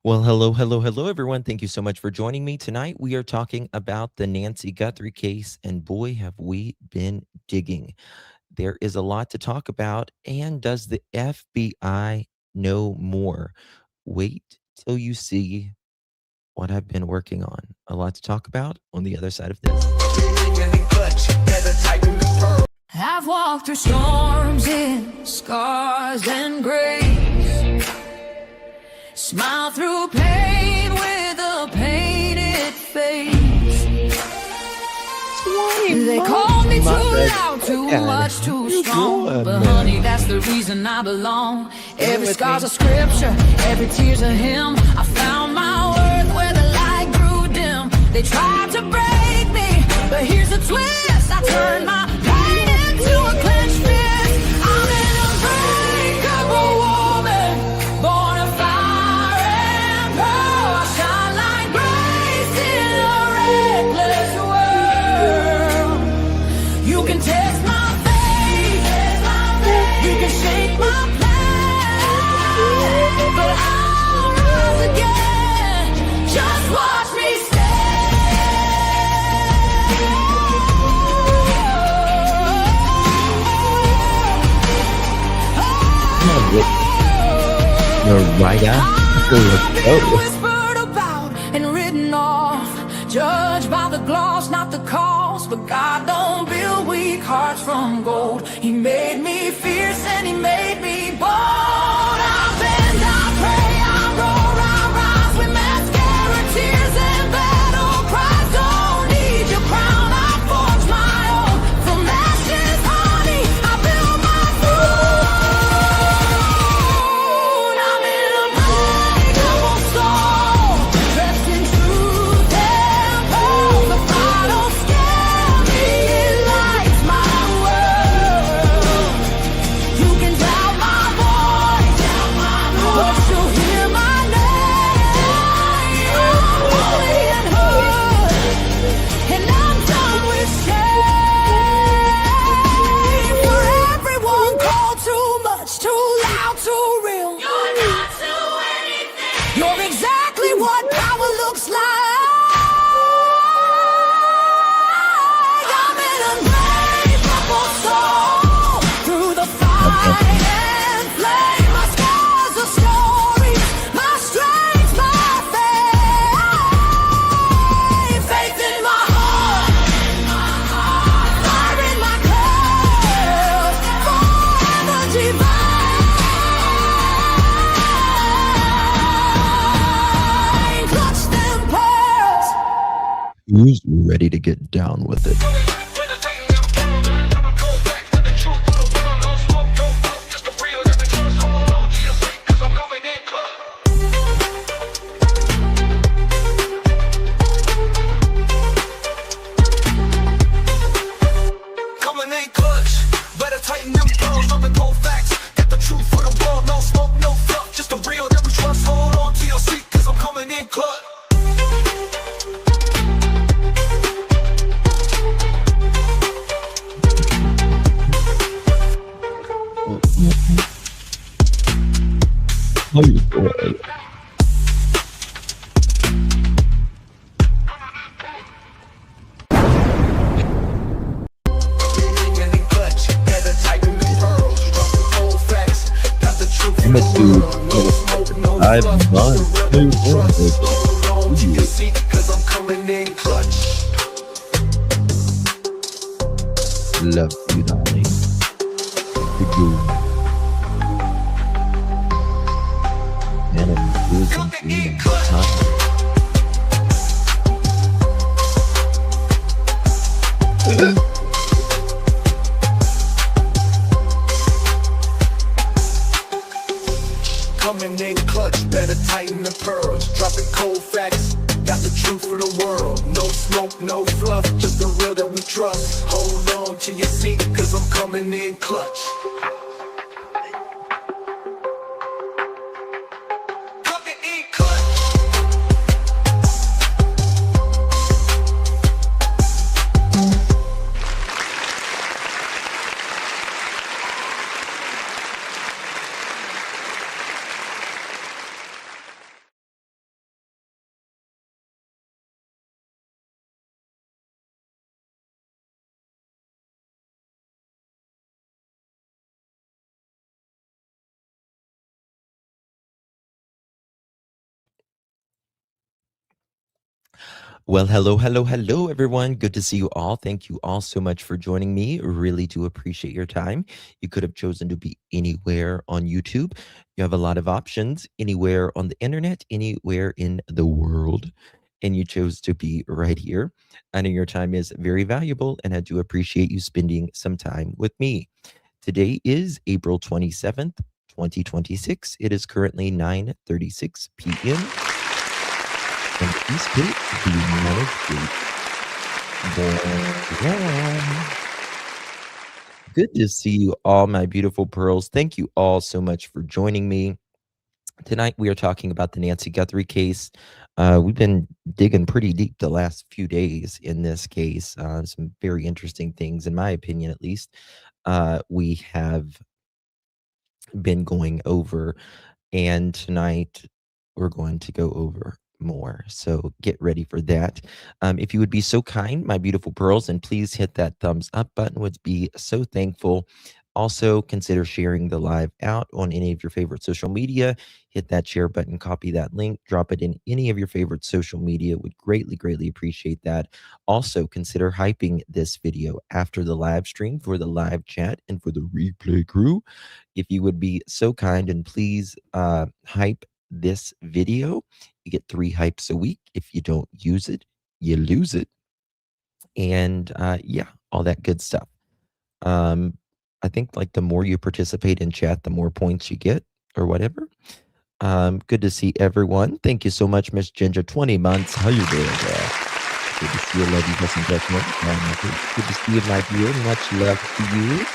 Well, hello, hello, hello, everyone. Thank you so much for joining me tonight. We are talking about the Nancy Guthrie case, and boy, have we been digging. There is a lot to talk about. And does the FBI know more? Wait till you see what I've been working on. A lot to talk about on the other side of this. I've walked through storms in scars and grace, smile through pain with a painted face. They call me too loud, too much, too strong, but honey, that's the reason I belong. Every scar's a scripture, every tear's a hymn. I found my worth where the light grew dim. They tried to break me, but here's a twist. I turned my pain into a clenched fist. I'm an unbreakable woman, born of fire and pearl. I shine like grace in a reckless world. You can test my faith, you can shake my plan, but I'll rise again. Just watch me whispered about and written off, judged by the gloss, not the cost. But God don't build weak hearts from gold. He made me fierce and he made me bold. I bend, I pray, I roar, I rise with mascara, tears and battle cries. Don't need your crown, I forge my own. From ashes, honey, I build my throne. I'm in a unbreakable soul, dressed in truth and pearl. The fire don't scare me, it lights my world. You can doubt my voice, but you'll hear my name. I'm holy and hood, and I'm done with shame. For everyone called too much, too loud, too real. You're not to anything. You're exactly what power looks like. I'm an unbreakable soul, through the fire and flame. My scars are stories, my strength, my faith. Faith in my heart, fire in my curls, forever divine. Clutch them pearls. Who's ready to get down with it? Coming in clutch, better tighten them pearls, dropping cold facts. Got the truth for the world, no smoke, no fluff, just the real that we trust. Hold on to your seat, cause I'm coming in clutch. How you doing? Coming in clutch, better tighten them pearls, dropping cold facts. Got the truth for I'm the a dude. world, no smoke, no I've fluff, not. just the real that we trust. Hold on to your seat, cause I'm coming in clutch. Love you, darling. You do. And I'm good Coming in in clutch. time. Coming in clutch, better tighten the pearls. Dropping cold facts, got the truth for the world. No smoke, no fluff, just the real that we trust. Hold on to your seat, cause I'm coming in clutch. Well, hello, everyone. Good to see you all. Thank you all so much for joining me. Really do appreciate your time. You could have chosen to be anywhere on YouTube. You have a lot of options anywhere on the internet, anywhere in the world. And you chose to be right here. I know your time is very valuable, and I do appreciate you spending some time with me. Today is April 27th, 2026. It is currently 9:36 p.m. in the East Coast of the United States. Bonjour. Good to see you all, my beautiful pearls. Thank you all so much for joining me. Tonight, we are talking about the Nancy Guthrie case. We've been digging pretty deep the last few days in this case. Some very interesting things, in my opinion, at least. We have been going over, and tonight we're going to go over more. So get ready for that. If you would be so kind, my beautiful pearls, and please hit that thumbs up button, would be so thankful. Also, consider sharing the live out on any of your favorite social media. Hit that share button, copy that link, drop it in any of your favorite social media. Would greatly appreciate that. Also, consider hyping this video after the live stream for the live chat and for the replay crew. If you would be so kind and please hype this video, you get 3 hypes a week. If you don't use it, you lose it. And yeah, all that good stuff. I think like the more you participate in chat, the more points you get or whatever. Good to see everyone. Thank you so much, Miss Ginger. 20 months. How you doing there? Good to see you, ladies and gentlemen. Good to see you, my dear. Much love to you.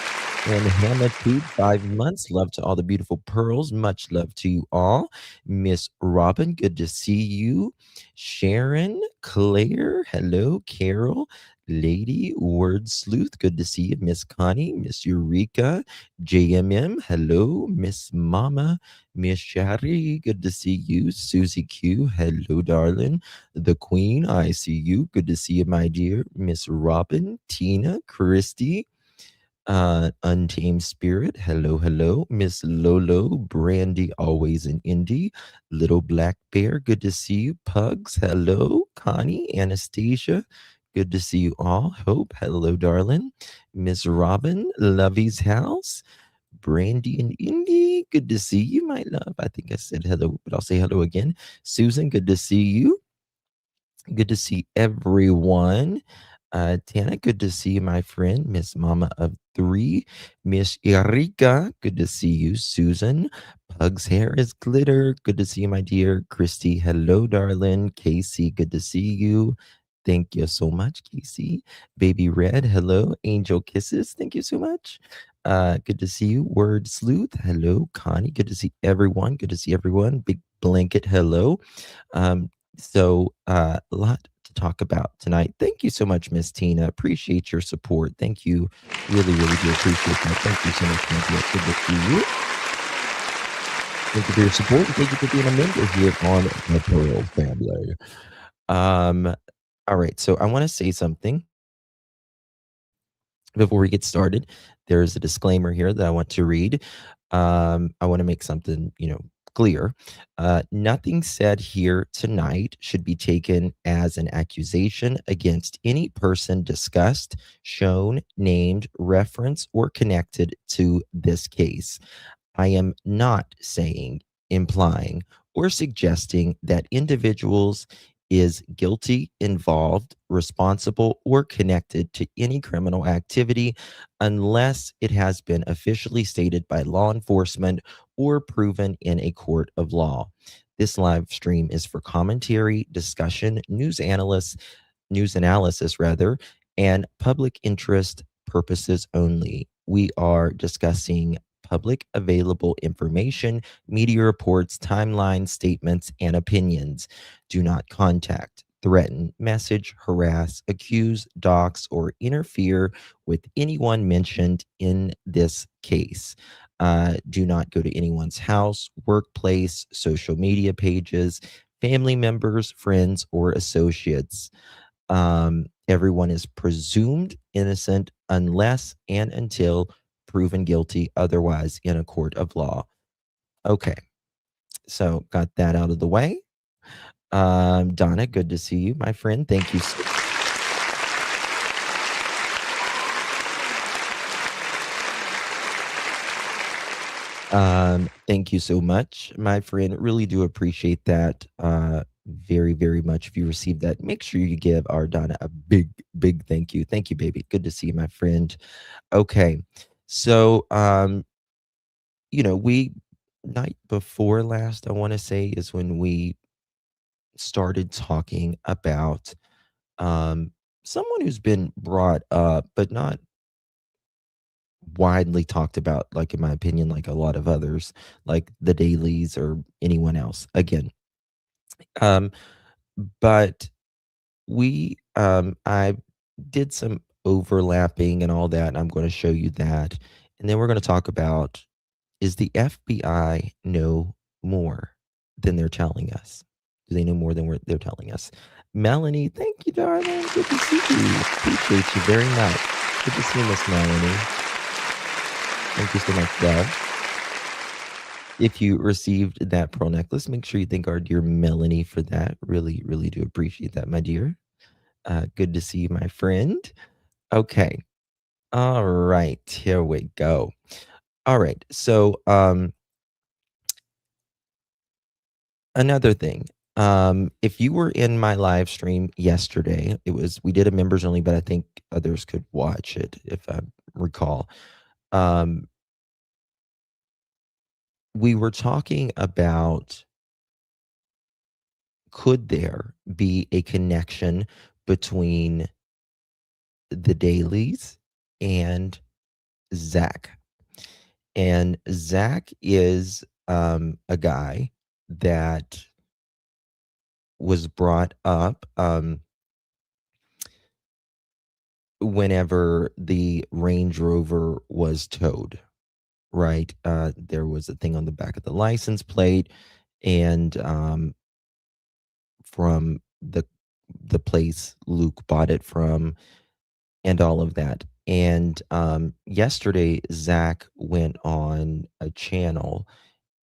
And Hannah Tube, 5 months. Love to all the beautiful pearls. Much love to you all. Miss Robin, good to see you. Sharon, Claire, hello. Carol, Lady, Word Sleuth, good to see you. Miss Connie, Miss Eureka, JMM, hello. Miss Mama, Miss Shari, good to see you. Susie Q, hello, darling. The Queen, I see you. Good to see you, my dear. Miss Robin, Tina, Christy, Untamed Spirit, hello. Miss Lolo, Brandy, always in Indy. Little Black Bear, good to see you. Pugs, hello. Connie, Anastasia, good to see you all. Hope, hello, darling. Miss Robin, Lovey's House. Brandy and Indy, good to see you, my love. I think I said hello, but I'll say hello again. Susan, good to see you. Good to see everyone. Tana, good to see you, my friend. Miss Mama of 3. Miss Erika, good to see you. Susan, Pug's hair is glitter. Good to see you, my dear. Christy, hello, darling. Casey, good to see you. Thank you so much, Casey. Baby Red, hello. Angel Kisses, thank you so much. Good to see you. Word Sleuth, hello. Connie, good to see everyone. Good to see everyone. Big Blanket, hello. So a lot to talk about tonight. Thank you so much, Miss Tina. Appreciate your support. Thank you. Really do appreciate that. Thank you so much, my dear. Good to see you. Thank you for your support. And thank you for being a member here on the Pearl family. All right. So I want to say something before we get started. There's a disclaimer here that I want to read. I want to make something, clear. Nothing said here tonight should be taken as an accusation against any person discussed, shown, named, referenced, or connected to this case. I am not saying, implying, or suggesting that individuals is guilty, involved, responsible, or connected to any criminal activity unless it has been officially stated by law enforcement or proven in a court of law. This live stream is for commentary, discussion, news analysis rather, and public interest purposes only. We are discussing public available information, media reports, timelines, statements, and opinions. Do not contact, threaten, message, harass, accuse, dox, or interfere with anyone mentioned in this case. Do not go to anyone's house, workplace, social media pages, family members, friends, or associates. Everyone is presumed innocent unless and until proven guilty otherwise in a court of law. Okay, so got that out of the way. Donna, good to see you, my friend. Thank you so thank you so much, my friend. Really do appreciate that, very, very much. If you received that, make sure you give our Donna a big, big thank you. Thank you, baby. Good to see you, my friend. Okay. So, we night before last, I wanna say, is when we started talking about, um, someone who's been brought up, but not widely talked about, like, in my opinion, like a lot of others, like the dailies or anyone else. Again, um, but I did some overlapping and all that, and I'm gonna show you that, and then we're gonna talk about, is the FBI know more than they're telling us? Do they know more than they're telling us? Melanie, thank you, darling. Good to see you. Appreciate you very much. Good to see you, Miss Melanie. Thank you so much, love. If you received that pearl necklace, make sure you thank our dear Melanie for that. Really, really do appreciate that, my dear. Good to see you, my friend. Okay. All right. Here we go. All right. So, another thing, if you were in my live stream yesterday, we did a members only, but I think others could watch it if I recall. Um, we were talking about, could there be a connection between the dailies and Zach? And Zach is a guy that was brought up whenever the Range Rover was towed, right? There was a thing on the back of the license plate, and from the place Luke bought it from, and all of that. And yesterday, Zach went on a channel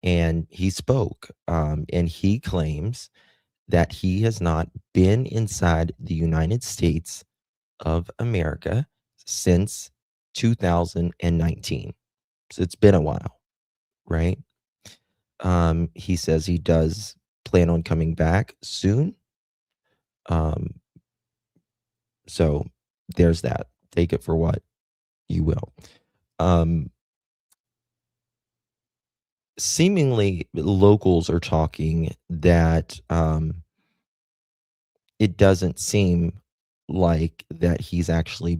and he spoke, and he claims that he has not been inside the United States of America since 2019. So it's been a while, right? He says he does plan on coming back soon. Um, so there's that. Take it for what you will. Um, Seemingly, locals are talking that it doesn't seem like that he's actually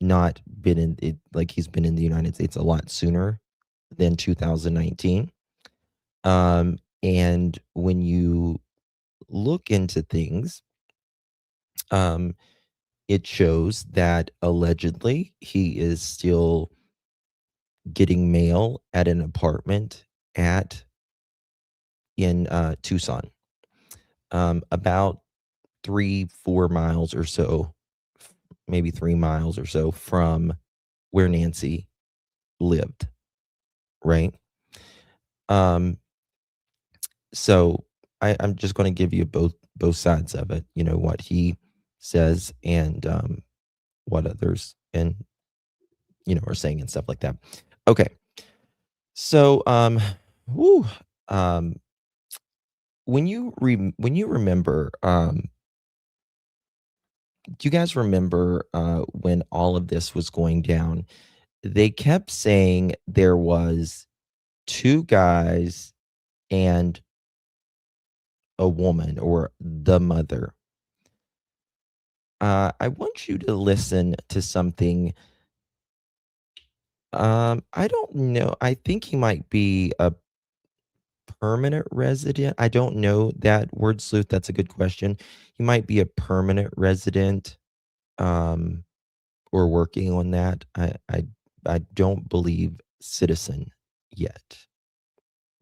not been in it, like he's been in the United States a lot sooner than 2019. And when you look into things, um, it shows that allegedly he is still getting mail at an apartment at in Tucson, about 3-4 miles or so, maybe 3 miles or so from where Nancy lived, right? Um, so I'm just going to give you both sides of it. You know what he says and what others and are saying and stuff like that. Okay, so whew, um, when you remember, do you guys remember when all of this was going down? They kept saying there was two guys and a woman or the mother. I want you to listen to something. I don't know. I think he might be a permanent resident. I don't know that word sleuth. That's a good question. He might be a permanent resident, um, or working on that. I don't believe citizen yet,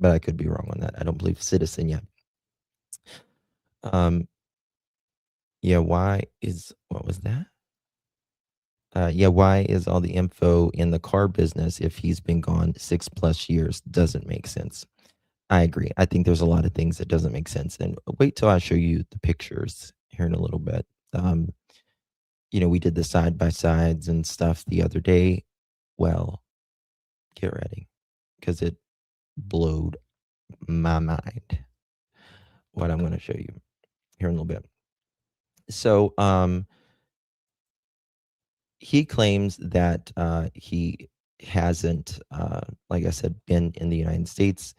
but I could be wrong on that. I don't believe citizen yet. Um, yeah. What was that? Yeah, why is all the info in the car business if he's been gone 6+ years? Doesn't make sense. I agree. I think there's a lot of things that doesn't make sense, and wait till I show you the pictures here in a little bit. Um, we did the side by sides and stuff the other day. Well, get ready because it blowed my mind what I'm going to show you here in a little bit. So, he claims that he hasn't, like I said, been in the United States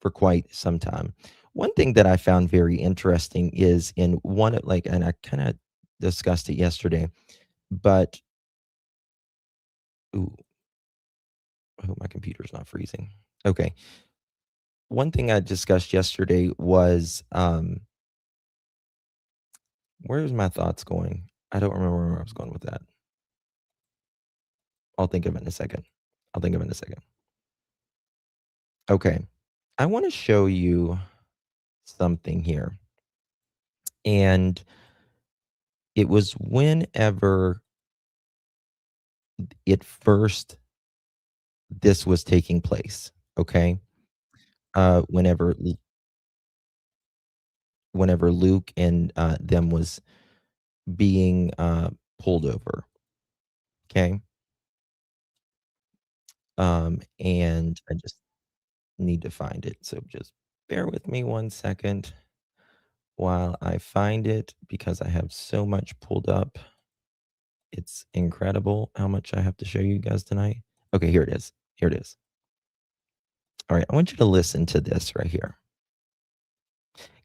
for quite some time. One thing that I found very interesting is in one of like, and I kind of discussed it yesterday, but ooh, I hope my computer's not freezing. Okay. One thing I discussed yesterday was where's my thoughts going? I don't remember where I was going with that. I'll think of it in a second. I'll think of it in a second. Okay. I want to show you something here. And it was whenever it first this was taking place, okay? Whenever Luke and, them was being, pulled over, okay? And I just need to find it, so just bear with me 1 second while I find it because I have so much pulled up. It's incredible how much I have to show you guys tonight. Okay, here it is. Here it is. Alright, I want you to listen to this right here.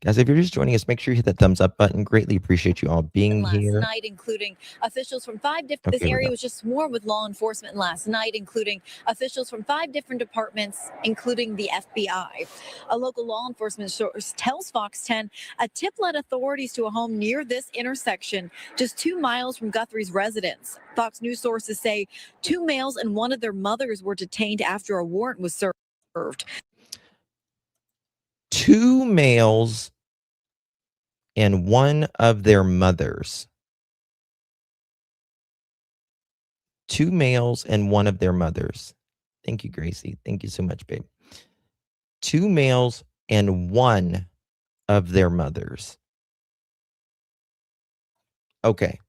Guys, if you're just joining us, make sure you hit that thumbs up button. Greatly appreciate you all being last here. night, including officials from five different. Okay, This here we area go. was just swarmed with law enforcement last night, including officials from five different departments, including the FBI. A local law enforcement source tells Fox 10 a tip led authorities to a home near this intersection, just 2 miles from Guthrie's residence. Fox News sources say 2 males and one of their mothers were detained after a warrant was served. 2 males and one of their mothers. 2 males and one of their mothers. Thank you, Gracie. Thank you so much, babe. 2 males and one of their mothers. Okay.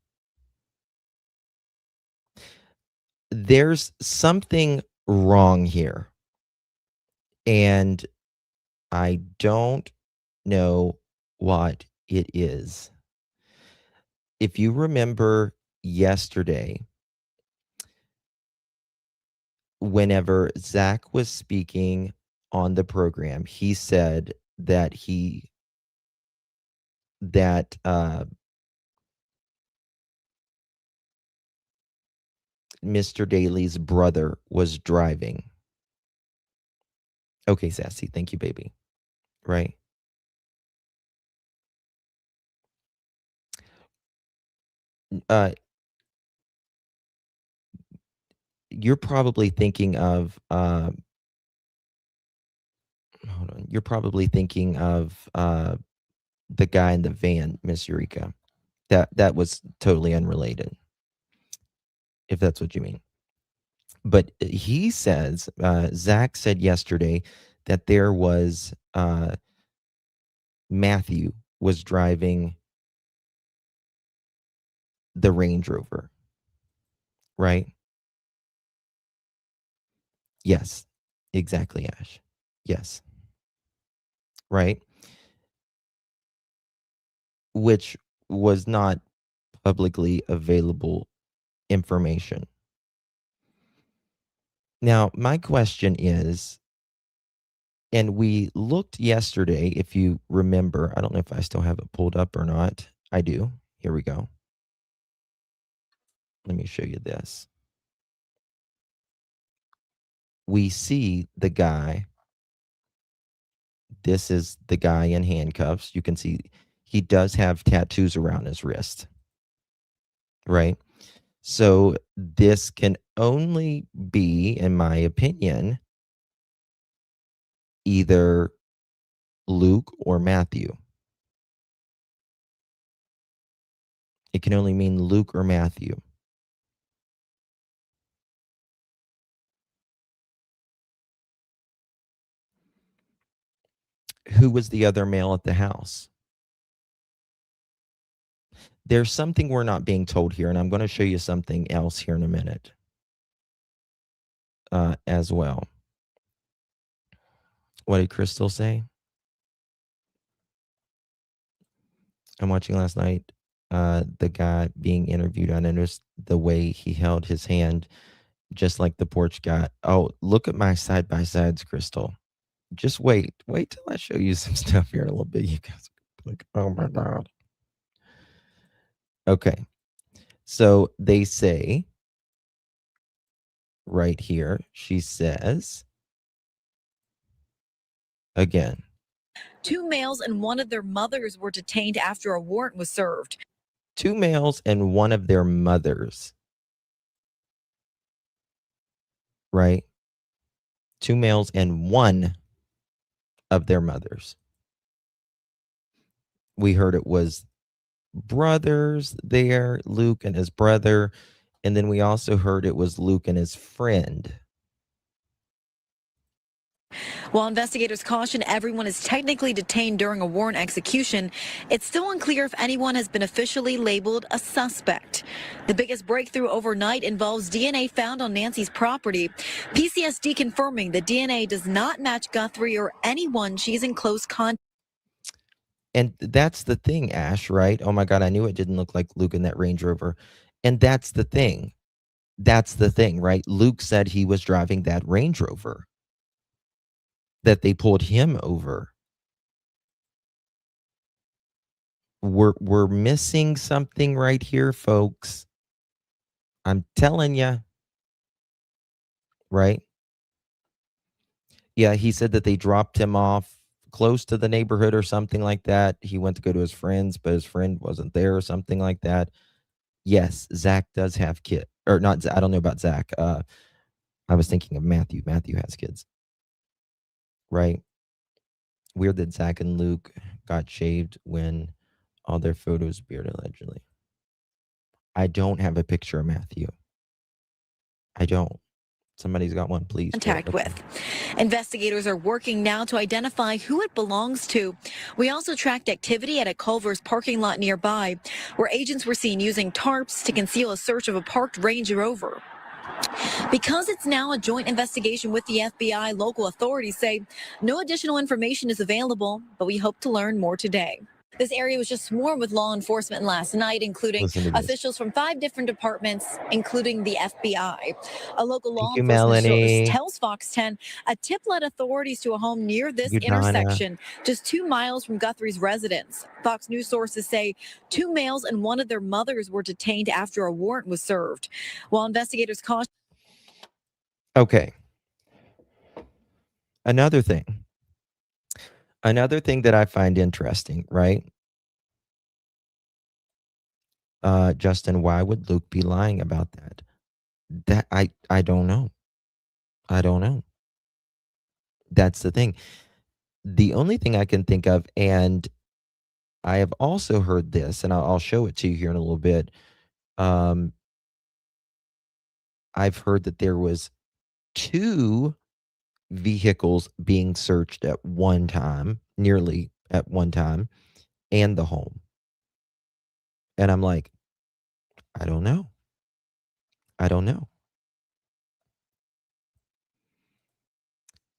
There's something wrong here, and I don't know what it is. If you remember yesterday, whenever Zach was speaking on the program, he said that Mr. Daly's brother was driving. Okay, Sassy, thank you, baby. Right? Uh, you're probably thinking of hold on. You're probably thinking of the guy in the van, Miss Eureka. That was totally unrelated, if that's what you mean. But he says, Zach said yesterday that there was Matthew was driving the Range Rover, right? Yes, exactly, Ash. Yes, right? Which was not publicly available information. Now, my question is, and we looked yesterday, if you remember, I don't know if I still have it pulled up or not. I do. Here we go. Let me show you this. We see the guy. This is the guy in handcuffs. You can see he does have tattoos around his wrist, right? So this can only be, in my opinion, either Luke or Matthew. It can only mean Luke or Matthew. Who was the other male at the house? There's something we're not being told here, and I'm going to show you something else here in a minute as well. What did Crystal say? I'm watching last night. The guy being interviewed. I noticed the way he held his hand, just like the porch guy. Oh, look at my side by sides, Crystal. Just wait till I show you some stuff here in a little bit. You guys are like, oh my god. Okay, so they say right here, she says again. 2 males and one of their mothers were detained after a warrant was served. 2 males and one of their mothers. Right? 2 males and one of their mothers. We heard it was brothers there, Luke and his brother. And then we also heard it was Luke and his friend. While investigators caution everyone is technically detained during a warrant execution, it's still unclear if anyone has been officially labeled a suspect. The biggest breakthrough overnight involves DNA found on Nancy's property. PCSD confirming the DNA does not match Guthrie or anyone she's in close contact. And that's the thing, Ash, right? Oh my God, I knew it didn't look like Luke in that Range Rover. And that's the thing. That's the thing, right? Luke said he was driving that Range Rover, that they pulled him over. We're missing something right here, folks. I'm telling you. Right? Yeah, he said that they dropped him off close to the neighborhood or something like that. He went to go to his friends, but his friend wasn't there or something like that. Yes, Zach does have kids. Or not, I don't know about Zach. I was thinking of Matthew. Matthew has kids. Right? Weird that Zach and Luke got shaved when all their photos appeared, allegedly. I don't have a picture of Matthew. I don't. Somebody's got one, please. Contact with. Investigators are working now to identify who it belongs to. We also tracked activity at a Culver's parking lot nearby, where agents were seen using tarps to conceal a search of a parked Range Rover. Because it's now a joint investigation with the FBI, local authorities say no additional information is available, but we hope to learn more today. This area was just swarmed with law enforcement last night, including officials from 5 different departments, including the FBI. A local law enforcement source tells Fox 10 a tip led authorities to a home near this intersection, just 2 miles from Guthrie's residence. Fox News sources say 2 males and one of their mothers were detained after a warrant was served. While investigators caution. Okay. Another thing that I find interesting, right? Justin, why would Luke be lying about that? That I don't know. I don't know. That's the thing. The only thing I can think of, and I have also heard this, and I'll show it to you here in a little bit. I've heard that there was 2 vehicles being searched at one time, nearly at one time, and the home. And I'm like, I don't know. I don't know.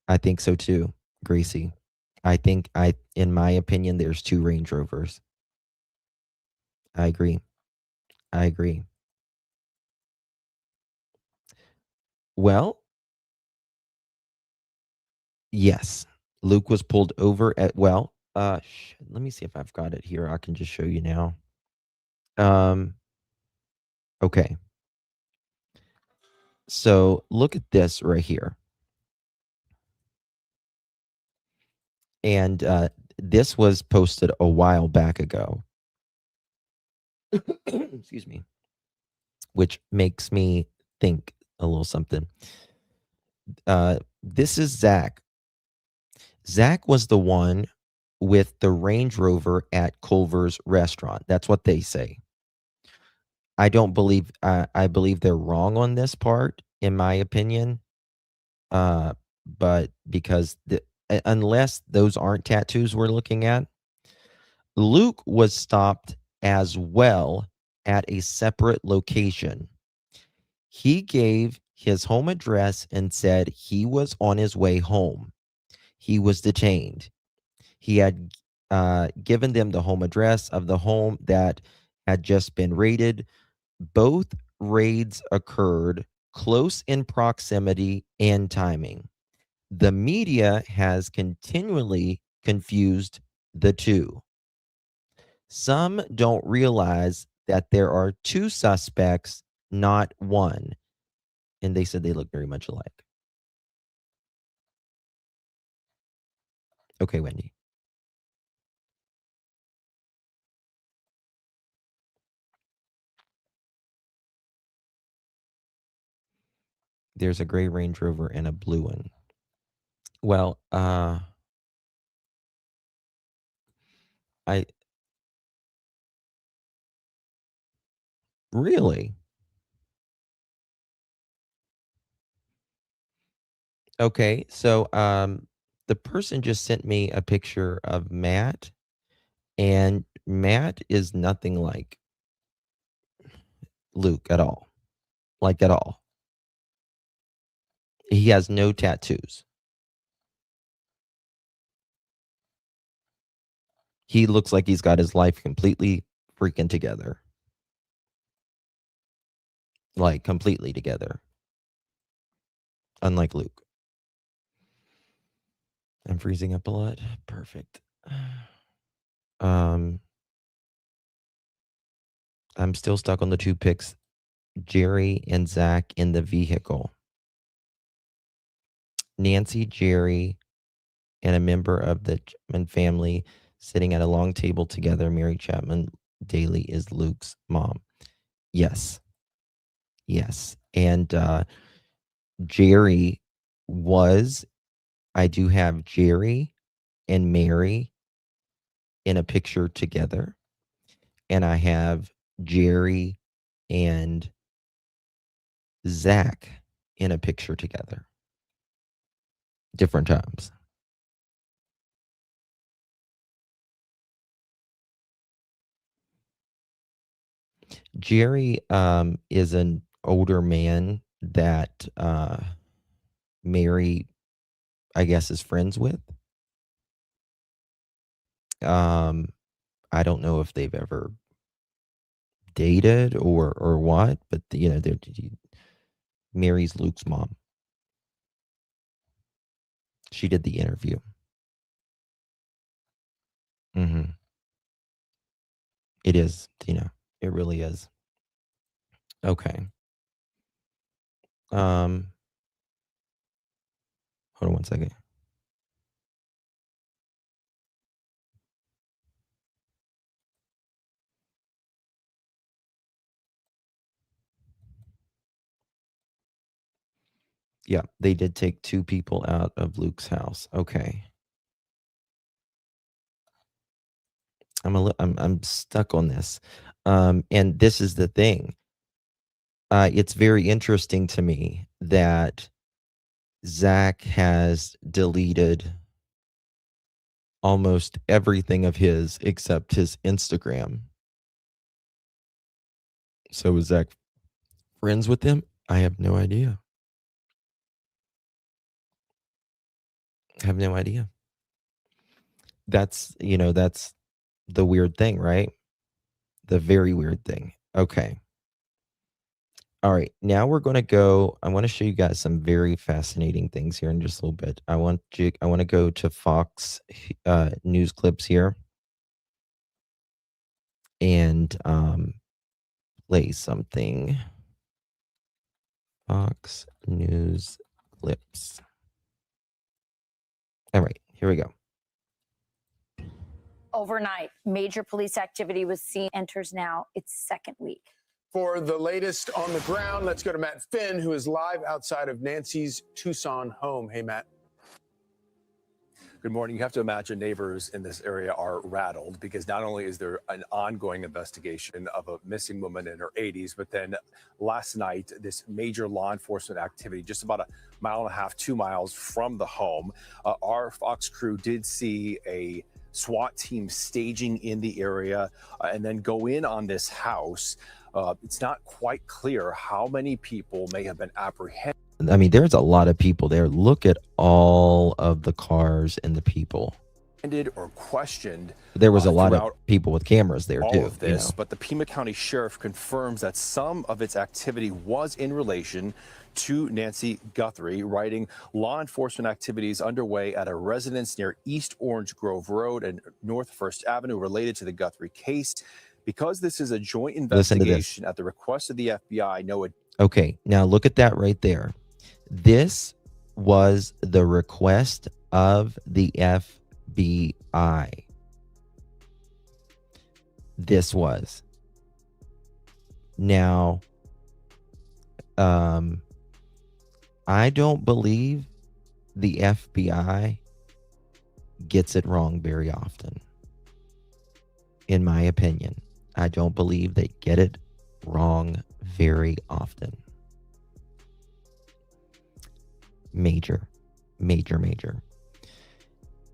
I think so too, Gracie. In my opinion, there's 2 Range Rovers. I agree. Well, yes, Luke was pulled over at, let me see if I've got it here. I can just show you now. Okay. So look at this right here. And this was posted a while back ago. Excuse me. Which makes me think a little something. This is Zach. Zach was the one with the Range Rover at Culver's restaurant. That's what they say. I don't believe, I believe they're wrong on this part, in my opinion. But because unless those aren't tattoos we're looking at, Luke was stopped as well at a separate location. He gave his home address and said he was on his way home. He was detained. He had given them the home address of the home that had just been raided. Both raids occurred close in proximity and timing. The media has continually confused the two. Some don't realize that there are two suspects, not one. And they said they look very much alike. Okay, Wendy. There's a gray Range Rover and a blue one. Well, I really? Okay, so the person just sent me a picture of Matt, and Matt is nothing like Luke at all. Like at all. He has no tattoos. He looks like he's got his life completely freaking together. Like completely together. Unlike Luke. I'm freezing up a lot. Perfect. I'm still stuck on the two pics, Jerry and Zach in the vehicle. Nancy, Jerry, and a member of the Chapman family sitting at a long table together. Mary Chapman Daly is Luke's mom. Yes. Yes. And Jerry I do have Jerry and Mary in a picture together. And I have Jerry and Zach in a picture together. Different times. Jerry is an older man that Mary, I guess, is friends with. I don't know if they've ever dated or what, but Mary's Luke's mom. She did the interview. Mm-hmm. It is, Tina. It really is. Okay. Hold on one second. Yeah, they did take two people out of Luke's house. Okay. I'm stuck on this. And this is the thing. It's very interesting to me that Zach has deleted almost everything of his except his Instagram. So is Zach friends with him? I have no idea. I have no idea. That's the weird thing, right? The very weird thing. Okay. All right. Now we're going to go. I want to show you guys some very fascinating things here in just a little bit. I want to go to Fox news clips here and play something. Fox news clips. All right, here we go. Overnight, major police activity was seen, enters now its second week. For the latest on the ground, let's go to Matt Finn, who is live outside of Nancy's Tucson home. Hey, Matt. Good morning. You have to imagine neighbors in this area are rattled because not only is there an ongoing investigation of a missing woman in her 80s, but then last night, this major law enforcement activity just about a mile and a half, 2 miles from the home. Our Fox crew did see a SWAT team staging in the area and then go in on this house. It's not quite clear how many people may have been apprehended. I mean, there's a lot of people there. Look at all of the cars and the people. Or questioned. There was a lot of people with cameras there all too. Of this, but the Pima County Sheriff confirms that some of its activity was in relation to Nancy Guthrie, writing law enforcement activities underway at a residence near East Orange Grove Road and North First Avenue related to the Guthrie case. Because this is a joint investigation at the request of the FBI, Okay, now look at that right there. This was the request of the FBI. This was. Now, I don't believe the FBI gets it wrong very often. In my opinion, I don't believe they get it wrong very often. Major.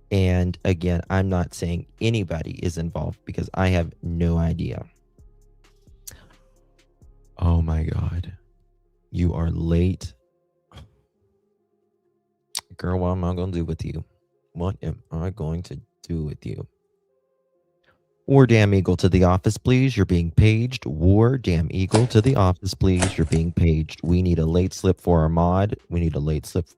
And again, I'm not saying anybody is involved because I have no idea. Oh my God. You are late. Girl, what am I going to do with you? What am I going to do with you? War Damn Eagle to the office, please. You're being paged. War Damn Eagle to the office, please. You're being paged. We need a late slip for our mod. We need a late slip.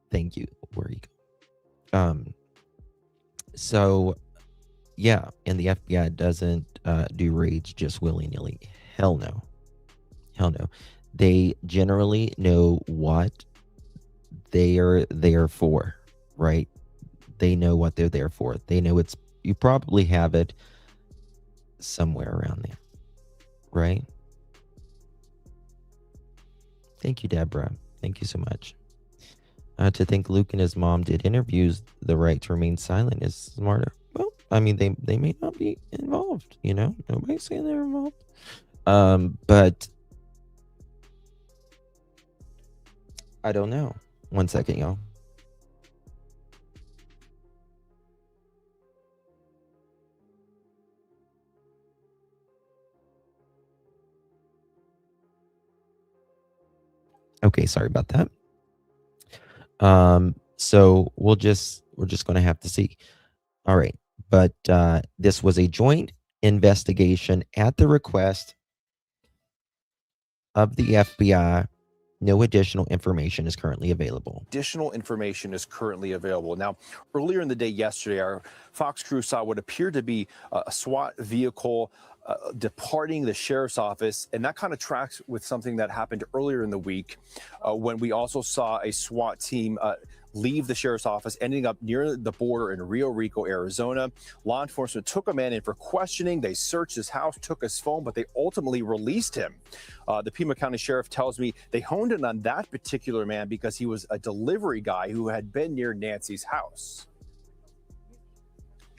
Thank you, War Eagle. So, yeah, and the FBI doesn't do raids just willy-nilly. Hell no. They generally know what they are there for, right? They know what they're there for. They know you probably have it somewhere around there, right? Thank you, Deborah. Thank you so much. To think Luke and his mom did interviews, the right to remain silent is smarter. Well, I mean, they may not be involved, Nobody's saying they're involved. But I don't know. 1 second, y'all. Okay, sorry about that. So we're just going to have to see. All right. But this was a joint investigation at the request of the FBI. No additional information is currently available. Now, earlier in the day yesterday, our Fox crew saw what appeared to be a SWAT vehicle departing the sheriff's office, and that kind of tracks with something that happened earlier in the week when we also saw a SWAT team leave the sheriff's office, ending up near the border in Rio Rico, Arizona. Law enforcement took a man in for questioning. They searched his house, took his phone, but they ultimately released him. The Pima County Sheriff tells me they honed in on that particular man because he was a delivery guy who had been near Nancy's house.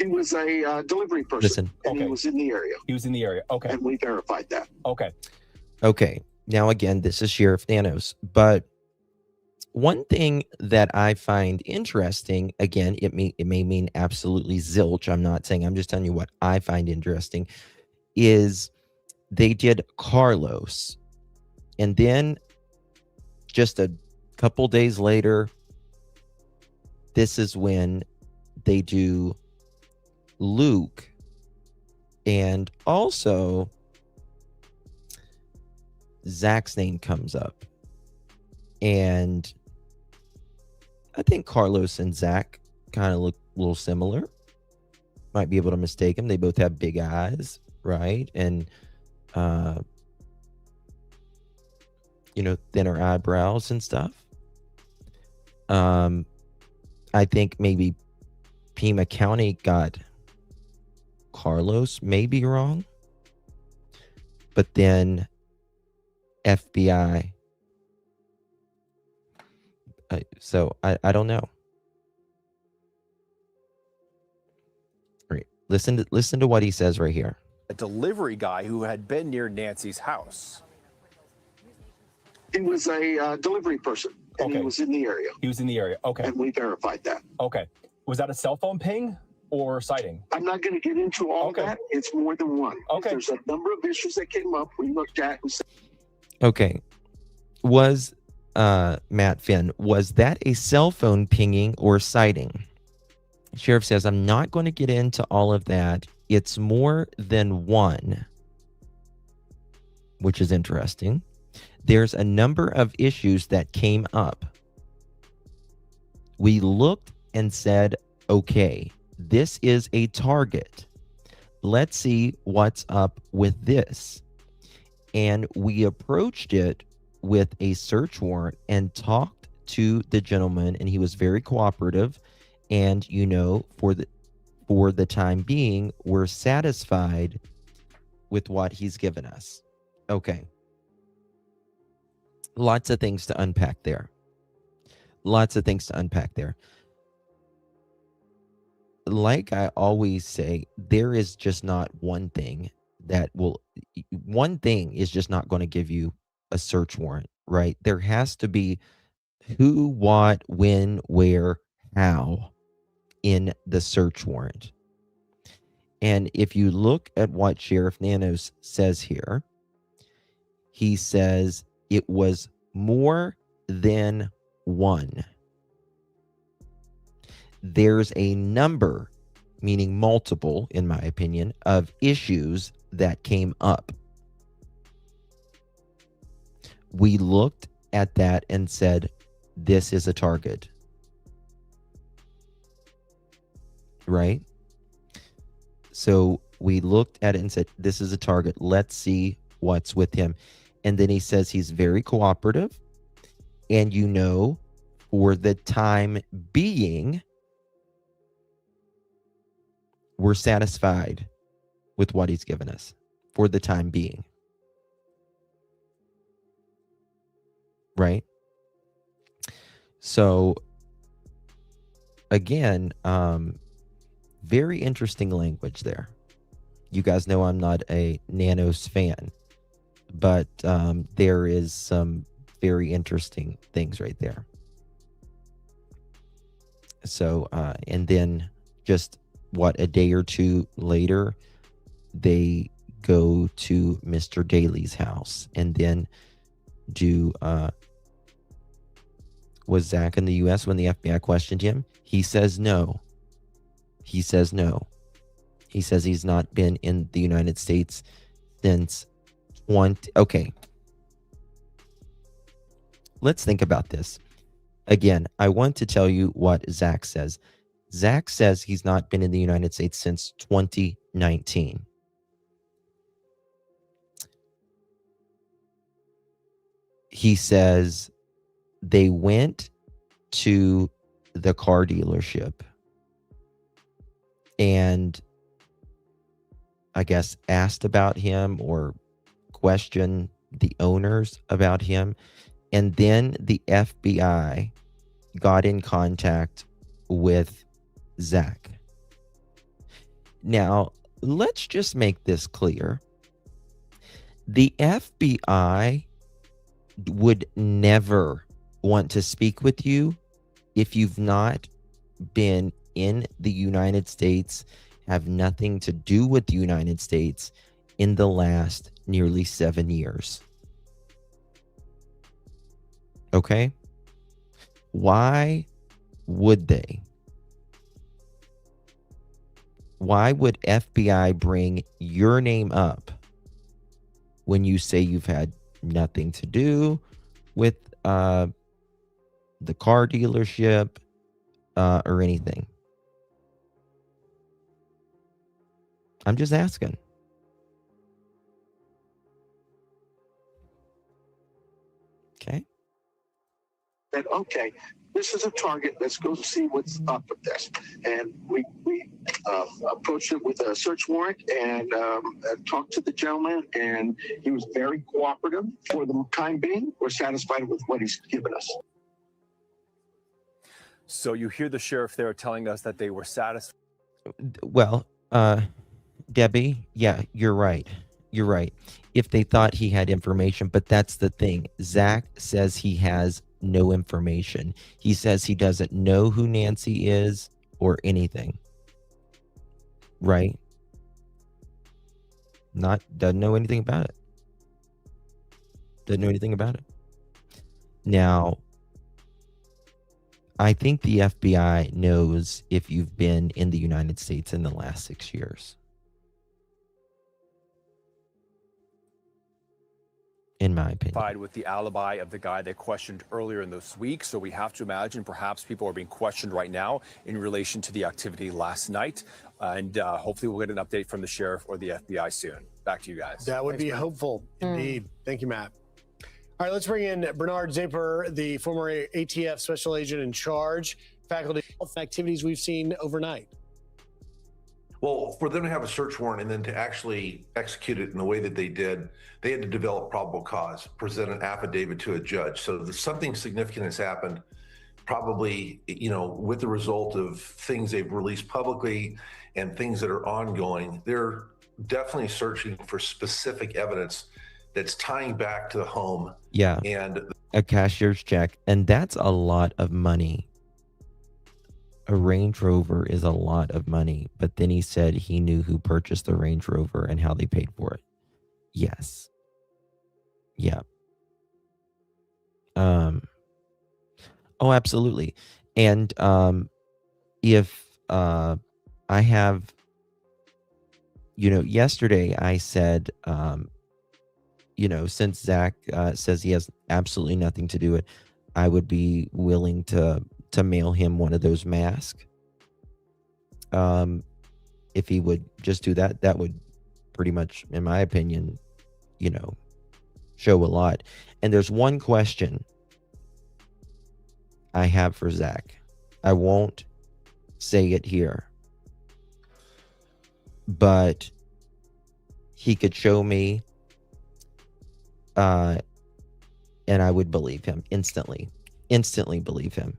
He was a delivery person. Listen. And Okay. he was in the area. He was in the area. Okay. And we verified that. Okay. Now, again, this is Sheriff Thanos, but one thing that I find interesting, again, it may mean absolutely zilch. I'm not saying, I'm just telling you what I find interesting, is they did Carlos. And then just a couple days later, this is when they do Luke. And also, Zach's name comes up. And I think Carlos and Zach kind of look a little similar. Might be able to mistake them. They both have big eyes, right? And, thinner eyebrows and stuff. I think maybe Pima County got Carlos maybe wrong. But then FBI. So I don't know. Right. Listen to what he says right here. A delivery guy who had been near Nancy's house. He was a delivery person, and he Okay. was in the area, He was in the area. Okay. and we verified that. Okay. Was that a cell phone ping or sighting? I'm not going to get into all Okay. that. It's more than one. Okay. There's a number of issues that came up. We looked at and said, Okay. Was Matt Finn, was that a cell phone pinging or sighting? Sheriff says, I'm not going to get into all of that. It's more than one, which is interesting. There's a number of issues that came up. We looked and said, okay, this is a target. Let's see what's up with this. And we approached it with a search warrant and talked to the gentleman, and he was very cooperative. And, you know, for the time being, we're satisfied with what he's given us. Okay. Lots of things to unpack there. Lots of things to unpack there. Like I always say, there is just not one thing one thing is just not going to give you a search warrant, right? There has to be who, what, when, where, how in the search warrant. And if you look at what Sheriff Nanos says here, he says it was more than one. There's a number, meaning multiple, in my opinion, of issues that came up. We looked at that and said, this is a target. Right? So we looked at it and said, this is a target. Let's see what's with him. And then he says he's very cooperative. And you know, for the time being, we're satisfied with what he's given us for the time being. Right? So, again, very interesting language there. You guys know I'm not a Nanos fan, but there is some very interesting things right there. So, and then just a day or two later, they go to Mr. Daly's house and then do, was Zach in the U.S. when the FBI questioned him? He says no. He says no. He says he's not been in the United States since 20. Okay. Let's think about this. Again, I want to tell you what Zach says. Zach says he's not been in the United States since 2019. He says they went to the car dealership and I guess asked about him or questioned the owners about him. And then the FBI got in contact with Zach. Now, let's just make this clear. The FBI would never want to speak with you if you've not been in the United States, have nothing to do with the United States in the last nearly 7 years. Okay? Why would they? Why would FBI bring your name up when you say you've had nothing to do with the car dealership or anything? I'm just asking. Okay. that, okay, this is a target. Let's go see what's up with this. And we approached it with a search warrant and talked to the gentleman, and he was very cooperative. For the time being, we're satisfied with what he's given us. So you hear the sheriff there telling us that they were satisfied. Well, Debbie, yeah, you're right. You're right. If they thought he had information, but that's the thing. Zach says he has no information. He says he doesn't know who Nancy is or anything. Right? Doesn't know anything about it. Doesn't know anything about it. Now, I think the FBI knows if you've been in the United States in the last 6 years. In my opinion. With the alibi of the guy they questioned earlier in this week. So we have to imagine perhaps people are being questioned right now in relation to the activity last night. And hopefully we'll get an update from the sheriff or the FBI soon. Back to you guys. That would be hopeful, indeed. Thank you, Matt. All right, let's bring in Bernard Zapper, the former ATF special agent in charge, faculty health activities we've seen overnight. Well, for them to have a search warrant and then to actually execute it in the way that they did, they had to develop probable cause, present an affidavit to a judge. So something significant has happened, probably, with the result of things they've released publicly and things that are ongoing. They're definitely searching for specific evidence that's tying back to the home. Yeah. And a cashier's check. And that's a lot of money. A Range Rover is a lot of money, but then he said he knew who purchased the Range Rover and how they paid for it. Yes. Yeah. Oh, absolutely. And if I have, yesterday I said, since Zach says he has absolutely nothing to do with it, I would be willing to mail him one of those masks. If he would just do that, that would pretty much, in my opinion, show a lot. And there's one question I have for Zach. I won't say it here, but he could show me, and I would believe him instantly believe him.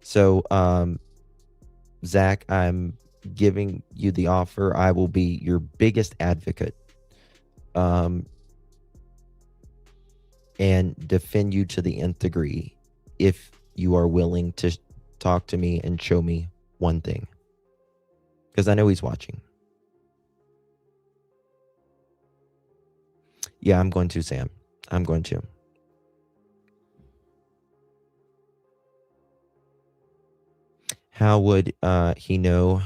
So, Zach, I'm giving you the offer. I will be your biggest advocate, and defend you to the nth degree if you are willing to talk to me and show me one thing. Because I know he's watching. Yeah, I'm going to, Sam. I'm going to. How would he know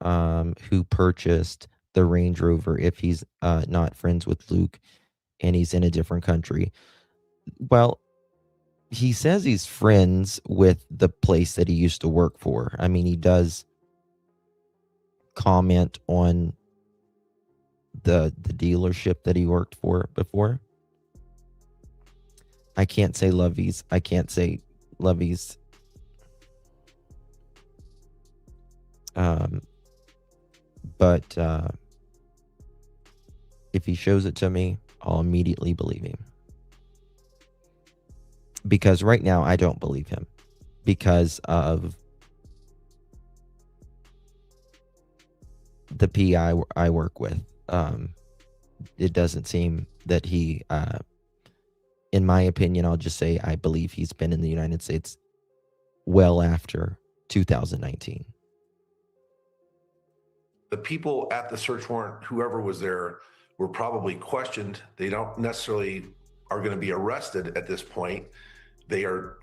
who purchased the Range Rover if he's not friends with Luke and he's in a different country? Well, he says he's friends with the place that he used to work for. I mean, he does comment on the dealership that he worked for before. I can't say Lovey's. I can't say Lovey's. But if he shows it to me, I'll immediately believe him. Because right now I don't believe him because of the PI I work with. It doesn't seem that he, in my opinion, I'll just say I believe he's been in the United States well after 2019. the people at the search warrant, whoever was there, were probably questioned. They don't necessarily are going to be arrested at this point. They are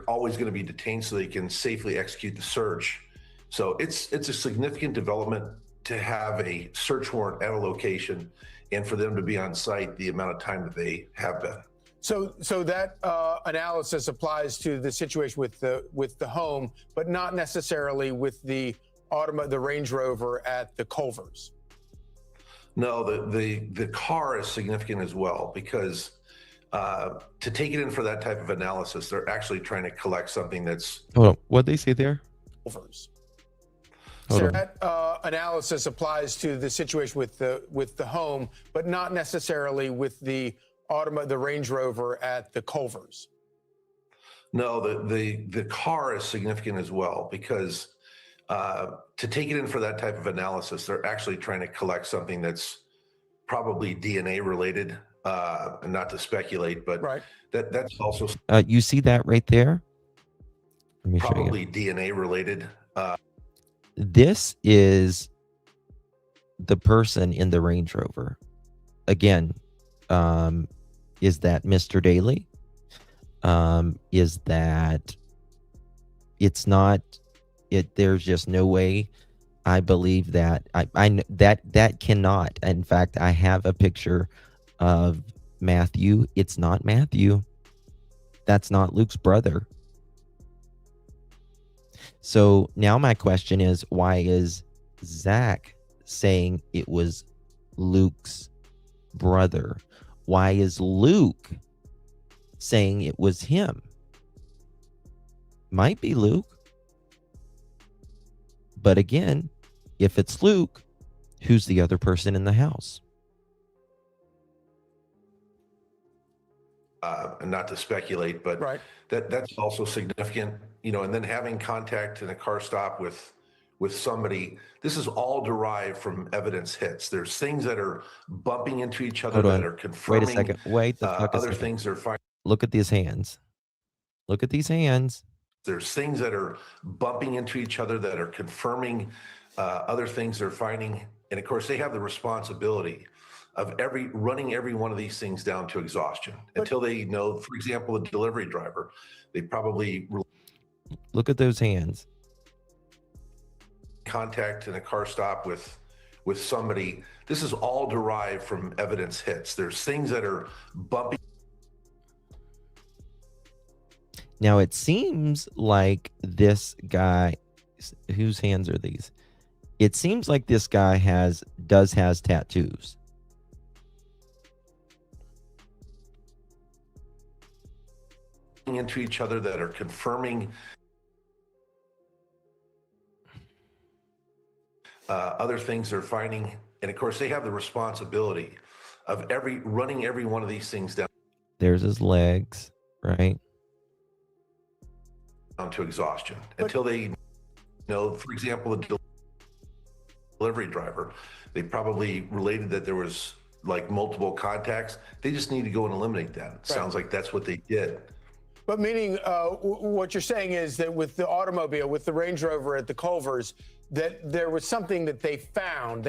always going to be detained so they can safely execute the search. So it's a significant development to have a search warrant at a location and for them to be on site the amount of time that they have been. So that analysis applies to the situation with the home, but not necessarily with the Range Rover at the Culvers. No, the car is significant as well because To take it in for that type of analysis, they're actually trying to collect something that's. Hold on. What'd they say there? Culvers. Hold So on. that analysis applies to the situation with the home, but not necessarily with the Range Rover at the Culvers. No, the car is significant as well, because to take it in for that type of analysis, they're actually trying to collect something that's probably DNA related, and not to speculate, but right. That's also You see that right there? Let me show you. probably DNA related. This is the person in the Range Rover. Again, is that Mr. Daly? Is that it's not it? There's just no way. I believe that that cannot. In fact, I have a picture of Matthew. It's not Matthew. That's not Luke's brother. So now my question is, why is Zach saying it was Luke's brother? Why is Luke saying it was him? Might be Luke. But again, if it's Luke, who's the other person in the house? And not to speculate, but right. That's also significant, and then having contact in a car stop with somebody. This is all derived from evidence hits. There's things that are bumping into each other that are confirming. Wait a second. Wait the fuck a other second. things are finding. Look at these hands. Look at these hands. There's things that are bumping into each other that are confirming other things they're finding. And of course, they have the responsibility of running every one of these things down to exhaustion until they know, for example, a delivery driver, they probably look at those hands. Contact in a car stop with somebody. This is all derived from evidence hits. There's things that are bumping. Now it seems like this guy, whose hands are these? It seems like this guy has tattoos. Into each other that are confirming other things they're finding. And of course, they have the responsibility of running every one of these things down. There's his legs, right? Down to exhaustion until they know, for example, a delivery driver, they probably related that there was like multiple contacts. They just need to go and eliminate that. It sounds like that's what they did. But meaning what you're saying is that with the automobile, with the Range Rover at the Culvers, that there was something that they found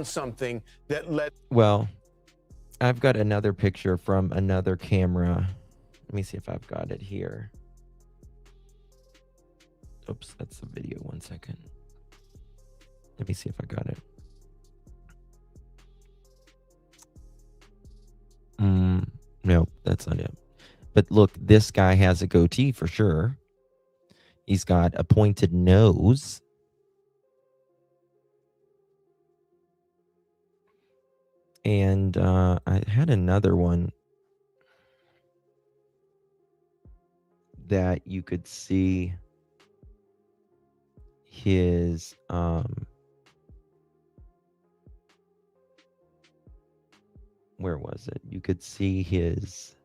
something that led. Well, I've got another picture from another camera. Let me see if I've got it here. Oops, that's the video. 1 second. Let me see if I got it. No, that's not it. But look, this guy has a goatee for sure. He's got a pointed nose. And I had another one that you could see his where was it? You could see his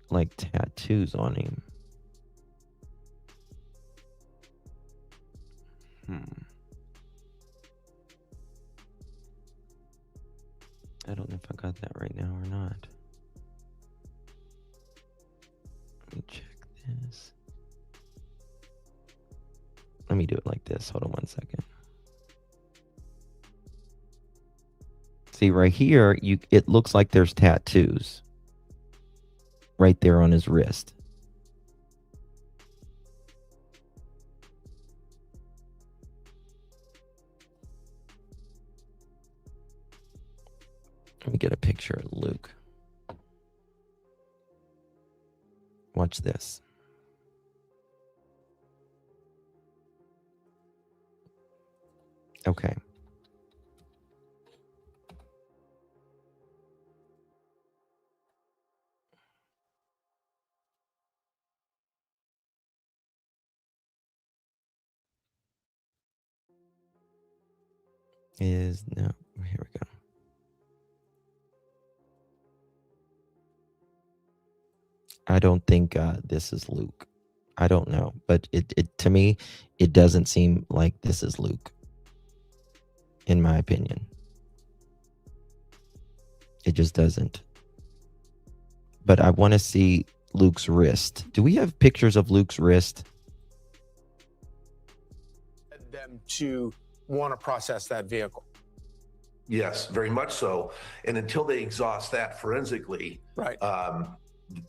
like tattoos on him. I don't know if I got that right now or not. Let me check this. Let me do it like this. Hold on 1 second. See right here, it looks like there's tattoos right there on his wrist. Let me get a picture of Luke. Watch this. Okay. No, here we go. I don't think this is Luke. I don't know, but it to me, it doesn't seem like this is Luke, in my opinion. It just doesn't. But I want to see Luke's wrist. Do we have pictures of Luke's wrist? Them to want to process that vehicle. Yes, very much so. And until they exhaust that forensically, Right.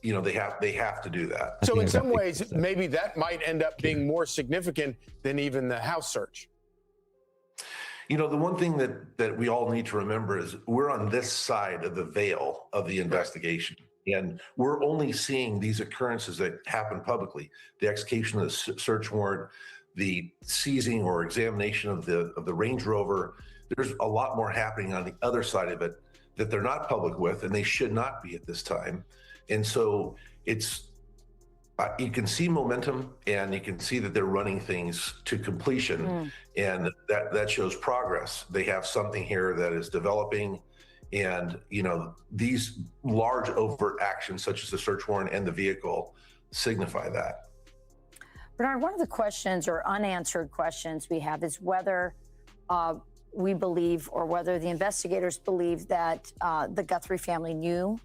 They have to do that. So in some ways, maybe that might end up being more significant than even the house search. The one thing that we all need to remember is we're on this side of the veil of the investigation. And we're only seeing these occurrences that happen publicly. The execution of the search warrant, the seizing or examination of the Range Rover. There's a lot more happening on the other side of it that they're not public with, and they should not be at this time. And so it's you can see momentum, and you can see that they're running things to completion, and that shows progress. They have something here that is developing, and these large overt actions such as the search warrant and the vehicle signify that. Bernard, one of the questions or unanswered questions we have is whether we believe, or whether the investigators believe, that the Guthrie family knew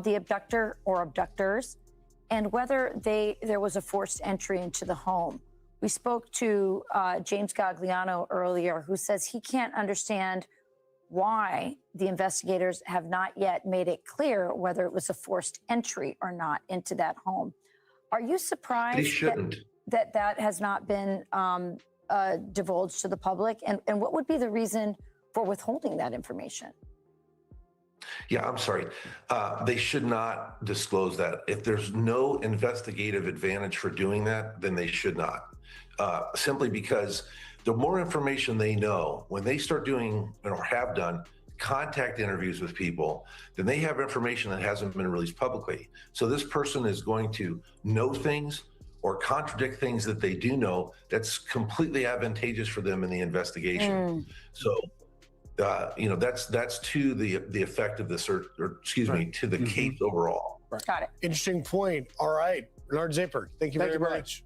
the abductor or abductors, and whether there was a forced entry into the home. We spoke to James Gagliano earlier, who says he can't understand why the investigators have not yet made it clear whether it was a forced entry or not into that home. Are you surprised that has not been divulged to the public? And what would be the reason for withholding that information? Yeah, I'm sorry. They should not disclose that. If there's no investigative advantage for doing that, then they should not. Simply because the more information they know, when they start doing or have done contact interviews with people, then they have information that hasn't been released publicly. So this person is going to know things or contradict things that they do know that's completely advantageous for them in the investigation. So that's to the effect of the search, or excuse me, to the case overall. Right. Got it. Interesting point. All right, Bernard Zapper, thank you very much.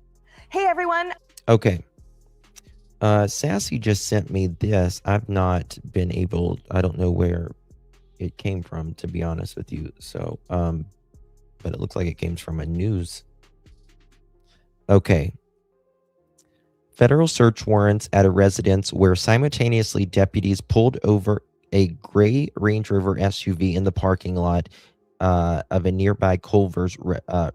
Hey, everyone. Okay. Sassy just sent me this. I've not been able, I don't know where it came from, to be honest with you. So, but it looks like it came from a news. Okay. Federal search warrants at a residence where simultaneously deputies pulled over a gray Range Rover SUV in the parking lot of a nearby Culver's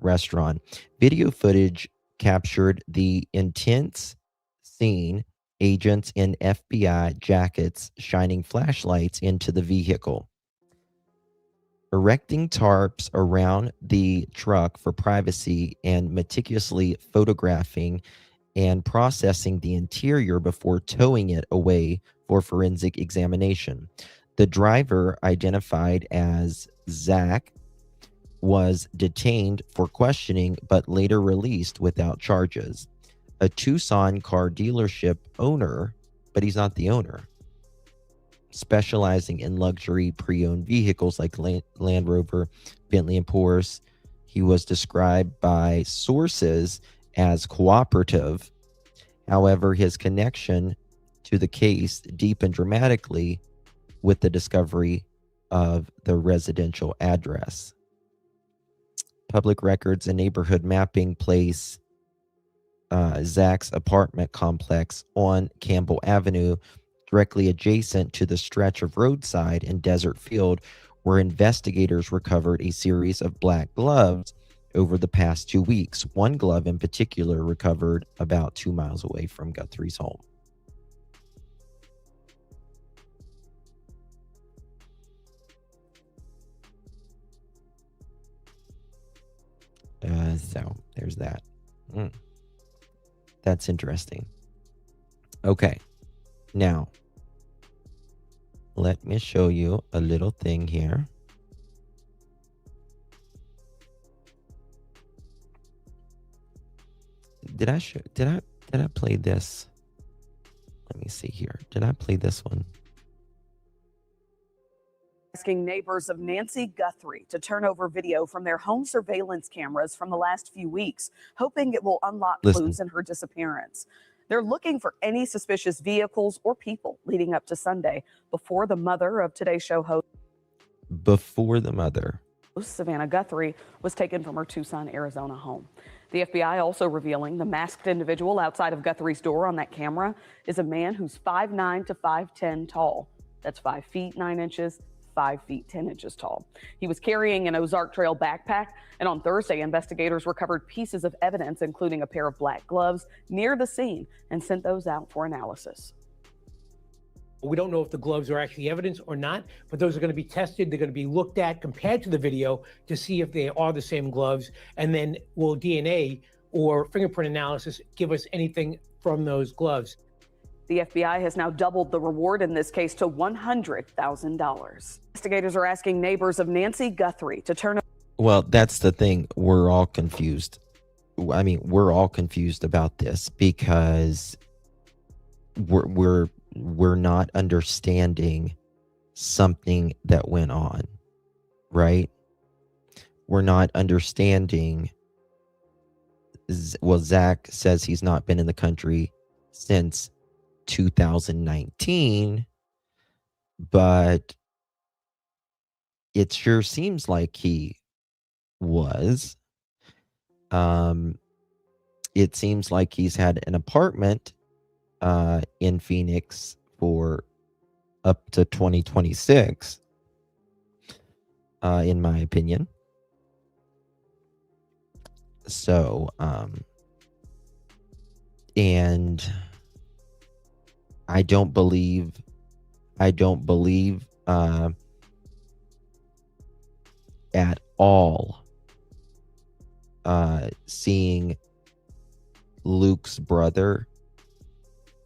restaurant. Video footage captured the intense scene, agents in FBI jackets shining flashlights into the vehicle, erecting tarps around the truck for privacy, and meticulously photographing and processing the interior before towing it away for forensic examination. The driver, identified as Zach, was detained for questioning but later released without charges. A Tucson car dealership owner, but he's not the owner, specializing in luxury pre-owned vehicles like Land Rover, Bentley, and Porsche. He was described by sources as cooperative. However, his connection to the case deepened dramatically with the discovery of the residential address. Public records and neighborhood mapping place Zach's apartment complex on Campbell Avenue, directly adjacent to the stretch of roadside and desert field where investigators recovered a series of black gloves over the past 2 weeks. One glove in particular recovered about 2 miles away from Guthrie's home. So there's that. That's interesting. Okay. Now, let me show you a little thing here. Did I play this? Let me me see here. Did I play this one? Asking neighbors of Nancy Guthrie to turn over video from their home surveillance cameras from the last few weeks, hoping it will unlock clues in her disappearance. They're looking for any suspicious vehicles or people leading up to Sunday before the mother of Today's Show host. Before the mother. Savannah Guthrie was taken from her Tucson, Arizona home. The FBI also revealing the masked individual outside of Guthrie's door on that camera is a man who's 5'9" to 5'10" tall. That's 5 feet 9 inches, 5 feet 10 inches tall. He was carrying an Ozark Trail backpack, and on Thursday, investigators recovered pieces of evidence, including a pair of black gloves, near the scene and sent those out for analysis. We don't know if the gloves are actually evidence or not, but those are going to be tested. They're going to be looked at compared to the video to see if they are the same gloves. And then will DNA or fingerprint analysis give us anything from those gloves? The FBI has now doubled the reward in this case to $100,000. Investigators are asking neighbors of Nancy Guthrie to turn. Well, that's the thing. We're all confused. I mean, we're all confused about this because we're not understanding something that went on, right? We're not understanding. Well, Zach says he's not been in the country since 2019, but it sure seems like he was. It seems like he's had an apartment in Phoenix for up to 2026, in my opinion. So, and I don't believe at all seeing Luke's brother.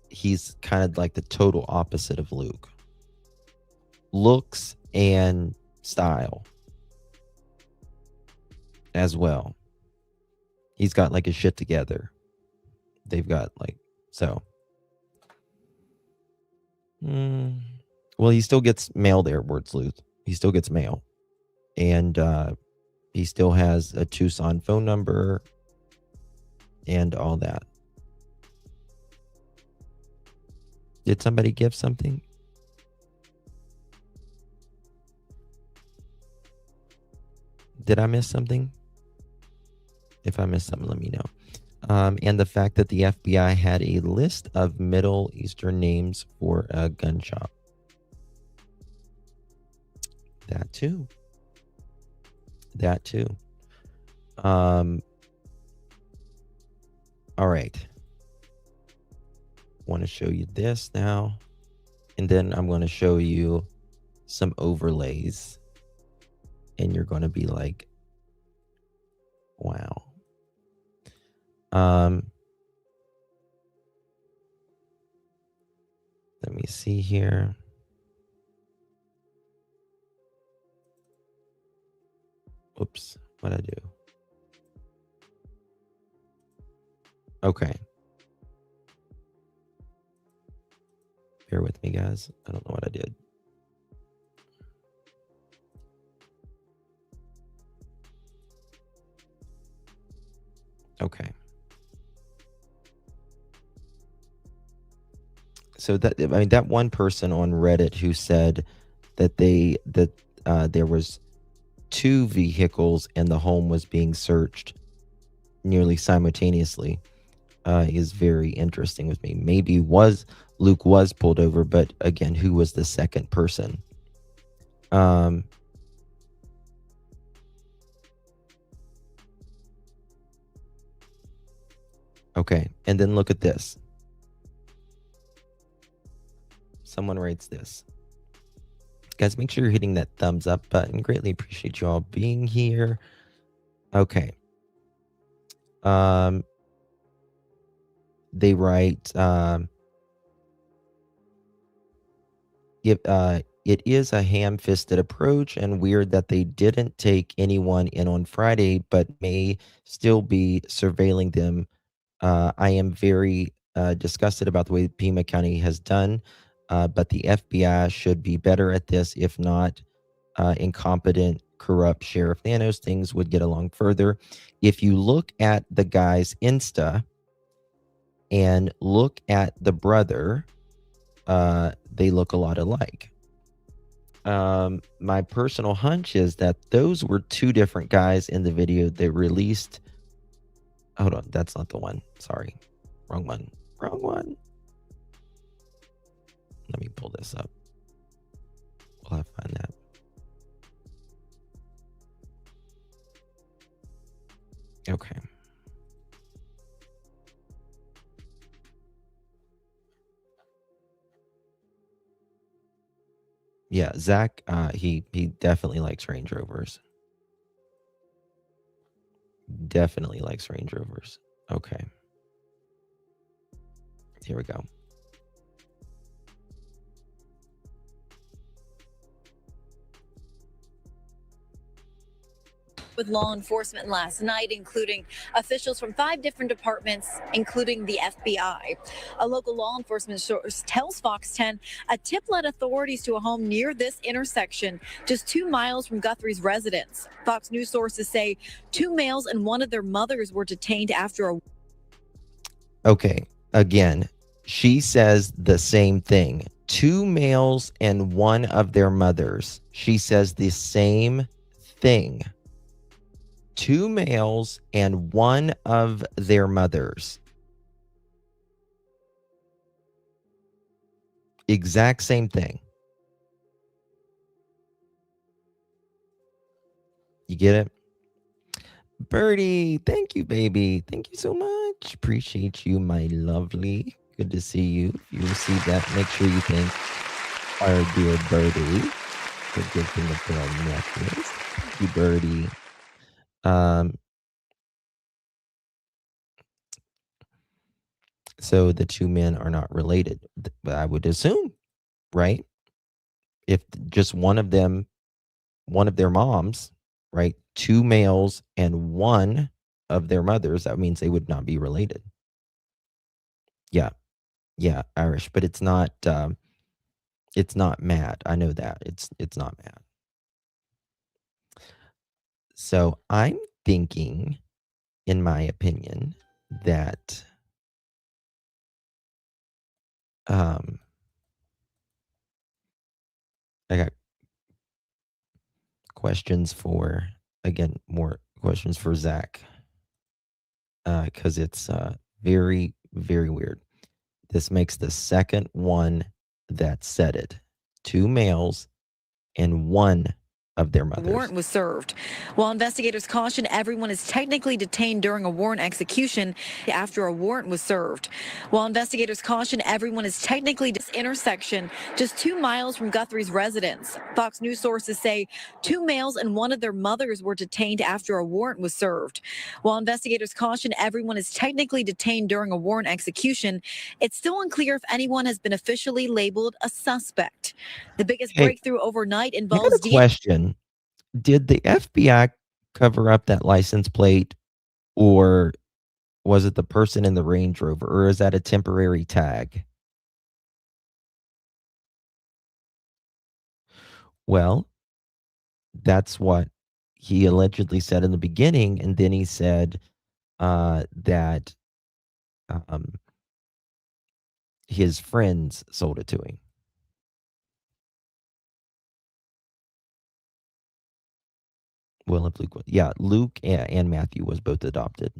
He's kind of like the total opposite of Luke. Looks and style as well. He's got like his shit together. They've got like, so. Well, he still gets mail there, words Luke. He still gets mail. And he still has a Tucson phone number and all that. Did somebody give something? Did I miss something? If I missed something, let me know. And the fact that the FBI had a list of Middle Eastern names for a gun shop. That too. That too. All right. Want to show you this now, and then I'm going to show you some overlays, and you're going to be like, wow. Let me see here. Oops, what'd I do? Okay. Bear with me, guys. I don't know what I did. Okay. So that one person on Reddit who said that there was 2 vehicles and the home was being searched nearly simultaneously is very interesting with me. Maybe Luke was pulled over, but again, who was the second person? Okay, and then look at this. Someone writes this. Guys, make sure you're hitting that thumbs up button. Greatly appreciate you all being here. Okay. They write, it is a ham-fisted approach and weird that they didn't take anyone in on Friday, but may still be surveilling them. I am very disgusted about the way Pima County has done, but the FBI should be better at this. If not, incompetent, corrupt Sheriff Nanos, things would get along further. If you look at the guy's Insta and look at the brother, they look a lot alike. My personal hunch is that those were two different guys in the video they released. Hold on, that's not the one. Sorry, wrong one. Wrong one. Let me pull this up. Will I find that? Okay. Yeah, Zach, he definitely likes Range Rovers. Definitely likes Range Rovers. Okay. Here we go. With law enforcement last night, including officials from 5 different departments, including the FBI. A local law enforcement source tells Fox 10 a tip led authorities to a home near this intersection, just 2 miles from Guthrie's residence. Fox News sources say 2 males and one of their mothers were detained after a... Okay, again, she says the same thing. 2 males and one of their mothers. She says the same thing. 2 males and one of their mothers. Exact same thing. You get it? Birdie, thank you, baby. Thank you so much. Appreciate you, my lovely. Good to see you. If you receive that, make sure you thank our dear Birdie for gifting the pearl necklace. Thank you, Birdie. So the 2 men are not related, I would assume, right? If just one of them, one of their moms, right? 2 males and one of their mothers, that means they would not be related. Yeah. Yeah, Irish, but it's not Matt. I know that. It's not Matt. So I'm thinking, in my opinion, that I got questions for, again, more questions for Zach, because it's very, very weird. This makes the second one that said it. 2 males and one of their mothers. A warrant was served. While investigators caution everyone is technically detained during a warrant execution after a warrant was served. While investigators caution everyone is technically this intersection, just 2 miles from Guthrie's residence. Fox News sources say 2 males and one of their mothers were detained after a warrant was served. While investigators caution everyone is technically detained during a warrant execution, it's still unclear if anyone has been officially labeled a suspect. The biggest breakthrough overnight involves question. Did the FBI cover up that license plate, or was it the person in the Range Rover, or is that a temporary tag? Well, that's what he allegedly said in the beginning, and then he said that his friends sold it to him. Well, if Luke, Luke and Matthew was both adopted.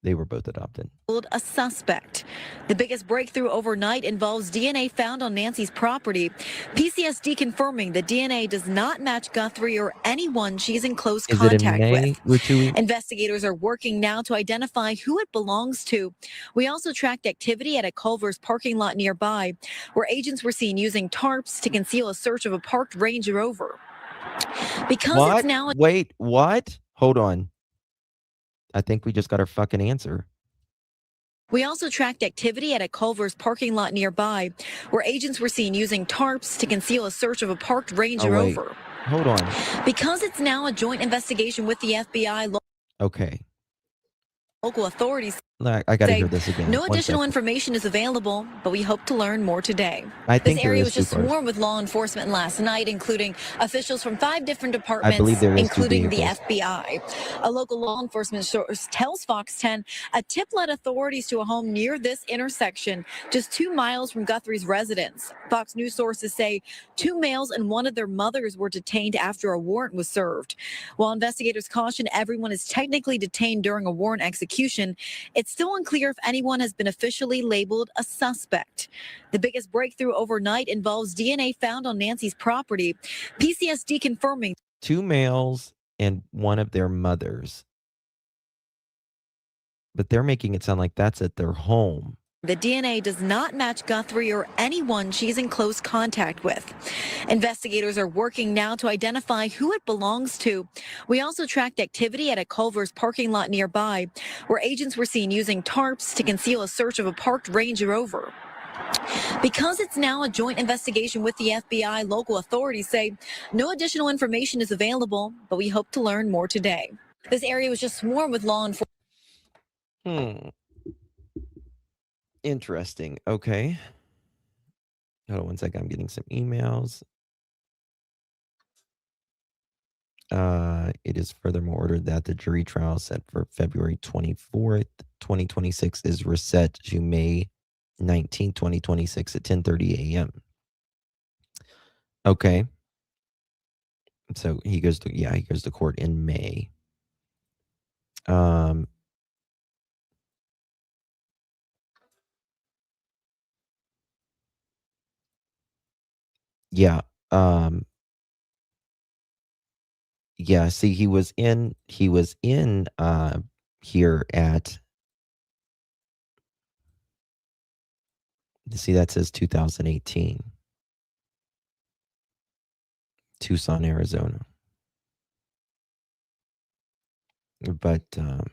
They were both adopted. A suspect. The biggest breakthrough overnight involves DNA found on Nancy's property. PCSD confirming the DNA does not match Guthrie or anyone she's in close contact with. Investigators are working now to identify who it belongs to. We also tracked activity at a Culver's parking lot nearby, where agents were seen using tarps to conceal a search of a parked Range Rover. Because it's now Wait, what? Hold on. I think we just got our fucking answer. We also tracked activity at a Culver's parking lot nearby, where agents were seen using tarps to conceal a search of a parked Range Rover. Hold on. Because it's now a joint investigation with the FBI. Okay. Local authorities. I got to hear this again. No One additional second. information is available, but we hope to learn more today. I This think there area is was two just cars. swarmed with law enforcement last night, including officials from 5 different I believe departments, there is two including the vehicles. FBI. A local law enforcement source tells Fox 10 a tip led authorities to a home near this intersection, just 2 miles from Guthrie's residence. Fox News sources say 2 males and one of their mothers were detained after a warrant was served. While investigators caution everyone is technically detained during a warrant execution, it's still unclear if anyone has been officially labeled a suspect. The biggest breakthrough overnight involves DNA found on Nancy's property. PCSD confirming 2 males and one of their mothers. But they're making it sound like that's at their home. the DNA does not match Guthrie or anyone she's in close contact with. Investigators are working now to identify who it belongs to. We also tracked activity at a Culver's parking lot nearby, where agents were seen using tarps to conceal a search of a parked Range Rover. Because it's now a joint investigation with the FBI, local authorities say no additional information is available, but we hope to learn more today. This area was just swarmed with law enforcement. Interesting. Okay. Hold on one second. I'm getting some emails. It is furthermore ordered that the jury trial set for February 24th, 2026 is reset to May 19th, 2026 at 10:30 a.m. Okay. So he goes to court in May. Yeah. Yeah, see, he was in here at, see, that says 2018. Tucson, Arizona. But hold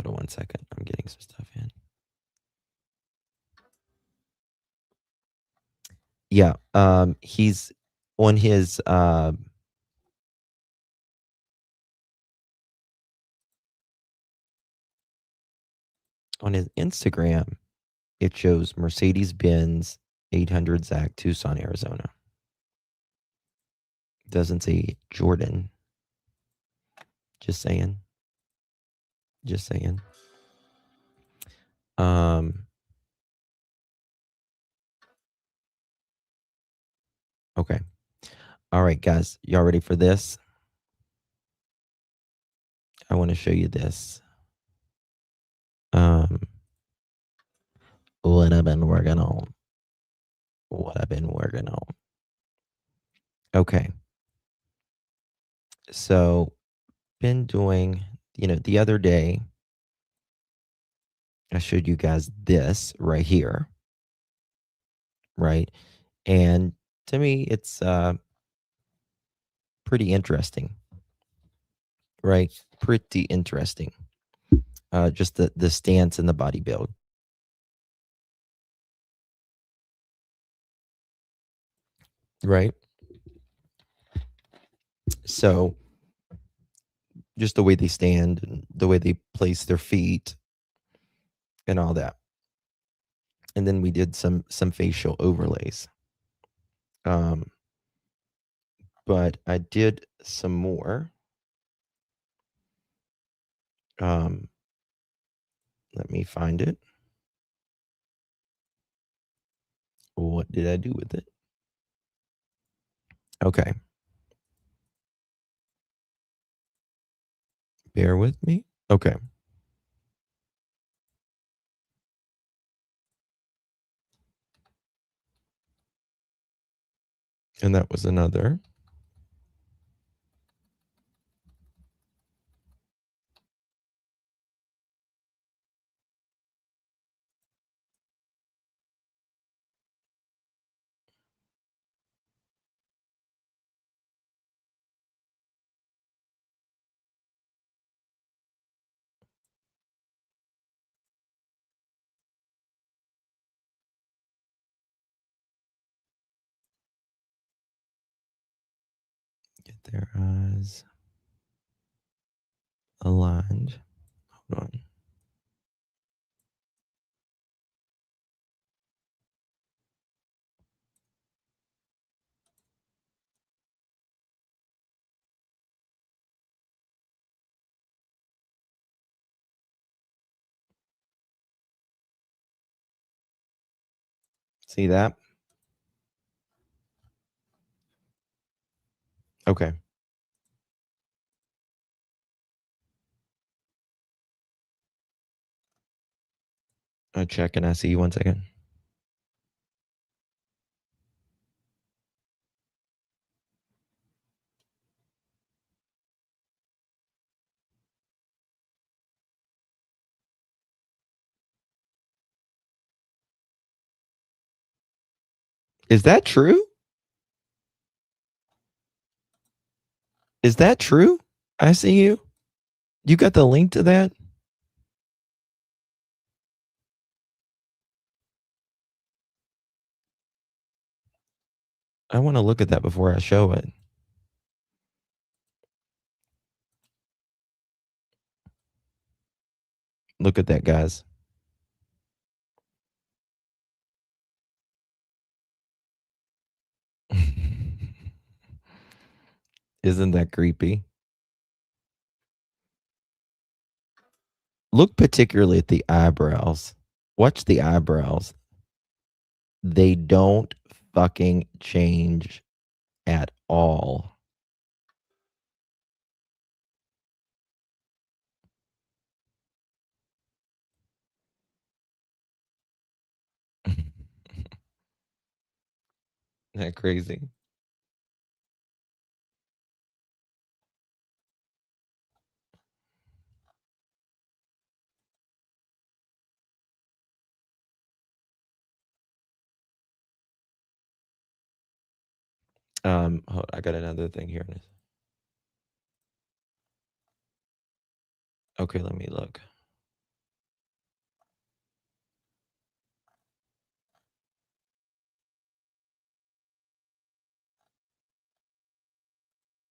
on one second. I'm getting some stuff in. Yeah, he's on his Instagram. It shows Mercedes-Benz 800 Zach, Tucson, Arizona. Doesn't say Jordan. Just saying. Just saying. Okay. All right, guys. Y'all ready for this? I want to show you this. What I've been working on. Okay. So, been doing, the other day, I showed you guys this right here. Right. And to me, it's pretty interesting. Right. Pretty interesting. Just the stance and the body build. Right. So just the way they stand and the way they place their feet and all that. And then we did some facial overlays. But I did some more. Let me find it. What did I do with it? Okay. Bear with me. Okay. And that was another. Get their eyes. aligned. Hold on. See that? Okay. I'll check and I see you 1 second. Is that true? Is that true? I see you. You got the link to that? I want to look at that before I show it. Look at that, guys. Isn't that creepy? Look particularly at the eyebrows. Watch the eyebrows. They don't fucking change at all. Isn't that crazy? I got another thing here. Okay, let me look.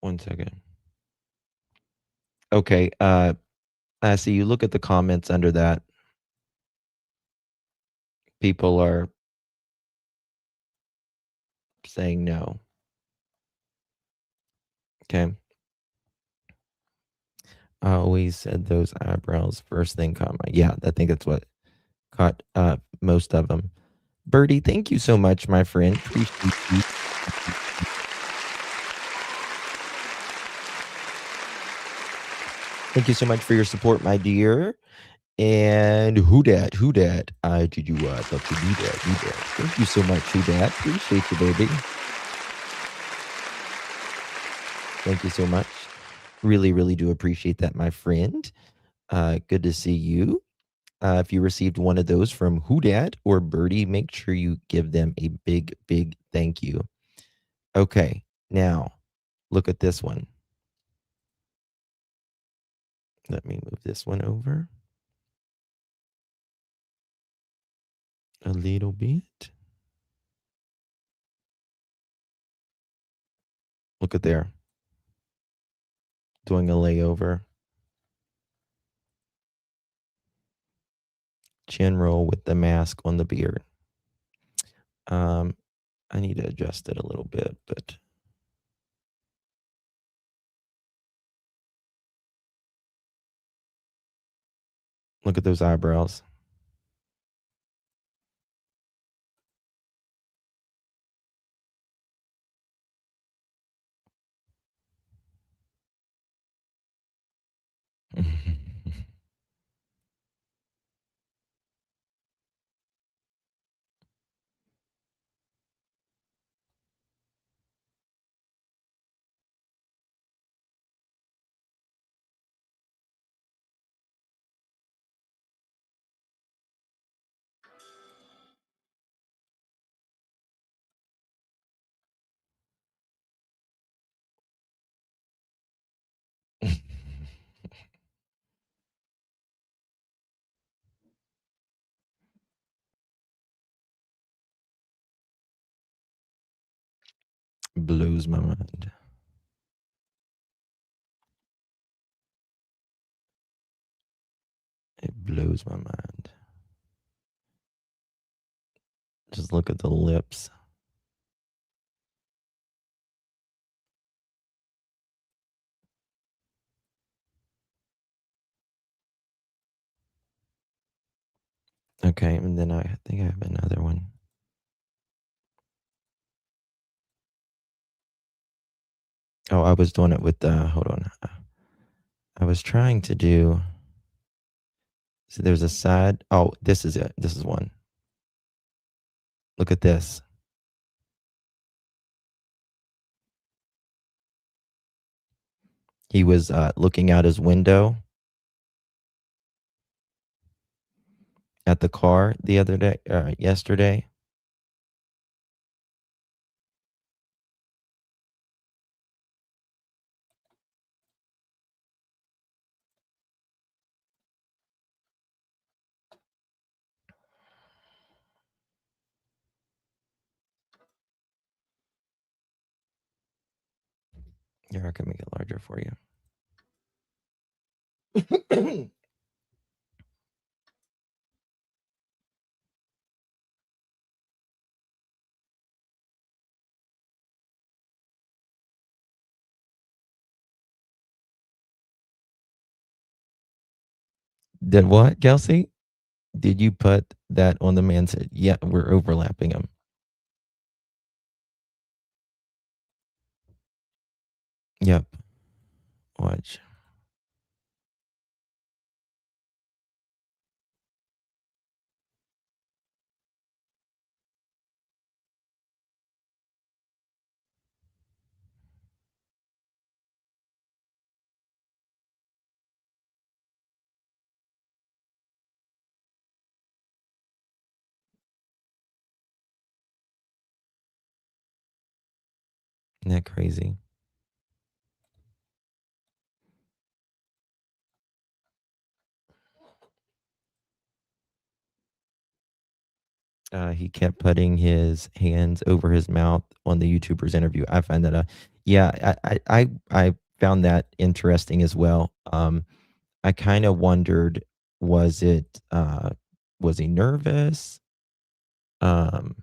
One second. Okay, I see you look at the comments under that. People are saying no. Okay. I always said those eyebrows first thing caught my. Yeah, I think that's what caught most of them. Birdie, thank you so much, my friend. Appreciate you. Thank you so much for your support, my dear. And who dat? Who dat? I did you thought you do that, do that. Thank you so much, who dat. Appreciate you, baby. Thank you so much. Really, really do appreciate that, my friend. Good to see you. If you received one of those from Whodat or Birdie, make sure you give them a big, big thank you. Okay, now look at this one. Let me move this one over a little bit. Look at there. Doing a layover. Chin roll with the mask on the beard. I need to adjust it a little bit, but look at those eyebrows. Blows my mind. It blows my mind. Just look at the lips. Okay, and then I think I have another one. Oh, I was doing it with hold on. I was trying to do. So there's a side. Oh, this is it. This is one. Look at this. He was looking out his window at the car the other day, yesterday. Here, I can make it larger for you. Did what, Kelsey? Did you put that on the man's head? Yeah, we're overlapping them. Yep. Watch. Isn't that crazy? He kept putting his hands over his mouth on the YouTuber's interview. I find that, yeah, I found that interesting as well. I kind of wondered, was it, was he nervous, um,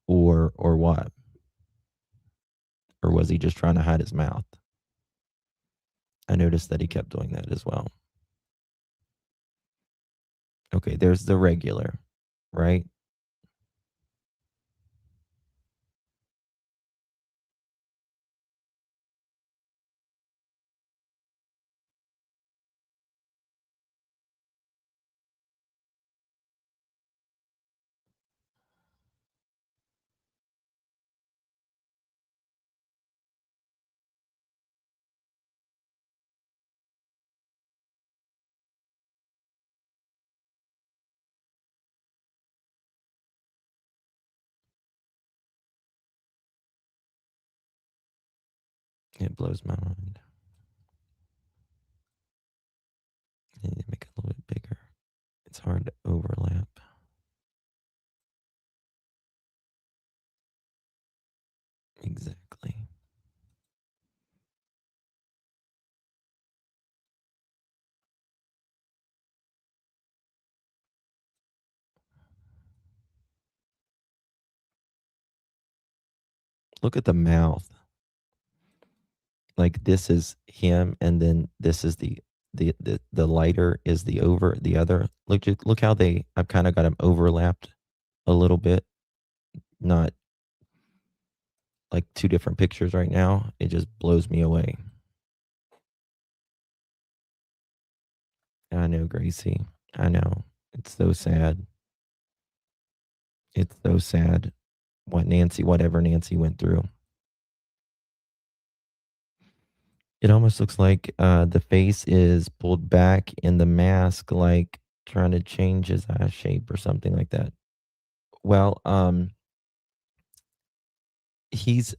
or what, or was he just trying to hide his mouth? I noticed that he kept doing that as well. Okay, there's the regular, right? It blows my mind. I need to make it a little bit bigger. It's hard to overlap. Exactly. Look at the mouth. Like this is him, and then this is the lighter is the other. Look how I've kind of got them overlapped a little bit. Not like two different pictures right now. It just blows me away. I know, Gracie. I know. It's so sad. It's so sad whatever Nancy went through. It almost looks like the face is pulled back in the mask, like trying to change his eye shape or something like that. Well, he's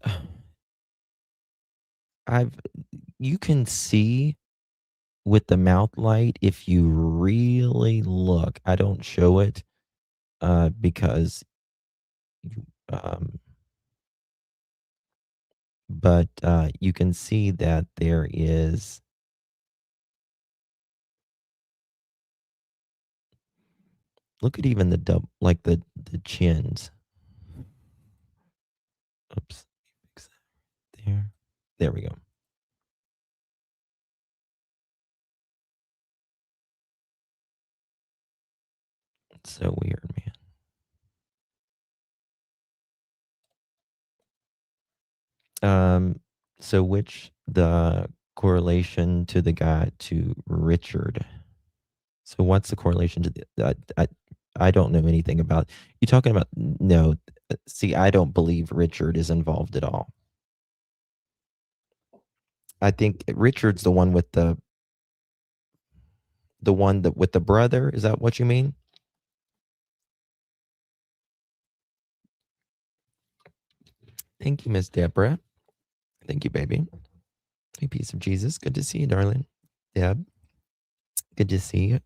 I've you can see with the mouth light if you really look. I don't show it because you, but you can see that there is Look at even the like the chins. Oops. There. There we go. It's so weird, man. So which the correlation to the guy to Richard? So what's the correlation to the I don't know anything about you talking about no, see, I don't believe Richard is involved at all. I think Richard's the one with the one that with the brother. Is that what you mean? Thank you, Miss Deborah. Thank you, baby. Hey, piece of Jesus. Good to see you, darling. Deb. Good to see you.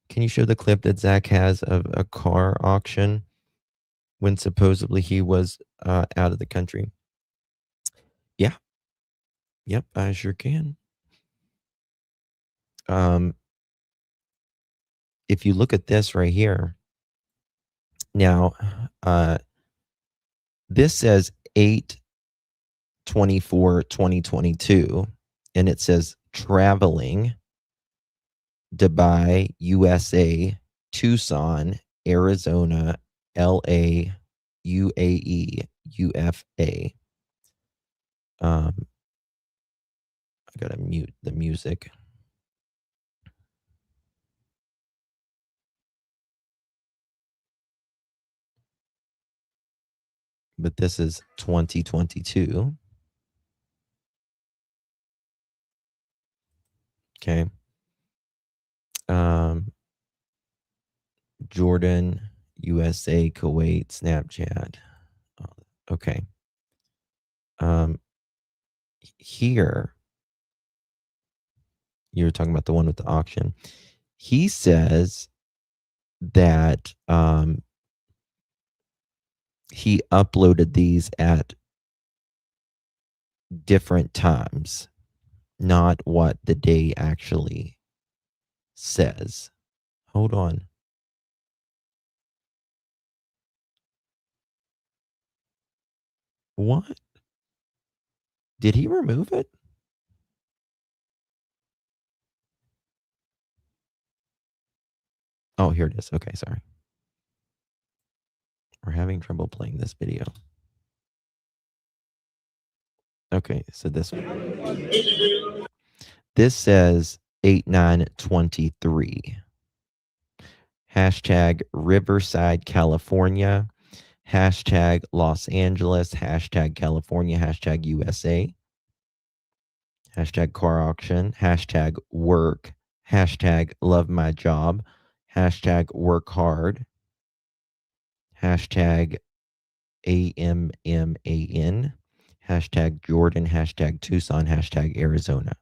Can you show the clip that Zach has of a car auction when supposedly he was out of the country? Yeah. Yep, I sure can. If you look at this right here, now, this says 8/24/2022, and it says traveling Dubai, USA, Tucson, Arizona, LA, UAE, UFA. I gotta mute the music. But this is 2022. Okay. Jordan, USA, Kuwait, Snapchat. Okay. Here, you're talking about the one with the auction. He says that he uploaded these at different times, not what the day actually says. Hold on. What? Did he remove it? Oh, here it is. Okay, sorry. We're having trouble playing this video. Okay, so this one. This says 8/9/23. Hashtag Riverside, California. Hashtag Los Angeles. Hashtag California. Hashtag USA. Hashtag car auction. Hashtag work. Hashtag love my job. Hashtag work hard. Hashtag AMMAN. Hashtag Jordan. Hashtag Tucson. Hashtag Arizona.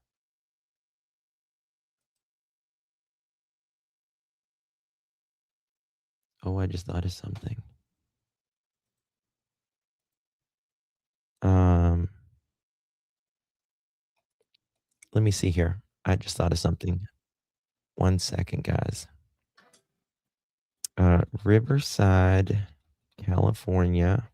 Oh, I just thought of something. Let me see here. I just thought of something. 1 second, guys. Riverside, California.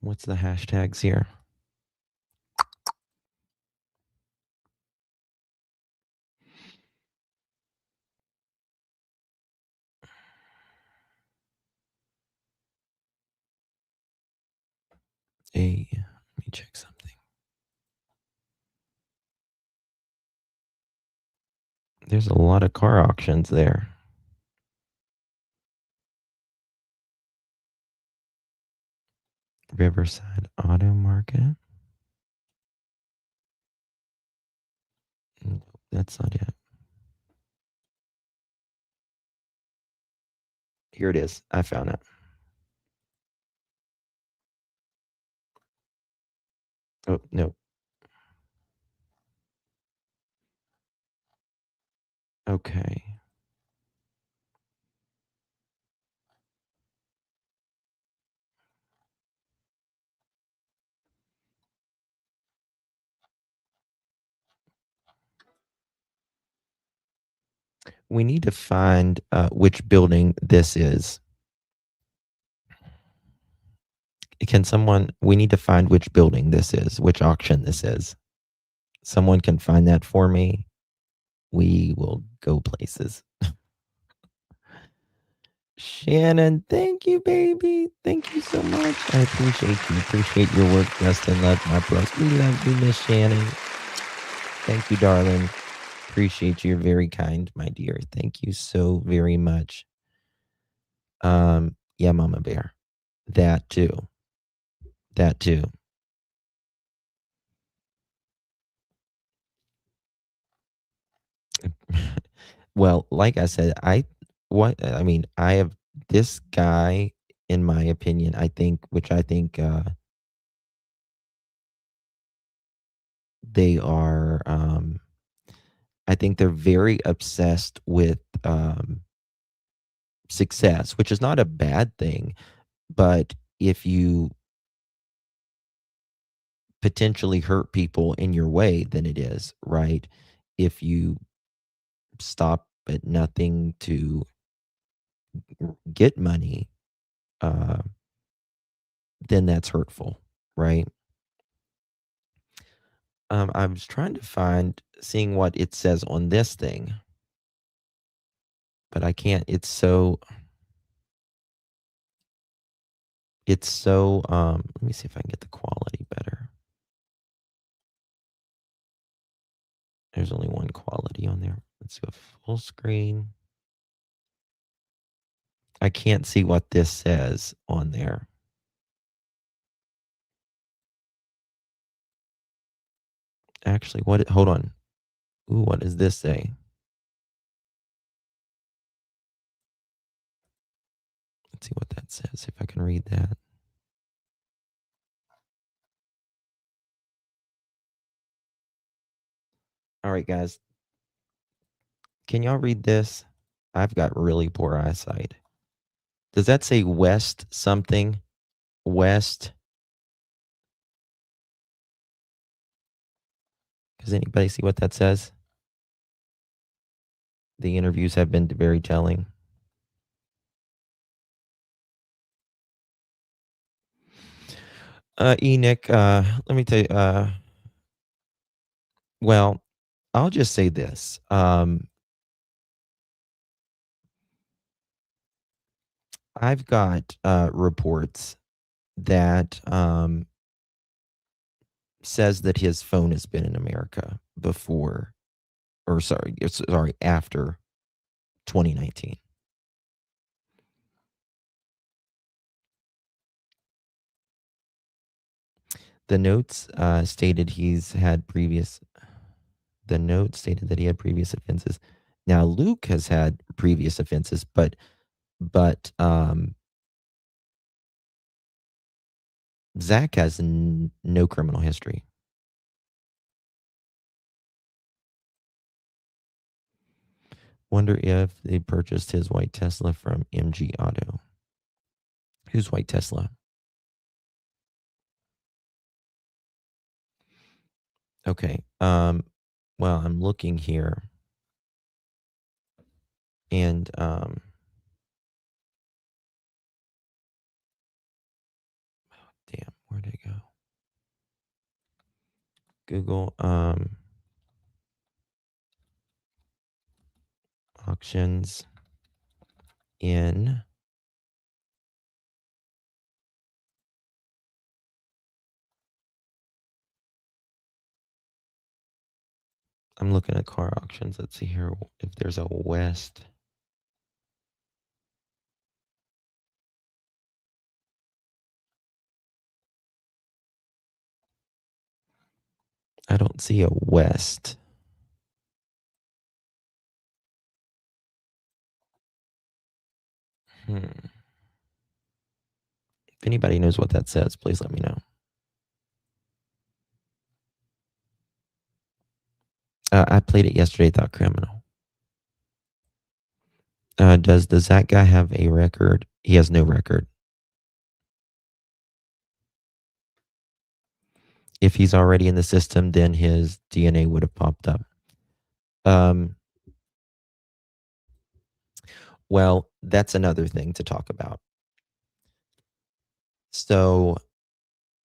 What's the hashtags here? Let me check something. There's a lot of car auctions there. Riverside Auto Market. Nope, that's not it. Here it is. I found it. Oh, no. Okay. We need to find which building this is. Can someone, we need to find which building this is, which auction this is. Someone can find that for me. We will go places. Shannon, thank you, baby. Thank you so much. I appreciate you. Appreciate your work, Justin. Love my bros. We love you, Miss Shannon. Thank you, darling. Appreciate you. You're very kind, my dear. Thank you so very much. Yeah, Mama Bear. That too. That too. Well, like I said, I mean, I have this guy, in my opinion, I think, which I think they are I think they're very obsessed with success, which is not a bad thing, but if you potentially hurt people in your way, then it is, right? If you stop at nothing to get money, uh, then that's hurtful, right? I was trying to seeing what it says on this thing, but I can't. Let me see if I can get the quality better. There's only one quality on there. Let's do a full screen. I can't see what this says on there. Actually, hold on. Ooh, what does this say? Let's see what that says, if I can read that. All right, guys. Can y'all read this? I've got really poor eyesight. Does that say West something? West? Does anybody see what that says? The interviews have been very telling. Enoch, let me tell you, well, I'll just say this. I've got reports that says that his phone has been in America before, or sorry, after 2019. The notes stated the note stated that he had previous offenses. Now Luke has had previous offenses, but Zach has no criminal history. Wonder if they purchased his white Tesla from MG Auto. Who's white Tesla? Okay. Well, I'm looking here, and damn, where'd it go? Google auctions in I'm looking at car auctions. Let's see here if there's a West. I don't see a West. If anybody knows what that says, please let me know. I played it yesterday, thought criminal. Does the Zach guy have a record? He has no record. If he's already in the system, then his DNA would have popped up. Well, that's another thing to talk about. So,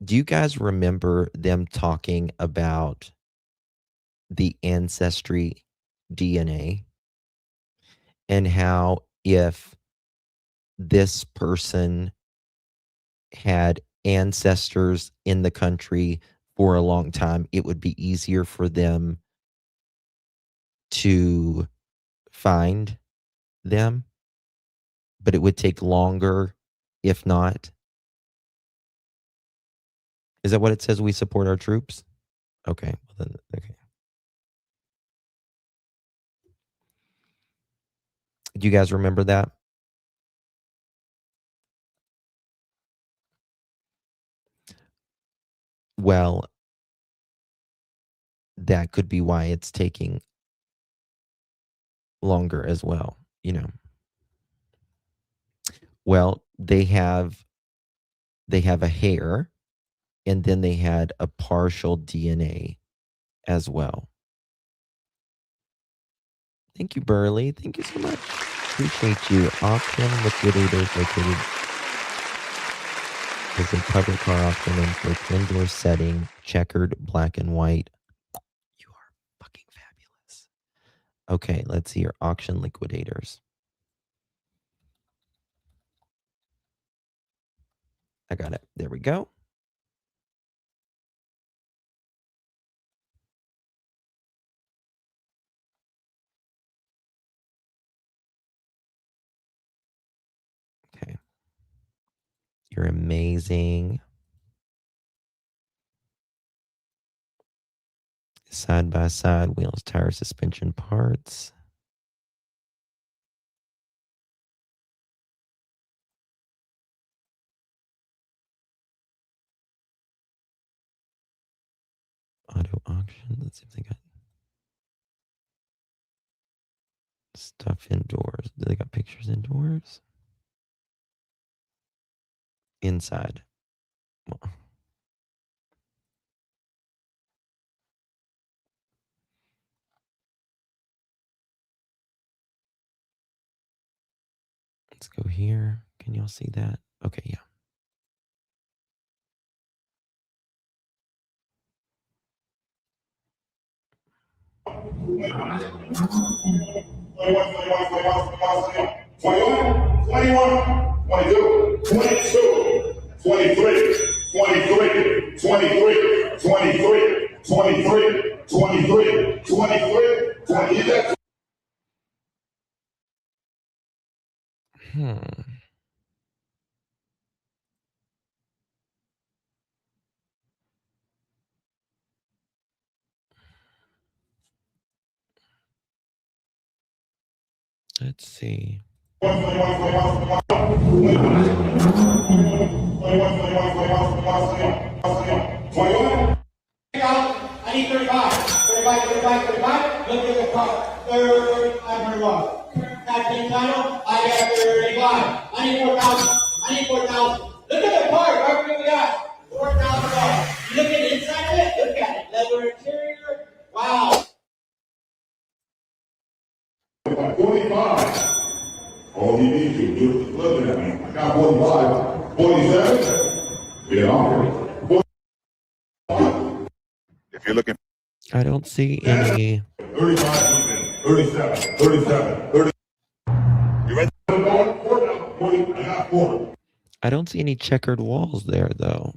do you guys remember them talking about the ancestry DNA and how if this person had ancestors in the country for a long time, it would be easier for them to find them, but it would take longer if not? Is that what it says? We support our troops? Okay. Well then, okay. Do you guys remember that? Well, that could be why it's taking longer as well, you know. Well, they have a hair, and then they had a partial DNA as well. Thank you, Burley. Thank you so much. Appreciate you. Auction liquidators located is a public car auction in indoor setting, checkered black and white. You are fucking fabulous. Okay, let's see your auction liquidators. I got it. There we go. Okay. You're amazing. Side by side, wheels, tire, suspension parts. Auto auction. Let's see if they got stuff indoors. Do they got pictures indoors? Inside. Well, let's go here. Can y'all see that? Okay, yeah. Let's see. I need 35. 35, 35, 35. Look at the car. 35, 35. Taxi title. I got 35. I need 4,000. I need 4,000. Look at the car. Right where we got $4,000. Look at the inside of it. Look at it. Leather interior. Wow. 45. All he needs to do is look at me. I got 45. 47. Yeah, I'm if you're looking, I don't see any. 35, 37, 37, 30. You ready? I got 40. I don't see any checkered walls there, though.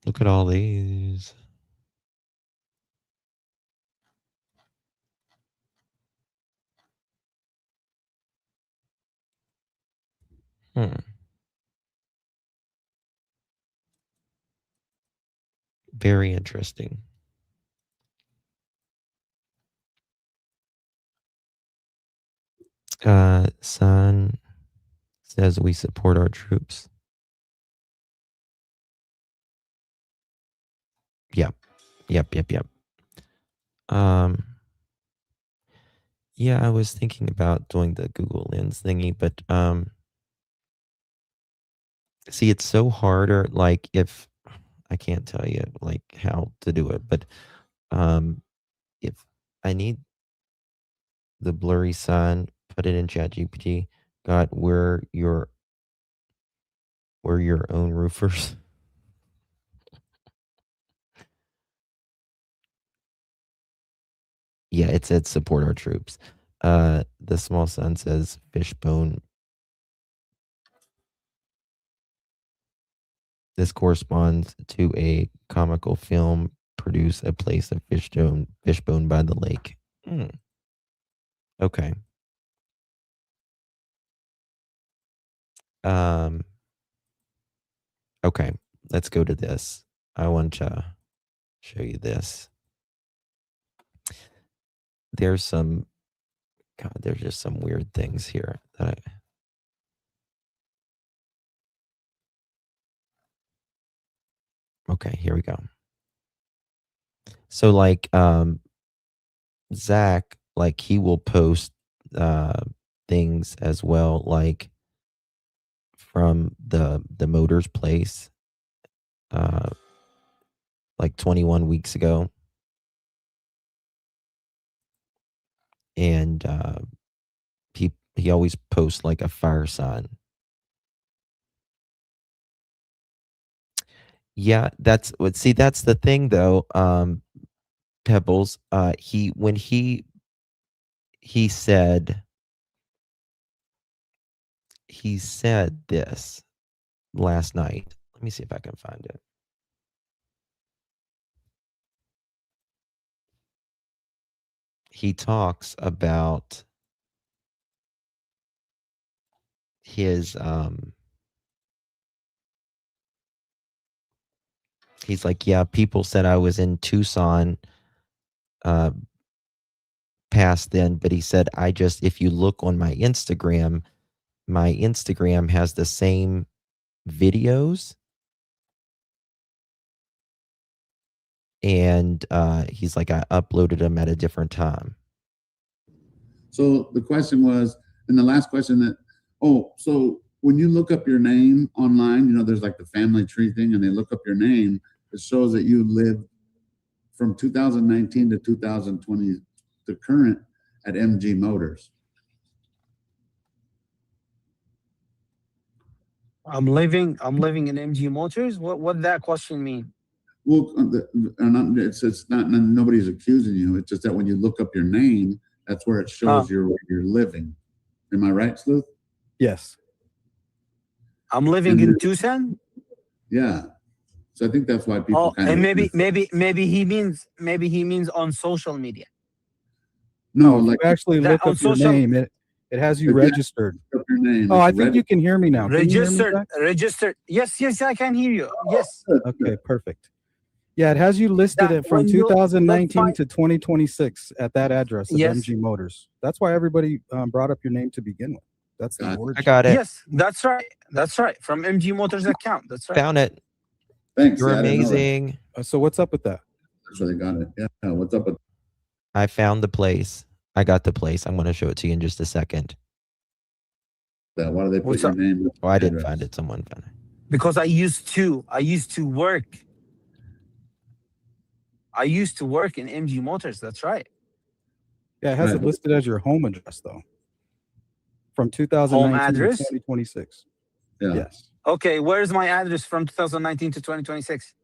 Look at all these. Very interesting. Son says we support our troops. Yeah, Yep. Yeah, I was thinking about doing the Google Lens thingy, but see, it's so harder. Like, if I can't tell you like how to do it, but if I need the blurry sun, put it in ChatGPT. God, we're your own roofers. Yeah, it said support our troops. The small sun says fishbone. This corresponds to a comical film. Produce a place of fishbone by the lake. Okay. Okay, let's go to this. I want to show you this. There's just some weird things here that okay, here we go. So like Zach, like he will post things as well, like from the Motors place like 21 weeks ago. And he always posts like a fire sign. Yeah, that's the thing though. Pebbles, when he said this last night. Let me see if I can find it. He talks about his he's like, yeah, people said I was in Tucson past then, but he said if you look on my Instagram has the same videos, and he's like, I uploaded them at a different time. So the question was, and the last question so when you look up your name online, there's like the family tree thing, and they look up your name, it shows that you lived from 2019 to 2020 to current at MG Motors. I'm living in MG Motors. What that question mean? Well, it's not nobody's accusing you. It's just that when you look up your name, that's where it shows where you're living. Am I right, Sleuth? Yes. I'm living in Tucson. Yeah. So I think that's why people kind and of maybe he means on social media. No, like actually look up your name. It has you registered. Up your name. Oh, I think you can hear me now. Registered. Yes, I can hear you. Yes. Okay, perfect. Yeah, it has you listed from 2019 to 2026 at that address of MG Motors. That's why everybody brought up your name to begin with. That's the origin. I got it. Yes, that's right. From MG Motors account. That's right. Found it. Thanks. You're amazing. So what's up with that? That's where they got it. Yeah. What's up with? I found the place. I got the place. I'm going to show it to you in just a second. Why do they put your name? Oh, I didn't find it. Someone found it. Because I used to work. I used to work in MG Motors. That's right. Yeah, it has it listed as your home address though. From 2019 to 2026. Yeah. Yes. Okay, where's my address from 2019 to 2026?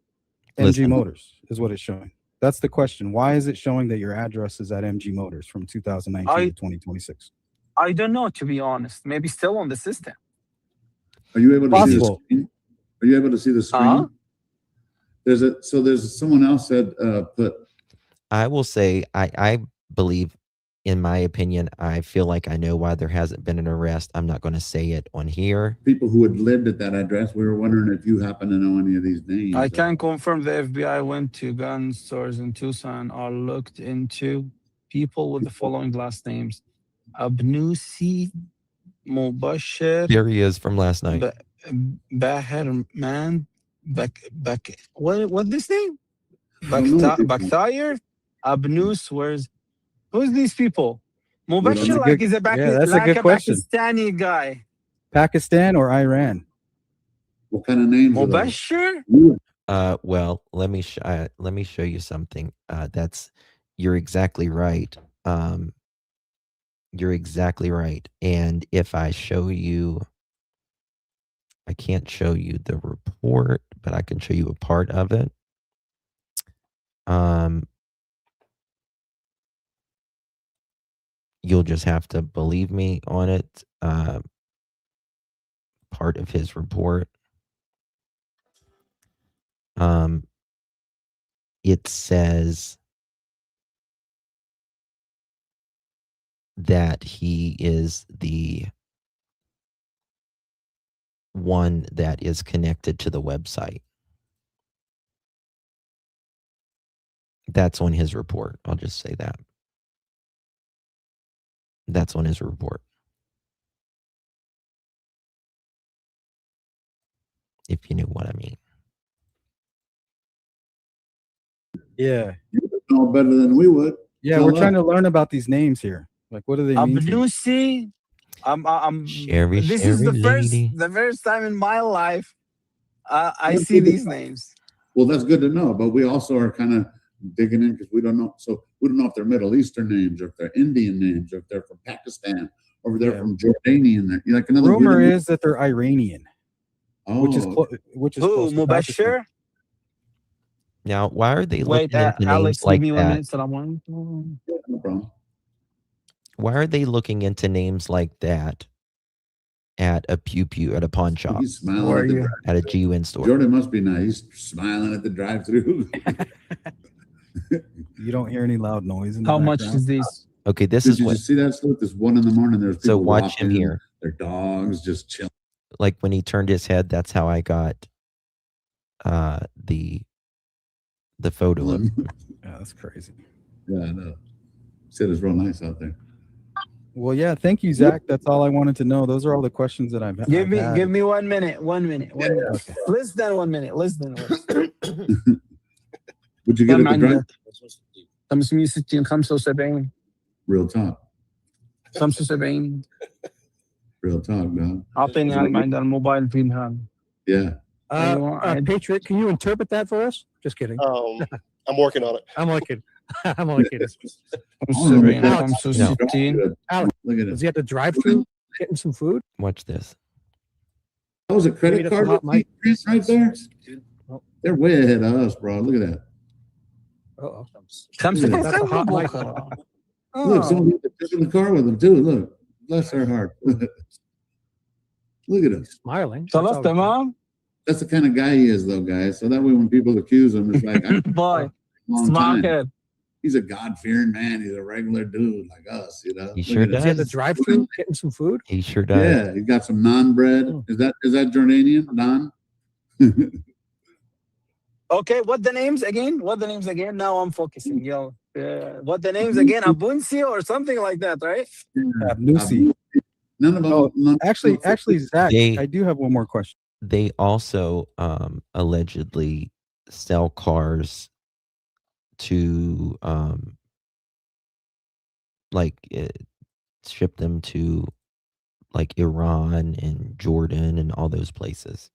MG Motors is what it's showing. That's the question. Why is it showing that your address is at MG Motors from 2019 to 2026? I don't know, to be honest. Maybe still on the system. Are you able to see the screen? Are you able to see the screen? There's someone else said I will say I believe, in my opinion, I feel like I know why there hasn't been an arrest. I'm not going to say it on here. People who had lived at that address, we were wondering if you happen to know any of these names. I can confirm the FBI went to gun stores in Tucson or looked into people with the following last names: Abnusi, Mubashir. There he is from last night. Baherman, what this name? Bakhtair, Abnus, who's these people? Mubashir, like he's that's a like good a question. Pakistani guy. Pakistan or Iran? What kind of names are those? Mubashir? Well, let me show you something. You're exactly right. You're exactly right. And if I show you, I can't show you the report, but I can show you a part of it. You'll just have to believe me on it. Part of his report. It says that he is the one that is connected to the website. That's on his report. I'll just say that. That's on his report. If you knew what I mean. Yeah. You would know better than we would. Yeah, we're trying to learn about these names here. Like, what do they mean? Abnusi. This is the first time in my life I see these names. Well, that's good to know, but we also are kind of digging in because we don't know. So we don't know if they're Middle Eastern names or if they're Indian names or if they're from Pakistan or if they're from Jordanian. Like another rumor is that they're Iranian. Oh, which is who? Mubashir? Now, why are they looking into Alex, names like give me 1 that? minute, Salaam. No problem. Why are they looking into names like that at a at a pawn shop? He's smiling at a GUN store. Jordan must be nice, smiling at the drive-through. You don't hear any loud noise. In the How much background. is this? Okay, this Did is you what. see that stuff? This 1 a.m. There's people So watch him walking, here. Their dogs just chilling. Like when he turned his head, that's how I got the photo of him. Yeah, that's crazy. Yeah, I know. Said it's real nice out there. Well, yeah, thank you, Zach. That's all I wanted to know. Those are all the questions that I've had. Give me 1 minute. 1 minute. 1 minute. Okay. Less than 1 minute. Less than 1 minute. Would you get at the drive? 65 75 Real talk. 75 Real talk, dog. أعطيني عند الموبايل فيها. Yeah. Patriot, can you interpret that for us? Just kidding. I'm working on it. I'm only kidding. I'm only kidding. Alex, Alex, Look at is it. he at the drive-thru getting some food? Watch this. That was a credit card receipt, Chris, right there. They're way ahead of us, bro. Look at that. Uh-oh. That's a hot mic. Look, someone hit the tip in the car with them too. Look, bless her heart. Look at him. Smiling. خلاص تمام. That's the kind of guy he is, though, guys. So that way, when people accuse him, it's like, Boy, long smart time. head. He's a God-fearing man. He's a regular dude like us, you know. He Look sure at him. Is he at the does. drive-thru getting some food? He sure does. Yeah, he got some naan bread. Is that Jordanian, Don? Okay, what the names again? What the names again? Now I'm focusing, yo. What the names again? Abunsi or something like that, right? Abnusi. None of them. Oh, actually, Zach, They- I do have one more question. They also allegedly sell cars to ship them to like Iran and Jordan and all those places.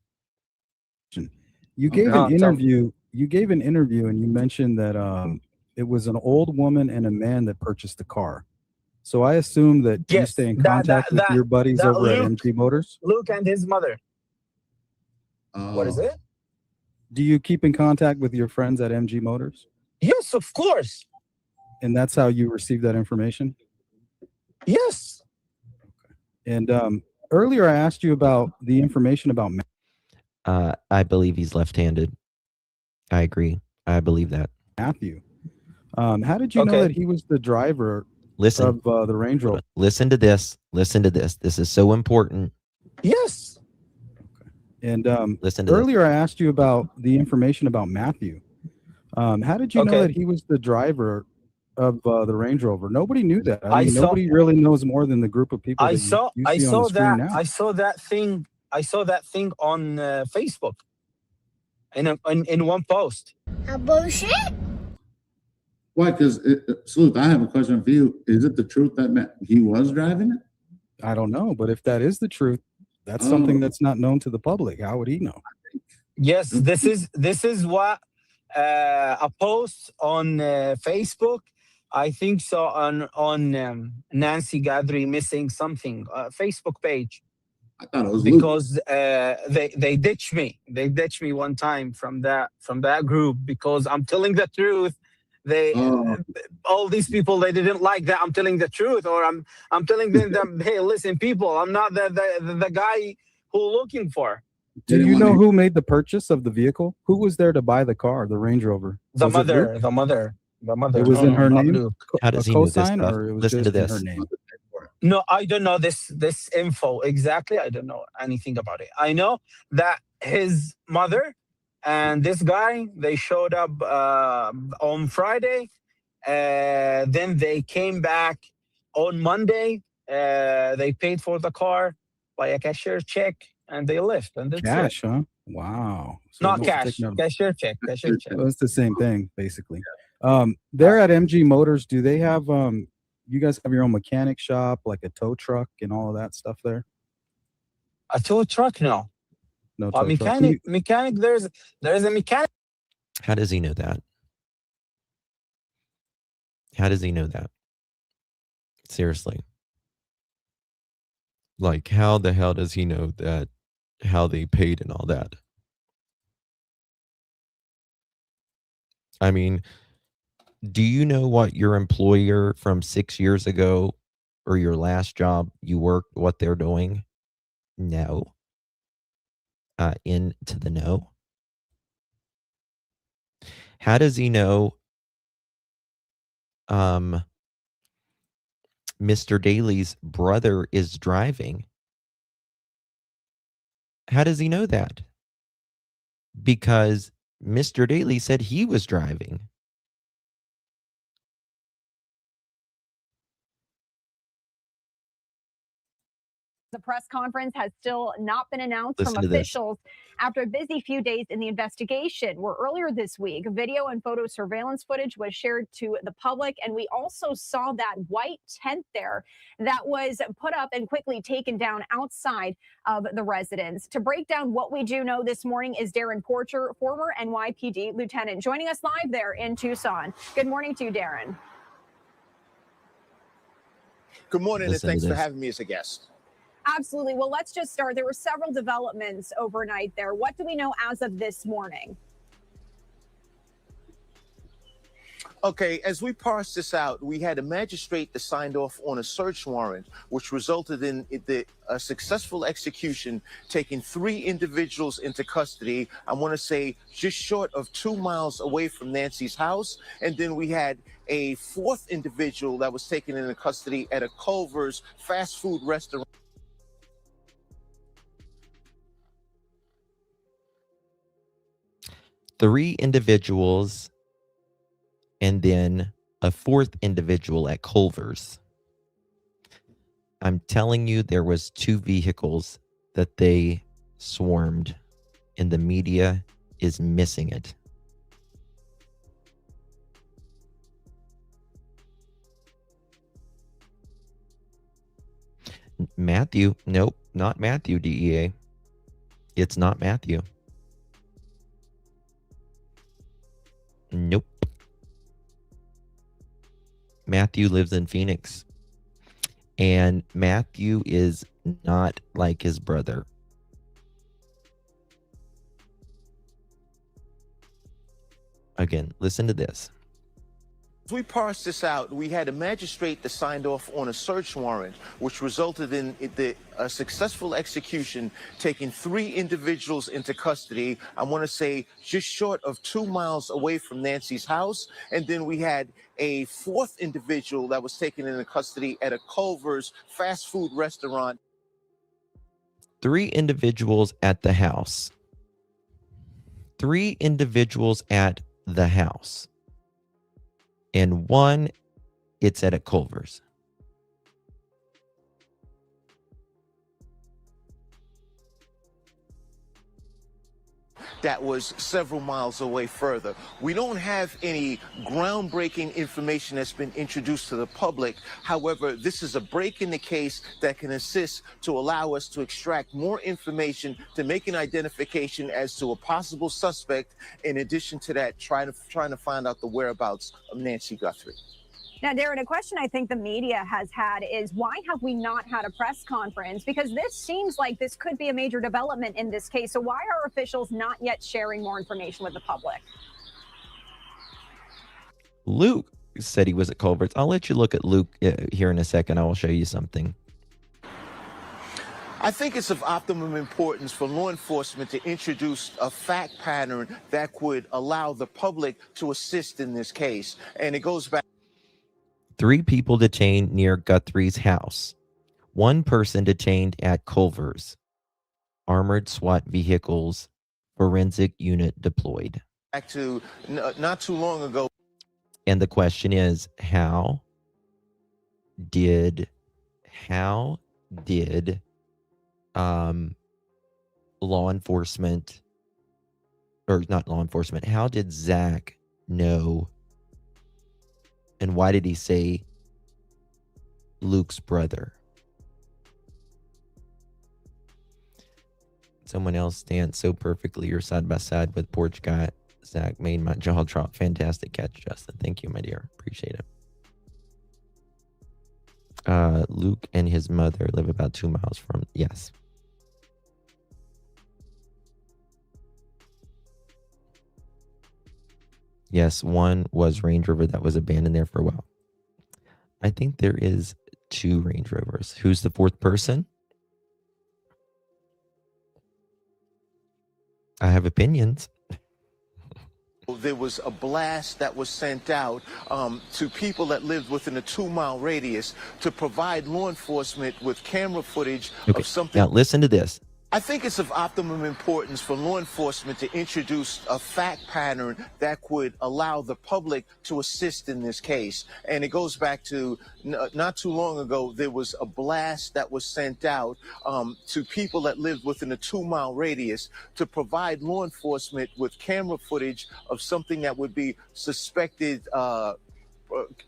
You gave Okay. an interview. You gave an interview, and you mentioned that it was an old woman and a man that purchased the car. So I assume that you Yes, stay in that- contact with that- your buddies that over at Luke- MG Motors. Luke and his mother. What is it? Do you keep in contact with your friends at MG Motors? Yes, of course. And that's how you receive that information? Yes. And earlier I asked you about the information about I believe he's left-handed. I agree. I believe that. Matthew. How did you know Okay. that he was the driver Listen, of the Range Rover? listen to this. Listen to this. This is so important. Yes. And Listen to this. earlier I asked you about the information about Matthew. How did you know Okay. that he was the driver of the Range Rover? Nobody knew that. I I mean, saw- nobody really knows more than the group of people. I that saw you I see on saw the screen that now. I saw that thing on Facebook. in one post. A bullshit? Why? Because Sleuth, I have a question for you. Is it the truth that he was driving it? I don't know, but if that is the truth, that's something that's not known to the public. How would he know? Yes, this is what a post on Facebook. I think so on Nancy Guthrie missing something Facebook page. I thought it was because they ditched me. They ditched me one time from that group because I'm telling the truth. They all these people, they didn't like that I'm telling the truth, or I'm telling them hey, listen, people, I'm not the guy who looking for. Do you know who made the purchase of the vehicle? Who was there to buy the car, the Range Rover? The mother. It was in her name. How does he know this stuff? Listen to this. No, I don't know this info exactly. I don't know anything about it. I know that his mother and this guy, they showed up on Friday. Then they came back on Monday. They paid for the car by a cashier check, and they left. And that's Cash, it. huh? Wow. So Not cash. Cashier check. Cashier check. Well, it's the same thing, basically. They're at MG Motors. Do they have you guys have your own mechanic shop, like a tow truck and all of that stuff there? A tow truck? No. No tow mechanic. Truck. Mechanic. There's a mechanic. How does he know that? How does he know that? Seriously. Like, how the hell does he know that? How they paid and all that? I mean, do you know what your employer from 6 years ago or your last job you worked, what they're doing? No. Into the know. How does he know Mr. Daly's brother is driving? How does he know that? Because Mr. Daly said he was driving. The press conference has still not been announced Listen from to this. officials after a busy few days in the investigation, where earlier this week, video and photo surveillance footage was shared to the public. And we also saw that white tent there that was put up and quickly taken down outside of the residence. To break down what we do know this morning is Darren Porcher, former NYPD lieutenant, joining us live there in Tucson. Good morning to you, Darren. Good morning, and thanks for having me as a guest. Absolutely. Well, let's just start. There were several developments overnight there. What do we know as of this morning? Okay, as we parse this out, we had a magistrate that signed off on a search warrant, which resulted in a successful execution, taking 3 individuals into custody. I want to say just short of 2 miles away from Nancy's house. And then we had a 4th individual that was taken into custody at a Culver's fast food restaurant. Three individuals and then a 4th individual at Culver's. I'm telling you, there was 2 vehicles that they swarmed, and the media is missing it. Matthew, nope, not Matthew, DEA. It's not Matthew. Nope. Matthew lives in Phoenix. And Matthew is not like his brother. Again, listen to this. As we parse this out, we had a magistrate that signed off on a search warrant, which resulted in a successful execution, taking 3 individuals into custody. I want to say just short of 2 miles away from Nancy's house. And then we had a 4th individual that was taken into custody at a Culver's fast food restaurant. 3 individuals at the house. 3 individuals at the house. And 1, it's at a Culver's. that was several miles away further. We don't have any groundbreaking information that's been introduced to the public. However, this is a break in the case that can assist to allow us to extract more information to make an identification as to a possible suspect. In addition to that, trying to find out the whereabouts of Nancy Guthrie. Now, Darren, a question I think the media has had is why have we not had a press conference? Because this seems like this could be a major development in this case. So why are officials not yet sharing more information with the public? Luke said he was at Culver's. I'll let you look at Luke here in a second. I will show you something. I think it's of optimum importance for law enforcement to introduce a fact pattern that could allow the public to assist in this case. And it goes back. 3 people detained near Guthrie's house. 1 person detained at Culver's. Armored SWAT vehicles, forensic unit deployed. Back to not too long ago. And the question is, how did law enforcement, or not law enforcement, how did Zach know, and why did he say Luke's brother? Someone else stands so perfectly. You're side by side with Porch Guy. Zach made my jaw drop. Fantastic catch, Justin. Thank you, my dear. Appreciate it. Luke and his mother live about 2 miles from, yes. Yes, one was Range Rover that was abandoned there for a while. I think there is 2 Range Rovers. Who's the 4th person? I have opinions. There was a blast that was sent out to people that lived within a 2-mile radius to provide law enforcement with camera footage of something. Now listen to this. I think it's of optimum importance for law enforcement to introduce a fact pattern that could allow the public to assist in this case. And it goes back to not too long ago, there was a blast that was sent out to people that lived within a 2-mile radius to provide law enforcement with camera footage of something that would be suspected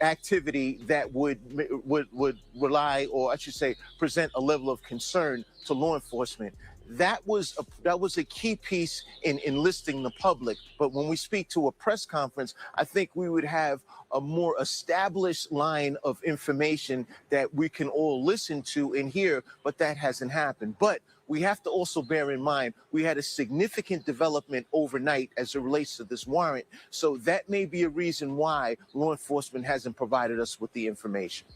activity that would rely, or I should say, present a level of concern to law enforcement. That was a key piece in enlisting the public. But when we speak to a press conference, I think we would have a more established line of information that we can all listen to and hear, but that hasn't happened. But we have to also bear in mind, we had a significant development overnight as it relates to this warrant. So that may be a reason why law enforcement hasn't provided us with the information.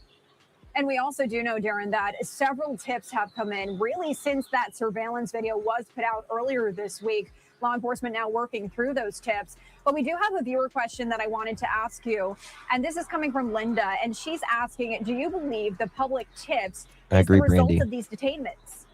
And we also do know, Darren, that several tips have come in really since that surveillance video was put out earlier this week. Law enforcement now working through those tips. But we do have a viewer question that I wanted to ask you. And this is coming from Linda. And she's asking, do you believe the public tips is the result of these detainments?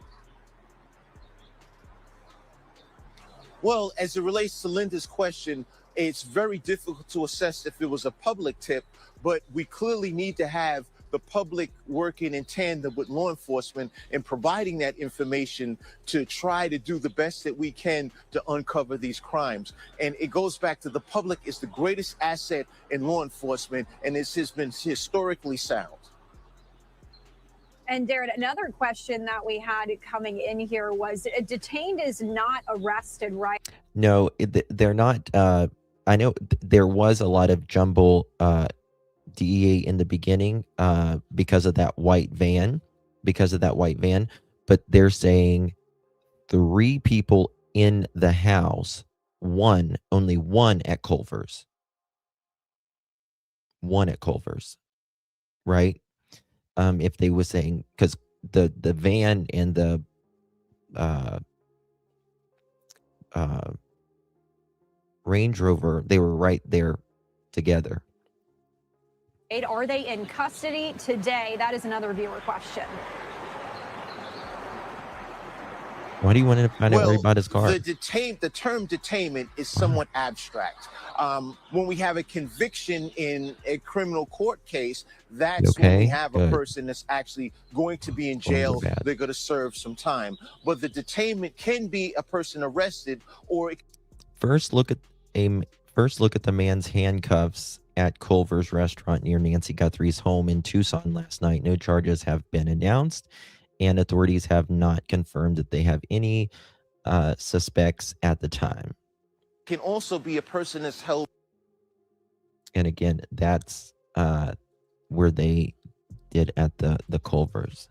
Well, as it relates to Linda's question, it's very difficult to assess if it was a public tip, but we clearly need to have the public working in tandem with law enforcement and providing that information to try to do the best that we can to uncover these crimes. And it goes back to the public is the greatest asset in law enforcement, and this has been historically sound. And Darren, another question that we had coming in here was detained is not arrested, right? No, they're not. I know there was a lot of jumble DEA in the beginning because of that white van, but they're saying 3 people in the house, only one at Culver's. One at Culver's, right? If they were saying, because the van and the Range Rover, they were right there together. Are they in custody today? That is another viewer question. Why do you want to find out about his car? The term detainment is somewhat abstract. When we have a conviction in a criminal court case, that's when we have a person that's actually going to be in jail. They're going to serve some time. But the detainment can be a person arrested, or First look at the man's handcuffs at Culver's restaurant near Nancy Guthrie's home in Tucson last night. No charges have been announced, and authorities have not confirmed that they have any suspects at the time. Can also be a person that's held. And again, that's where they did at the Culver's.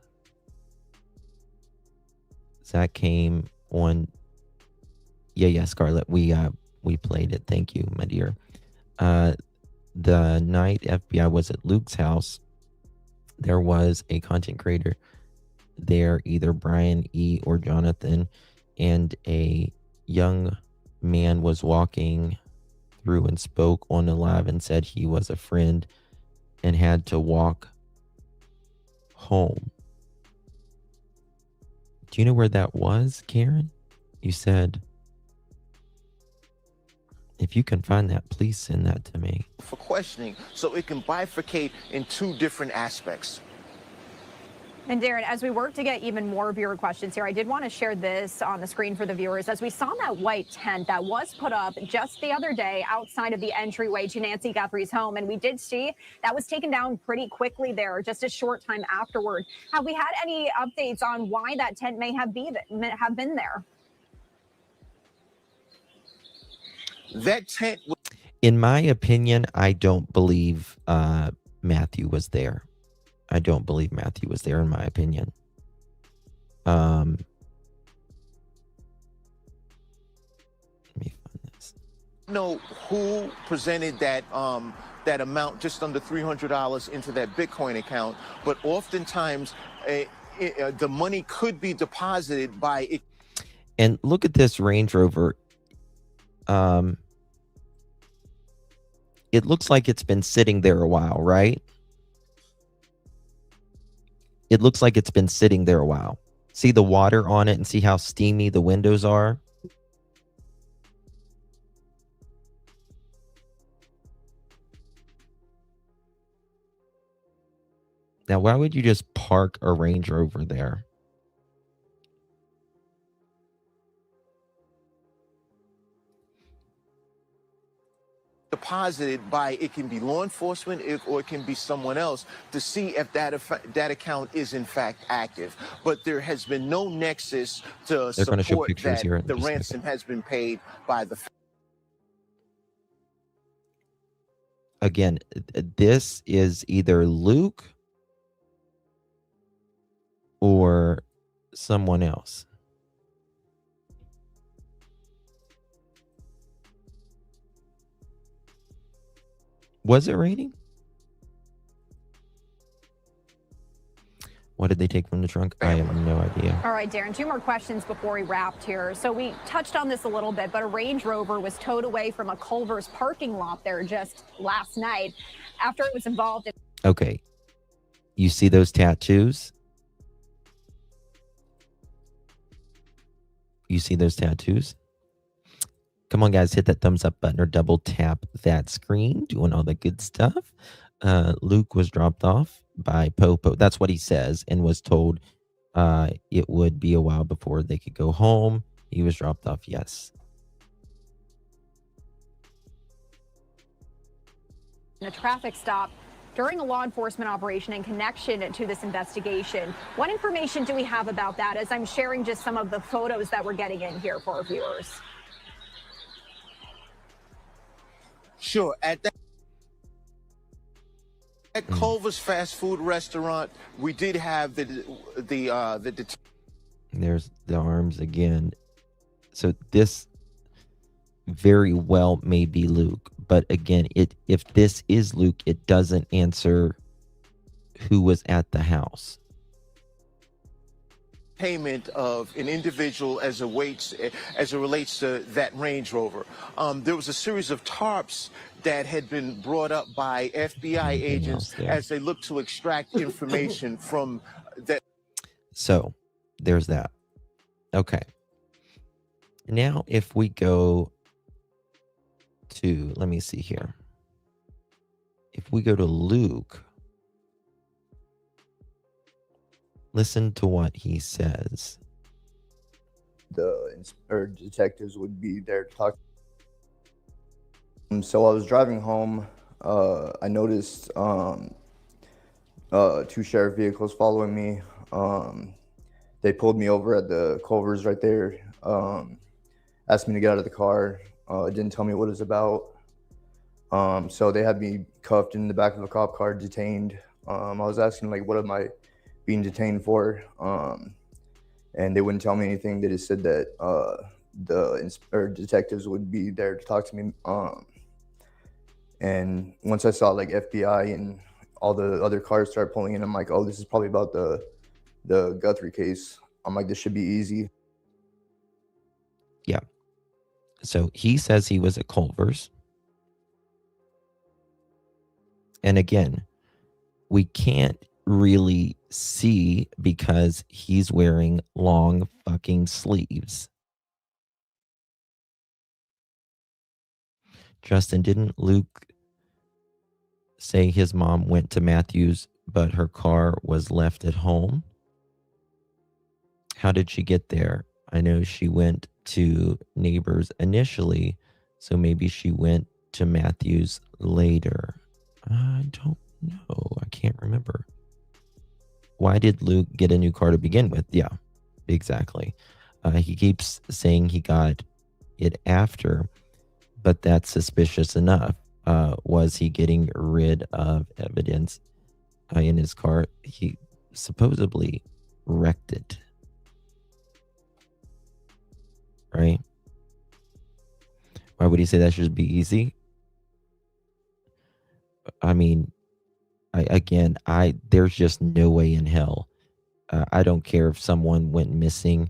That came on. Yeah, Scarlett. We played it. Thank you, my dear. The night FBI was at Luke's house, there was a content creator there, either Brian E. or Jonathan, and a young man was walking through and spoke on the live and said he was a friend and had to walk home. Do you know where that was, Karen? You said, if you can find that, please send that to me. For questioning, so it can bifurcate in two different aspects. And Darren, as we work to get even more viewer questions here, I did want to share this on the screen for the viewers. As we saw that white tent that was put up just the other day outside of the entryway to Nancy Guthrie's home, and we did see that was taken down pretty quickly there, just a short time afterward. Have we had any updates on why that tent may have been there? That tent. In my opinion, I don't believe Matthew was there. I don't believe Matthew was there, in my opinion. Let me find this. Know who presented that that amount, just under $300, into that Bitcoin account, but oftentimes the money could be deposited by it. And look at this Range Rover. It looks like it's been sitting there a while, right? It looks like it's been sitting there a while. See the water on it and see how steamy the windows are? Now, why would you just park a Range Rover there? Deposited by, it can be law enforcement or it can be someone else, to see if that account is in fact active. But there has been no nexus to support that the ransom has been paid by the. Again, this is either Luke or someone else. Was it raining? What did they take from the trunk? I have no idea. All right, Darren, two more questions before we wrapped here. So we touched on this a little bit, but a Range Rover was towed away from a Culver's parking lot there just last night after it was involved in. Okay. You see those tattoos? You see those tattoos? Come on, guys, hit that thumbs up button or double tap that screen, doing all the good stuff. Luke was dropped off by Popo. That's what he says, and was told it would be a while before they could go home. He was dropped off, yes. A traffic stop during a law enforcement operation in connection to this investigation. What information do we have about that, as I'm sharing just some of the photos that we're getting in here for our viewers? Sure. At Culver's fast food restaurant, we did have the There's the arms again. So this very well may be Luke, but again, if this is Luke, it doesn't answer who was at the house. Payment of an individual as it relates to that Range Rover. There was a series of tarps that had been brought up by FBI agents as they looked to extract information from that. So there's that. Okay. Now, if we go to, let me see here. If we go to Luke, listen to what he says. The detectives would be there to talk. So I was driving home. I noticed two sheriff vehicles following me. They pulled me over at the Culvers right there. Asked me to get out of the car. Didn't tell me what it was about. So they had me cuffed in the back of a cop car, detained. I was asking, like, what am I being detained for? And they wouldn't tell me anything. They just said that the detectives would be there to talk to me. And once I saw like FBI and all the other cars start pulling in, I'm like, oh, this is probably about the Guthrie case. I'm like, this should be easy. Yeah. So he says he was at Culver's. And again, we can't really see because he's wearing long fucking sleeves. Justin, didn't Luke say his mom went to Matthews, but her car was left at home? How did she get there? I know she went to Neighbors initially, so maybe she went to Matthews later. I don't know. I can't remember. Why did Luke get a new car to begin with? Yeah, exactly. He keeps saying he got it after, but that's suspicious enough. Was he getting rid of evidence in his car? He supposedly wrecked it. Right? Why would he say that should be easy? I mean, there's just no way in hell. I don't care if someone went missing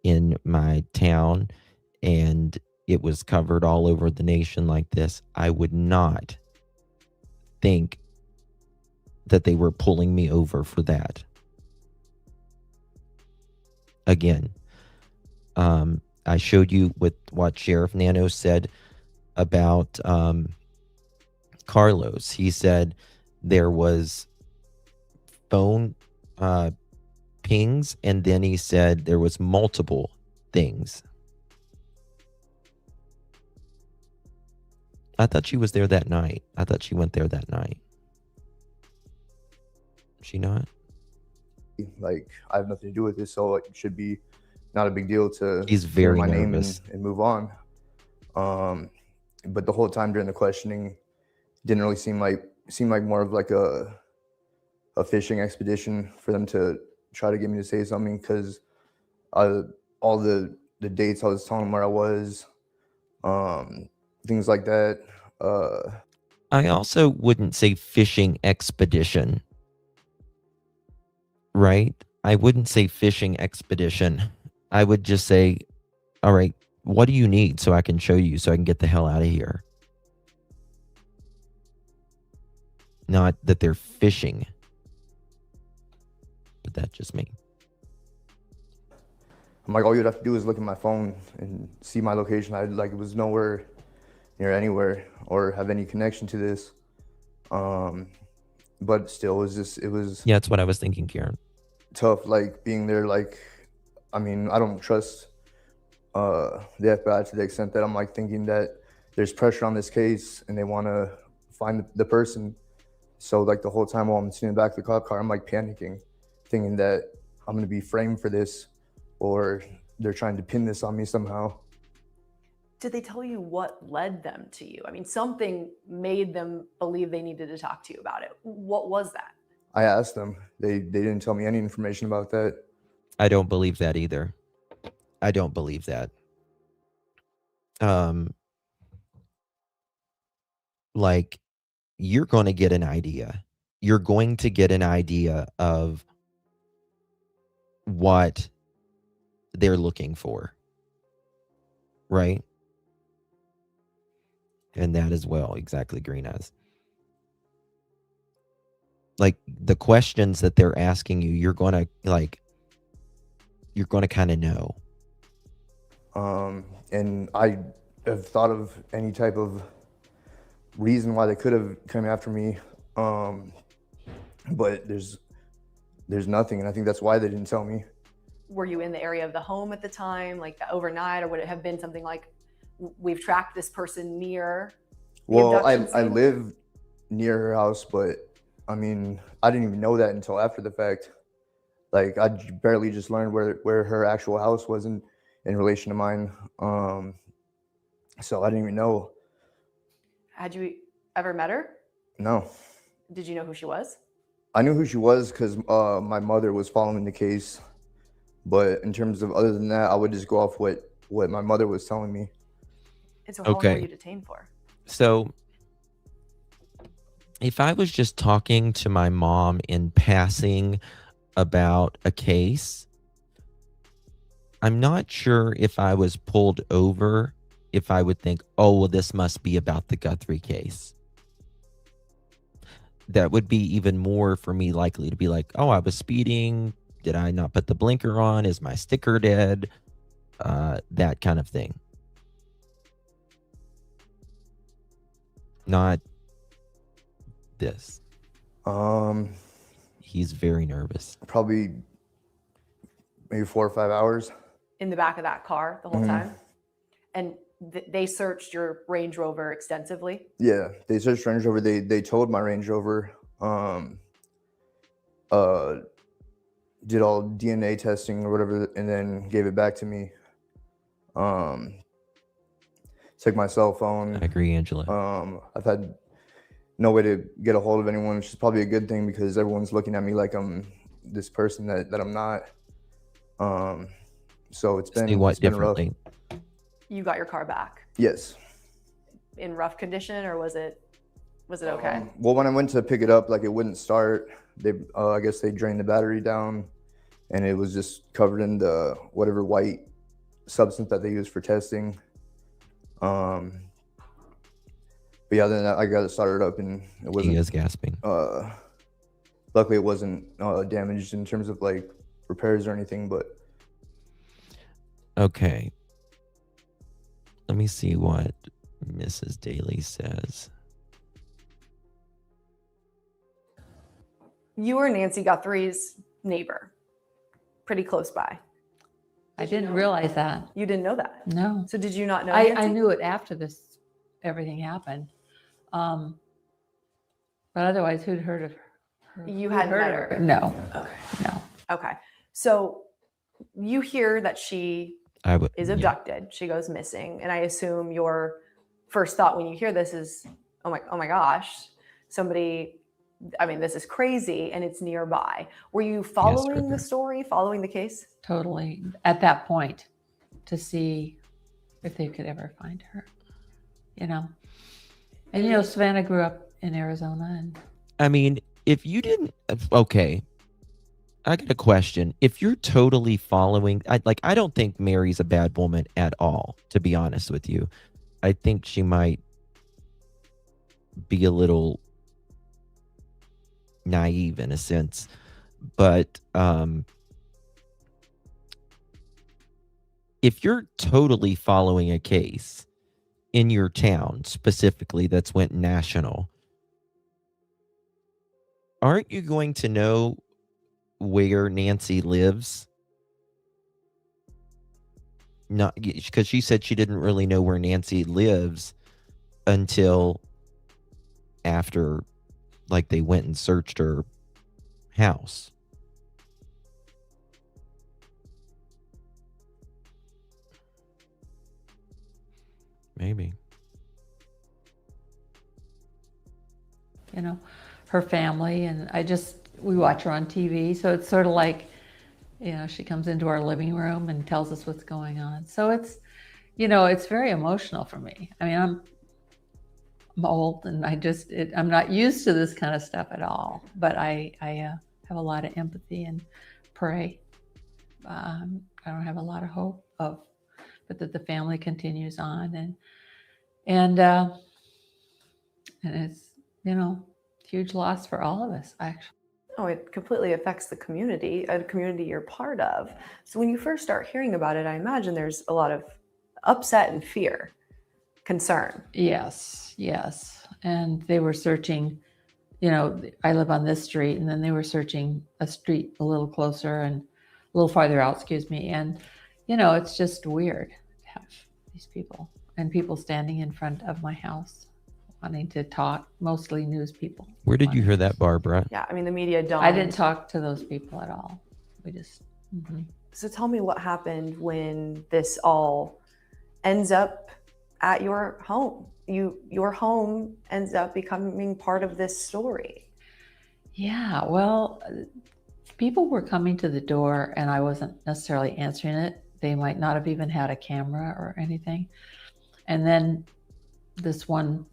in my town and it was covered all over the nation like this. I would not think that they were pulling me over for that. Again, I showed you with what Sheriff Nano said about Carlos. He said there was phone pings, and then he said there was multiple things. I thought she was there that night. I thought she went there that night. She not? Like, I have nothing to do with this, so it should be not a big deal to He's very clear my nervous. name and move on. But the whole time during the questioning, didn't really seem like more of like a fishing expedition for them to try to get me to say something, because all the dates I was telling them where I was, things like that. I also wouldn't say fishing expedition, right? I wouldn't say fishing expedition. I would just say, all right, what do you need so I can show you so I can get the hell out of here? Not that they're fishing. But that's just me. I'm like, all you'd have to do is look at my phone and see my location. It was nowhere near anywhere or have any connection to this. But still, it was. Yeah, that's what I was thinking, Karen. Tough, like being there. Like, I mean, I don't trust the FBI to the extent that I'm like thinking that there's pressure on this case and they want to find the person. So like the whole time while I'm sitting in the back of the cop car, I'm like panicking, thinking that I'm going to be framed for this, or they're trying to pin this on me somehow. Did they tell you what led them to you? I mean, something made them believe they needed to talk to you about it. What was that? I asked them. They didn't tell me any information about that. I don't believe that either. I don't believe that. Like, you're going to get an idea. You're going to get an idea of what they're looking for. Right? And that as well. Exactly, Green Eyes. Like, the questions that they're asking you, you're going to kind of know. And I have thought of any type of reason why they could have come after me. But there's nothing. And I think that's why they didn't tell me. Were you in the area of the home at the time, like overnight, or would it have been something like, we've tracked this person near? Well, I live near her house, but I mean, I didn't even know that until after the fact. Like, I barely just learned where her actual house was in relation to mine. So I didn't even know. Had you ever met her? No. Did you know who she was? I knew who she was because my mother was following the case. But in terms of other than that, I would just go off what my mother was telling me. And so how long were you detained for? So if I was just talking to my mom in passing about a case, I'm not sure if I was pulled over, if I would think, oh, well, this must be about the Guthrie case. That would be even more for me likely to be like, oh, I was speeding. Did I not put the blinker on? Is my sticker dead? That kind of thing. Not this. He's very nervous. Probably maybe 4 or 5 hours. In the back of that car the whole Mhm. time? And they searched your Range Rover extensively? Yeah, they searched Range Rover. They towed my Range Rover. Did all DNA testing or whatever, and then gave it back to me. Took my cell phone. I agree, Angela. I've had no way to get a hold of anyone, which is probably a good thing because everyone's looking at me like I'm this person that I'm not. So it's been, what it's been rough. differently? You got your car back Yes. in rough condition, or was it okay? Well, when I went to pick it up, like it wouldn't start. They, I guess they drained the battery down, and it was just covered in the whatever white substance that they use for testing. But yeah, then I got it started up, and it wasn't. He is gasping. Luckily, it wasn't damaged in terms of like repairs or anything. But okay. Let me see what Mrs. Daly says. You were Nancy Guthrie's neighbor, pretty close by. I didn't realize that. You didn't know that? No. So did you not know I Nancy? knew it after everything happened. But otherwise, who'd heard of her? You Who'd hadn't heard met of her? No. Okay. No. Okay. So you hear that she is abducted. She goes missing. And I assume your first thought when you hear this is, oh my gosh, somebody, I mean, this is crazy and it's nearby. Were you following the story, following the case? Totally. At that point, to see if they could ever find her, you know. And, you know, Savannah grew up in Arizona. And I mean, if you didn't, okay, I got a question. If you're totally following, I don't think Mary's a bad woman at all, to be honest with you. I think she might be a little naive in a sense, but if you're totally following a case in your town specifically that's went national, aren't you going to know where Nancy lives? Not because she said she didn't really know where Nancy lives until after, like, they went and searched her house. Maybe. you know, her family. And we watch her on TV. So it's sort of like, you know, she comes into our living room and tells us what's going on. So it's, you know, it's very emotional for me. I mean, I'm old and I'm not used to this kind of stuff at all, but I have a lot of empathy and pray. I don't have a lot of hope but that the family continues on and it's, you know, huge loss for all of us, actually. Oh, it completely affects the community, a community you're part of. So when you first start hearing about it, I imagine there's a lot of upset and fear, concern. Yes. And they were searching, you know, I live on this street, and then they were searching a street a little closer and a little farther out, and, you know, it's just weird to have these people and people standing in front of my house wanting to talk, mostly news people. Where did you hear that, Barbara? Yeah, I mean, the media don't. I didn't talk to those people at all. We just. So tell me what happened when this all ends up at your home. Your home ends up becoming part of this story. Yeah, well, people were coming to the door and I wasn't necessarily answering it. They might not have even had a camera or anything. And then this one,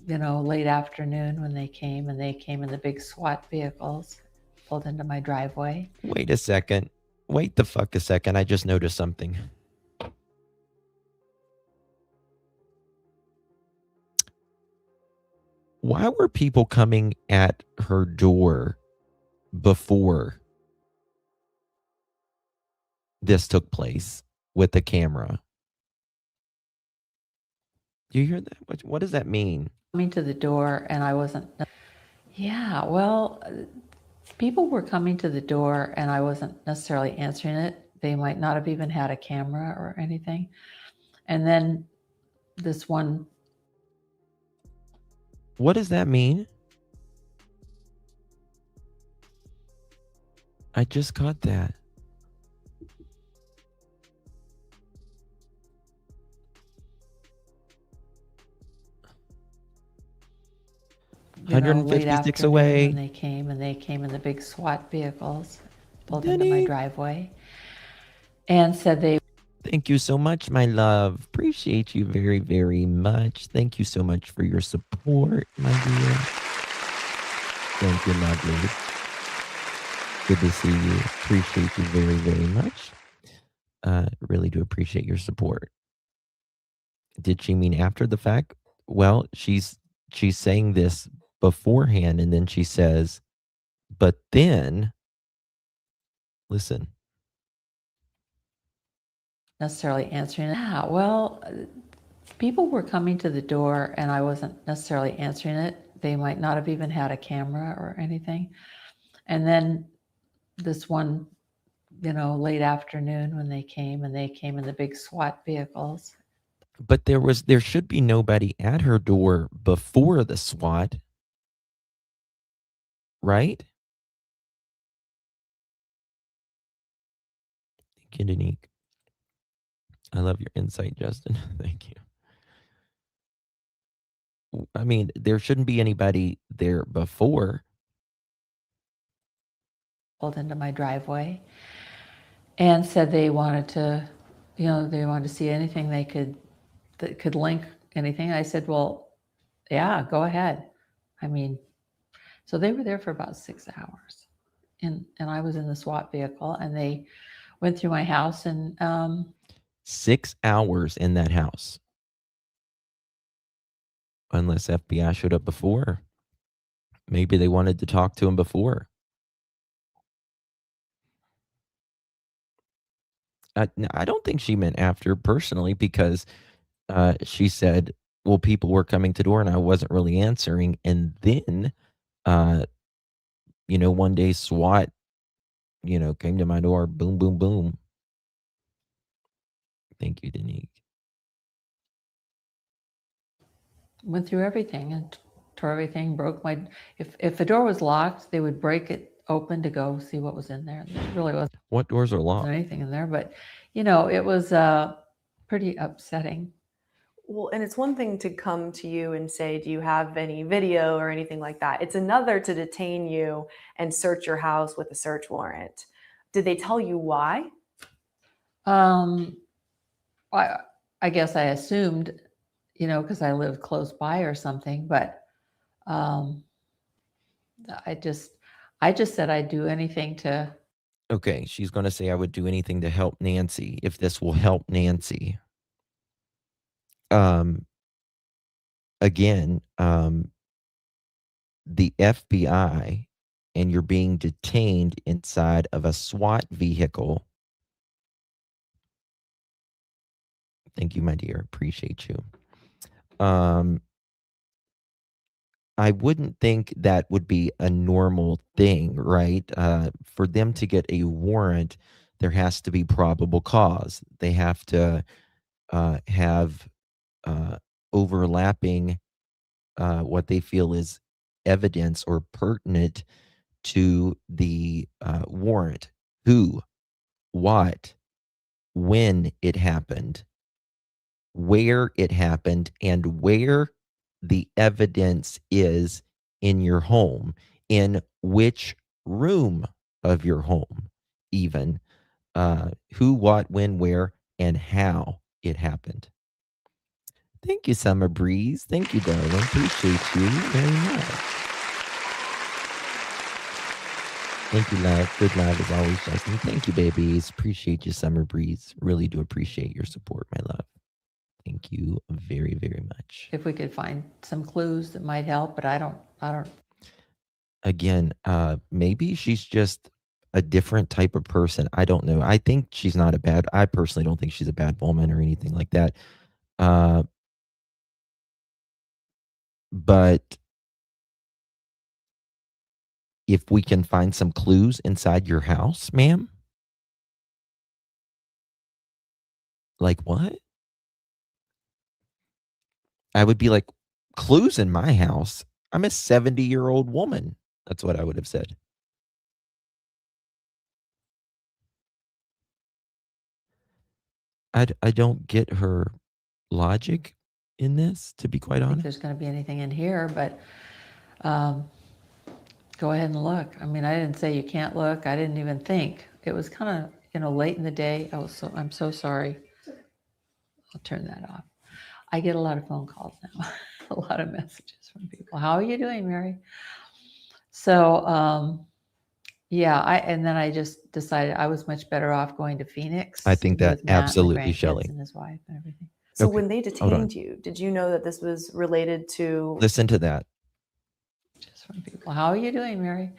late afternoon when they came in the big SWAT vehicles, pulled into my driveway. Wait a second. Wait the fuck a second. I just noticed something. Why were people coming at her door before this took place with the camera? Do you hear that? What does that mean? Coming to the door and I wasn't. Yeah, well, people were coming to the door and I wasn't necessarily answering it. They might not have even had a camera or anything. And then this one. What does that mean? I just caught that. Late 156 away. When they came in the big SWAT vehicles, pulled into my driveway, and said they. Thank you so much, my love. Appreciate you very, very much. Thank you so much for your support, my dear. Thank you, lovely. Good to see you. Appreciate you very, very much. Really do appreciate your support. Did she mean after the fact? Well, she's saying this beforehand, and then she says, but then, listen. Necessarily answering it. Yeah, well, people were coming to the door and I wasn't necessarily answering it. They might not have even had a camera or anything. And then this one, late afternoon when they came in the big SWAT vehicles. But there should be nobody at her door before the SWAT, right? Thank you, Danique. I love your insight, Justin. Thank you. I mean, there shouldn't be anybody there before. Pulled into my driveway and said they wanted to, they wanted to see anything that could link anything. I said, well, yeah, go ahead. I mean, so they were there for about 6 hours and I was in the SWAT vehicle and they went through my house and 6 hours in that house. Unless FBI showed up before. Maybe they wanted to talk to him before. I don't think she meant after personally because she said, well, people were coming to the door and I wasn't really answering. And then, one day SWAT, came to my door. Boom, boom, boom. Thank you, Danique. Went through everything and tore everything, broke my. If the door was locked, they would break it open to go see what was in there. There really wasn't. What doors are locked? Anything in there, but it was pretty upsetting. Well, and it's one thing to come to you and say, do you have any video or anything like that? It's another to detain you and search your house with a search warrant. Did they tell you why? I guess I assumed, because I lived close by or something, but I just said I'd do anything to. Okay, she's going to say I would do anything to help Nancy if this will help Nancy. Again, the FBI and you're being detained inside of a SWAT vehicle. Thank you, my dear. Appreciate you. I wouldn't think that would be a normal thing, right? For them to get a warrant, there has to be probable cause. They have to have overlapping what they feel is evidence or pertinent to the warrant. Who, what, when it happened, where it happened, and where the evidence is in your home, in which room of your home, even who, what, when, where, and how it happened. Thank you, Summer Breeze. Thank you, darling. Appreciate you very much. Thank you, love. Good love as always, Justin. Thank you, babies. Appreciate you, Summer Breeze. Really do appreciate your support, my love. Thank you very, very much. If we could find some clues that might help, but I don't. Again, maybe she's just a different type of person. I don't know. I think she's not a bad. I personally don't think she's a bad woman or anything like that. But if we can find some clues inside your house, ma'am. Like what? I would be like, clues in my house? I'm a 70-year-old woman. That's what I would have said. I don't get her logic in this, to be quite I don't think honest. there's going to be anything in here, but go ahead and look. I mean, I didn't say you can't look. I didn't even think. It was kind of, late in the day. I'm so sorry. I'll turn that off. I get a lot of phone calls now, a lot of messages from people. How are you doing, Mary? So, yeah, and then I just decided I was much better off going to Phoenix. I think that with Matt absolutely, and the Shelley. grandkids and his wife and everything. So Okay, when they hold on. detained you, did you know that this was related to? Listen to that. Just from people. How are you doing, Mary?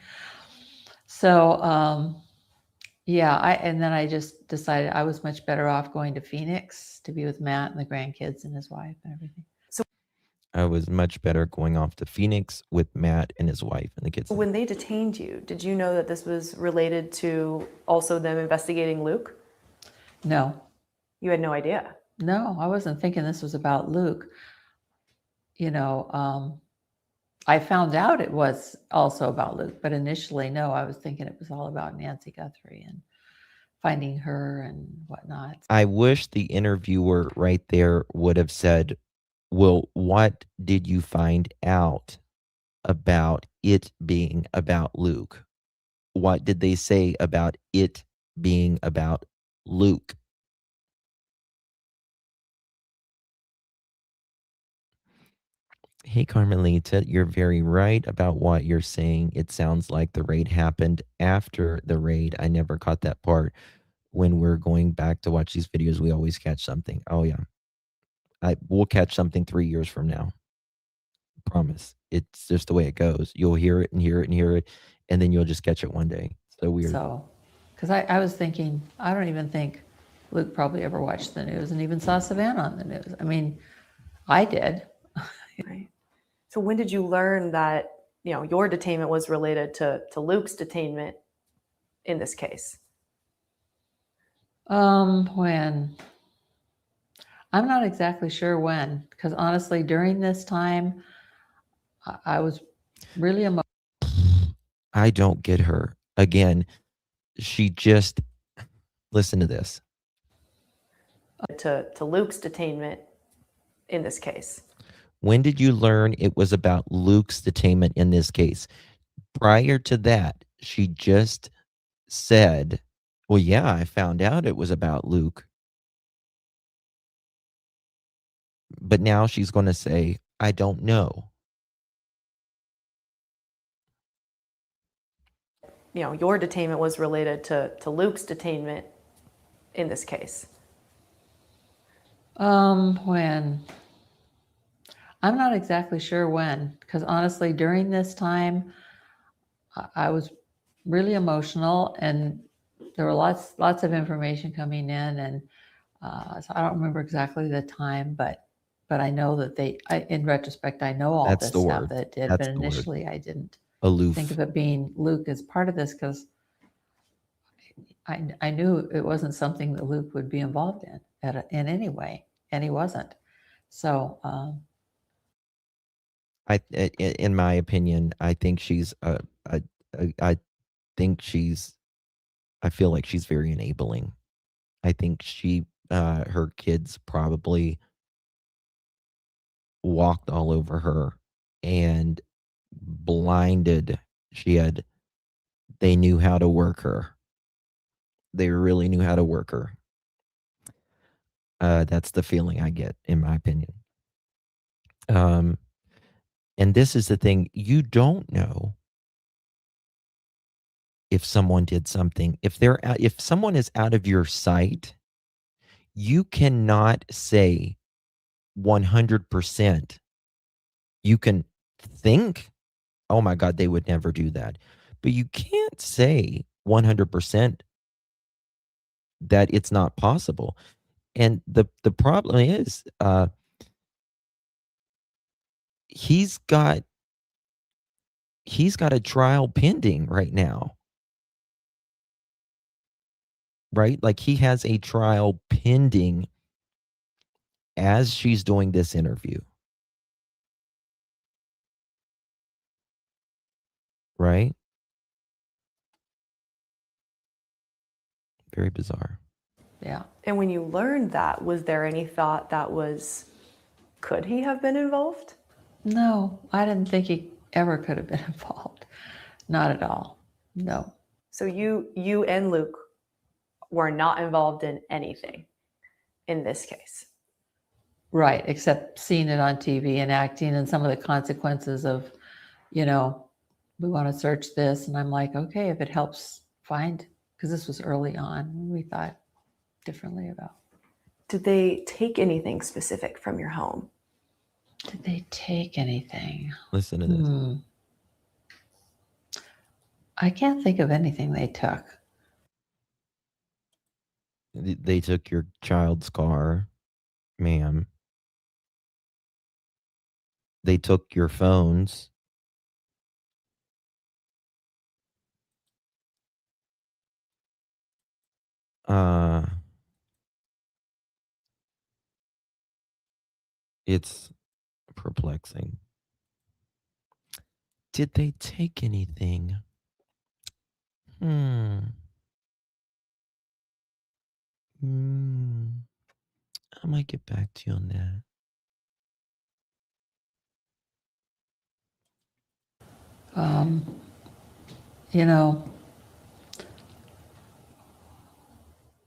So, yeah, and then I just decided I was much better off going to Phoenix to be with Matt and the grandkids and his wife and everything. I was much better going off to Phoenix with Matt and his wife and the kids. When they detained you, did you know that this was related to also them investigating Luke? No. You had no idea? No, I wasn't thinking this was about Luke. I found out it was also about Luke, but initially, no, I was thinking it was all about Nancy Guthrie and finding her and whatnot. I wish the interviewer right there would have said, well, what did you find out about it being about Luke? What did they say about it being about Luke? Hey, Carmelita, you're very right about what you're saying. It sounds like the raid happened after the raid. I never caught that part. When we're going back to watch these videos, we always catch something. Oh, yeah. We'll catch something 3 years from now. Promise. It's just the way it goes. You'll hear it and hear it and hear it, and then you'll just catch it one day. So weird. So, because I was thinking, I don't even think Luke probably ever watched the news and even saw Savannah on the news. I mean, I did. Right. So when did you learn that, your detainment was related to Luke's detainment in this case? When? I'm not exactly sure when, because honestly, during this time, I was really emotional. I don't get her. Again, she just, listen to this. To Luke's detainment in this case. When did you learn it was about Luke's detainment in this case? Prior to that, she just said, well, yeah, I found out it was about Luke. But now she's going to say, I don't know. Your detainment was related to Luke's detainment in this case. When? I'm not exactly sure when, because honestly, during this time, I was really emotional, and there were lots of information coming in, and so I don't remember exactly the time, but I know that in retrospect, I know all That's this the stuff word. that it did, That's but the word. initially I didn't Aloof. think of it being Luke as part of this, because I knew it wasn't something that Luke would be involved in in any way, and he wasn't. So In my opinion, I think she's I think she's I feel like she's very enabling. I think her kids probably walked all over her and blinded. They knew how to work her. They really knew how to work her. That's the feeling I get, in my opinion. And this is the thing, you don't know if someone did something. If someone is out of your sight, you cannot say 100%. You can think, oh my God, they would never do that. But you can't say 100% that it's not possible. And the problem is, he's got a trial pending right now. Right? Like, he has a trial pending as she's doing this interview. Right? Very bizarre. Yeah. And when you learned that, was there any thought could he have been involved? No, I didn't think he ever could have been involved. Not at all. No. So you and Luke were not involved in anything in this case. Right, except seeing it on TV and acting and some of the consequences of, we want to search this. And I'm like, okay, if it helps find, because this was early on, we thought differently about. Did they take anything specific from your home? Did they take anything? Listen to this. I can't think of anything they took. They took your child's car, ma'am. They took your phones. It's perplexing. Did they take anything? I might get back to you on that.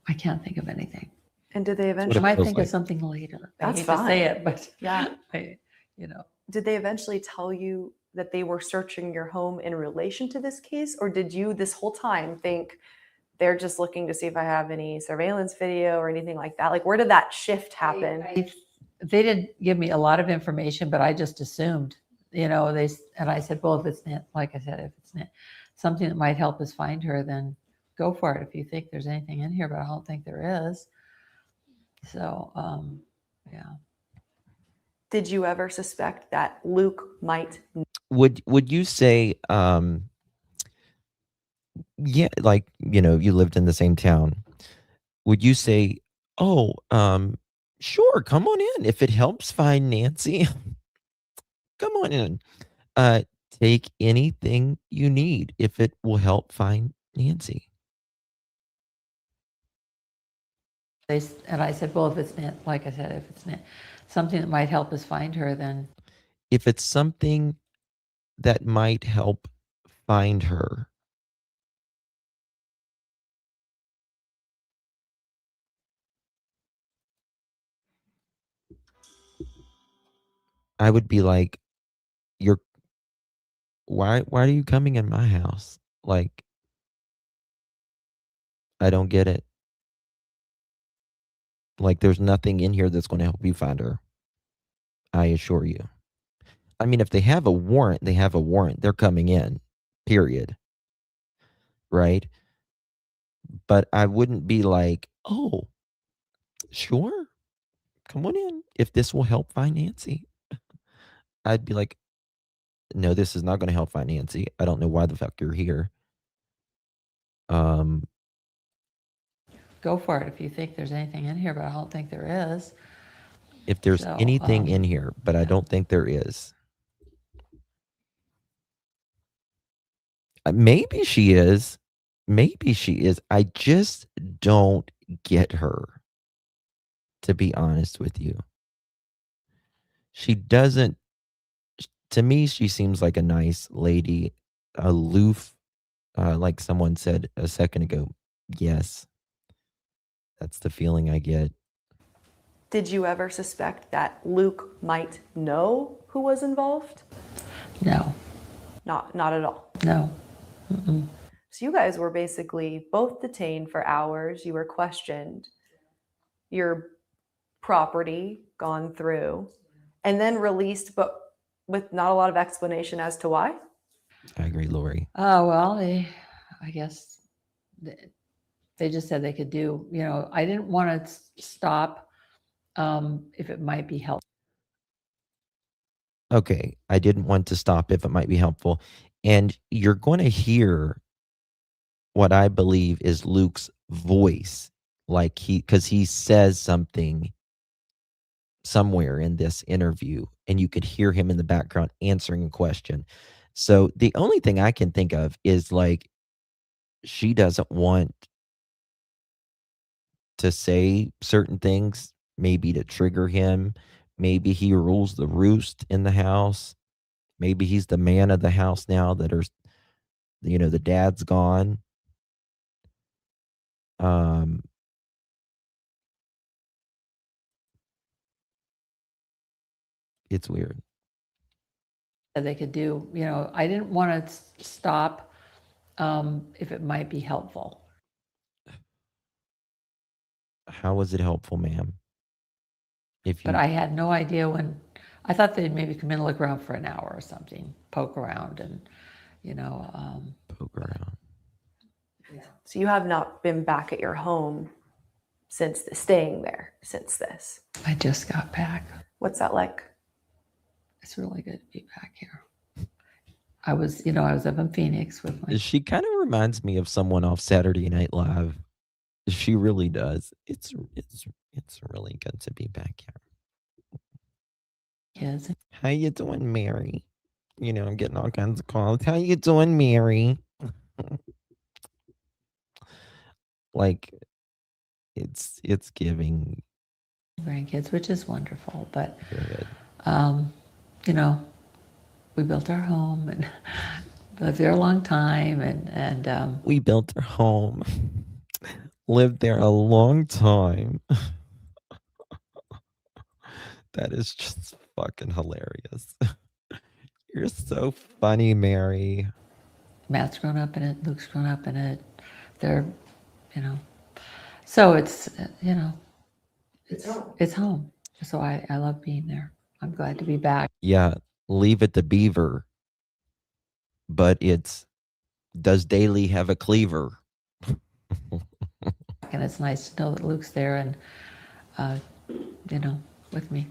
I can't think of anything. And did they eventually? I might think of something later. That's I hate fine. to say it, but yeah. Did they eventually tell you that they were searching your home in relation to this case, or did you this whole time think they're just looking to see if I have any surveillance video or anything like that? Like, where did that shift happen? They didn't give me a lot of information, but I just assumed, and I said, well, if it's like I said, if it's something that might help us find her, then go for it. If you think there's anything in here, but I don't think there is. So, yeah. Did you ever suspect that Luke might? Would you say, yeah, like, you lived in the same town. Would you say, oh, sure, come on in. If it helps find Nancy, come on in. Take anything you need if it will help find Nancy. And I said, well, if it's like I said, if it's something that might help us find her, then. If it's something that might help find her, I would be like, why are you coming in my house? Like, I don't get it. Like, there's nothing in here that's going to help you find her. I assure you. I mean, if they have a warrant, they have a warrant. They're coming in, period. Right? But I wouldn't be like, oh, sure, come on in. If this will help find Nancy. I'd be like, no, this is not going to help find Nancy. I don't know why the fuck you're here. Go for it if you think there's anything in here, but I don't think there is. If there's anything in here, but I don't think there is. Maybe she is. Maybe she is. I just don't get her, to be honest with you. She doesn't, to me, she seems like a nice lady, aloof, like someone said a second ago. Yes, that's the feeling I get. Did you ever suspect that Luke might know who was involved? No. Not at all. No. Mm-mm. So you guys were basically both detained for hours. You were questioned. Your property gone through, and then released, but with not a lot of explanation as to why. I agree, Lori. Well, I guess they just said they could do, I didn't want to stop if it might be helpful. Okay, I didn't want to stop if it might be helpful. And you're going to hear what I believe is Luke's voice, like because he says something somewhere in this interview, and you could hear him in the background answering a question. So the only thing I can think of is like, she doesn't want to say certain things, maybe to trigger him. Maybe he rules the roost in the house. Maybe he's the man of the house now that the dad's gone. It's weird. They could do, I didn't want to stop if it might be helpful. How was it helpful, ma'am? But I had no idea when. I thought they'd maybe come in and look around for an hour or something, poke around and, poke around. So you have not been back at your home staying there since this. I just got back. What's that like? It's really good to be back here. I was up in Phoenix with my. She kind of reminds me of someone off Saturday Night Live. She really does. It's really good to be back here. Yes. How you doing, Mary? I'm getting all kinds of calls. How you doing, Mary? Like, it's giving grandkids, which is wonderful. But good. We built our home and lived there a long time, and we built our home, lived there a long time. That is just fucking hilarious. You're so funny, Mary. Matt's grown up in it. Luke's grown up in it. They're, so it's home. So I love being there. I'm glad to be back. Yeah, leave it to Beaver. But does Daly have a cleaver? And it's nice to know that Luke's there and, with me.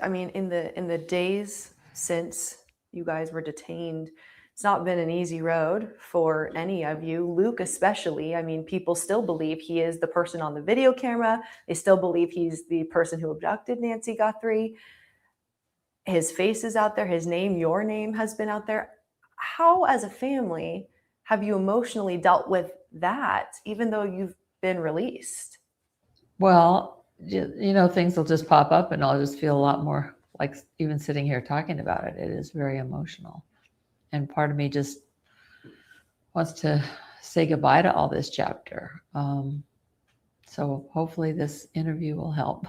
I mean, in the days since you guys were detained, it's not been an easy road for any of you. Luke especially. I mean, people still believe he is the person on the video camera. They still believe he's the person who abducted Nancy Guthrie. His face is out there. His name, your name, has been out there. How, as a family, have you emotionally dealt with that, even though you've been released? Well, things will just pop up and I'll just feel a lot more like even sitting here talking about it. It is very emotional. And part of me just wants to say goodbye to all this chapter. So hopefully this interview will help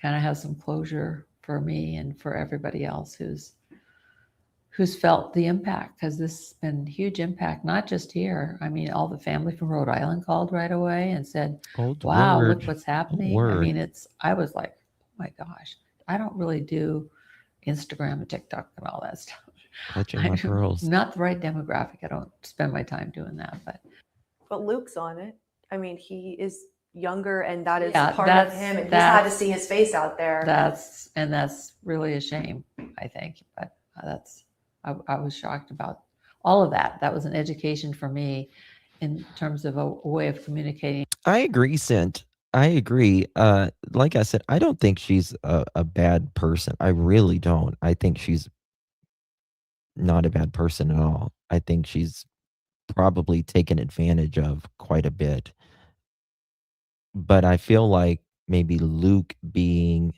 kind of have some closure for me and for everybody else who's felt the impact, because this has been huge impact, not just here. I mean, all the family from Rhode Island called right away and said, wow, look what's happening. I mean, I was like, oh my gosh, I don't really do Instagram and TikTok and all that stuff. Clutching my pearls. Not the right demographic. I don't spend my time doing that, but Luke's on it. I mean, he is younger, and that is part of him, and he's had to see his face out there. That's really a shame, I think. But I was shocked about all of that. That was an education for me in terms of a way of communicating. I agree, Cint. I agree. Like I said, I don't think she's a bad person. I really don't. I think she's not a bad person at all. I think she's probably taken advantage of quite a bit. But I feel like maybe Luke being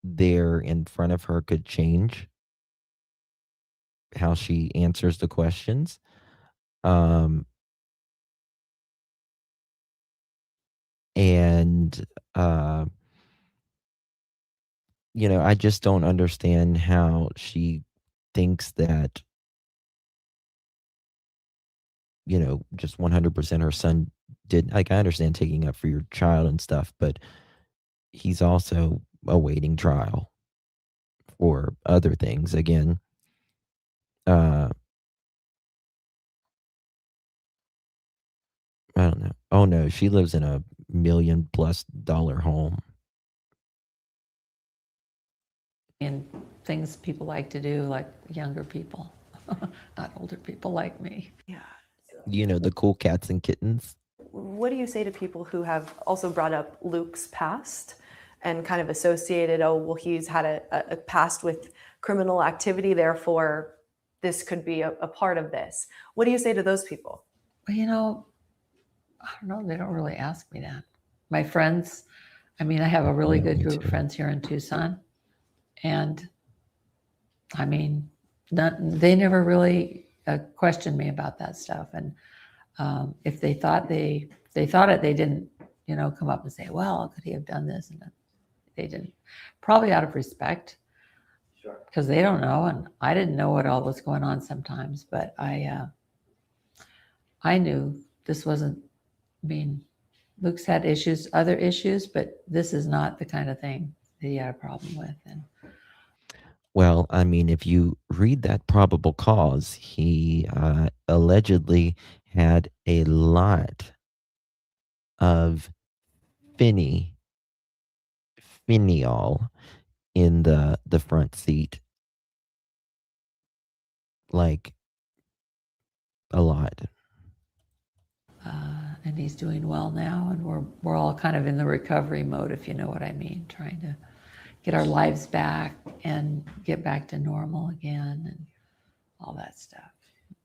there in front of her could change how she answers the questions. Um, and, I just don't understand how she thinks that, just 100% her son did. Like, I understand taking up for your child and stuff, but he's also awaiting trial for other things. Again, uh, I don't know. Oh no, she lives in a $1 million+ home. And things people like to do, like younger people, not older people like me. Yeah. The cool cats and kittens. What do you say to people who have also brought up Luke's past and kind of associated, oh, well, he's had a past with criminal activity, therefore this could be a part of this. What do you say to those people? Well, I don't know. They don't really ask me that. My friends, I have a really good group of friends here in Tucson. And they never really questioned me about that stuff. And if they thought they thought it, they didn't, come up and say, well, could he have done this? And they didn't. Probably out of respect, because they don't know, and I didn't know what all was going on sometimes. But I knew this wasn't. Luke's had other issues, but this is not the kind of thing that he had a problem with. And well, if you read that probable cause, he allegedly had a lot of finial in the front seat, like a lot. And he's doing well now, and we're all kind of in the recovery mode, if you know what I mean, trying to get our lives back and get back to normal again and all that stuff.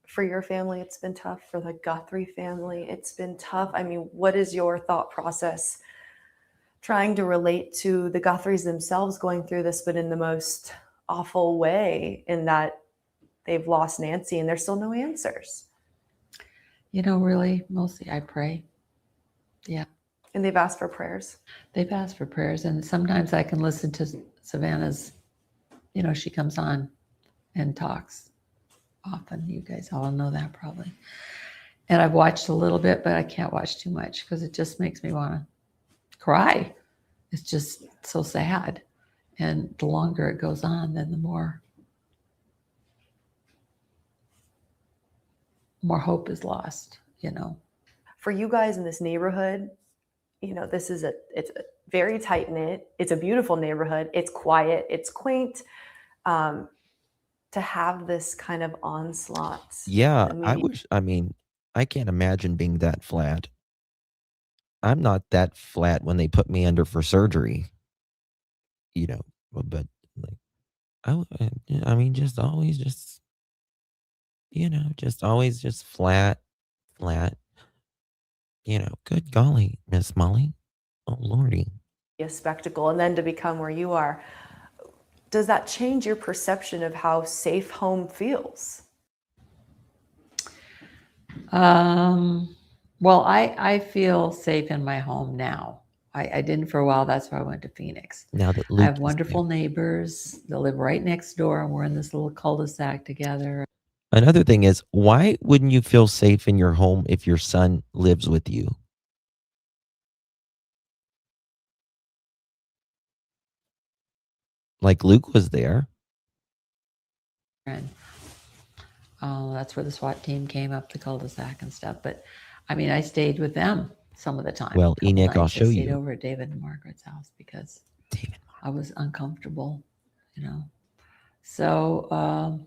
For your family, it's been tough. For the Guthrie family, it's been tough. What is your thought process trying to relate to the Guthries themselves going through this, but in the most awful way, in that they've lost Nancy and there's still no answers? Really, mostly I pray. Yeah. And they've asked for prayers. They've asked for prayers. And sometimes I can listen to Savannah's, she comes on and talks often. You guys all know that probably. And I've watched a little bit, but I can't watch too much because it just makes me want to cry. It's just so sad. And the longer it goes on, then the more hope is lost, For you guys in this neighborhood, it's very tight knit. It's a beautiful neighborhood. It's quiet. It's quaint. To have this kind of onslaught. Yeah, I can't imagine being that flat. I'm not that flat when they put me under for surgery, but just always just flat. Good golly, Miss Molly. Oh, Lordy. A spectacle, and then to become where you are. Does that change your perception of how safe home feels? Well, I feel safe in my home now. I didn't for a while. That's why I went to Phoenix. Now that I have wonderful neighbors. They live right next door, and we're in this little cul-de-sac together. Another thing is, why wouldn't you feel safe in your home if your son lives with you? Like Luke was there. And that's where the SWAT team came up the cul-de-sac and stuff. But I stayed with them some of the time. Well, Enoch, I'll show you. I stayed over at David and Margaret's house because I was uncomfortable, So,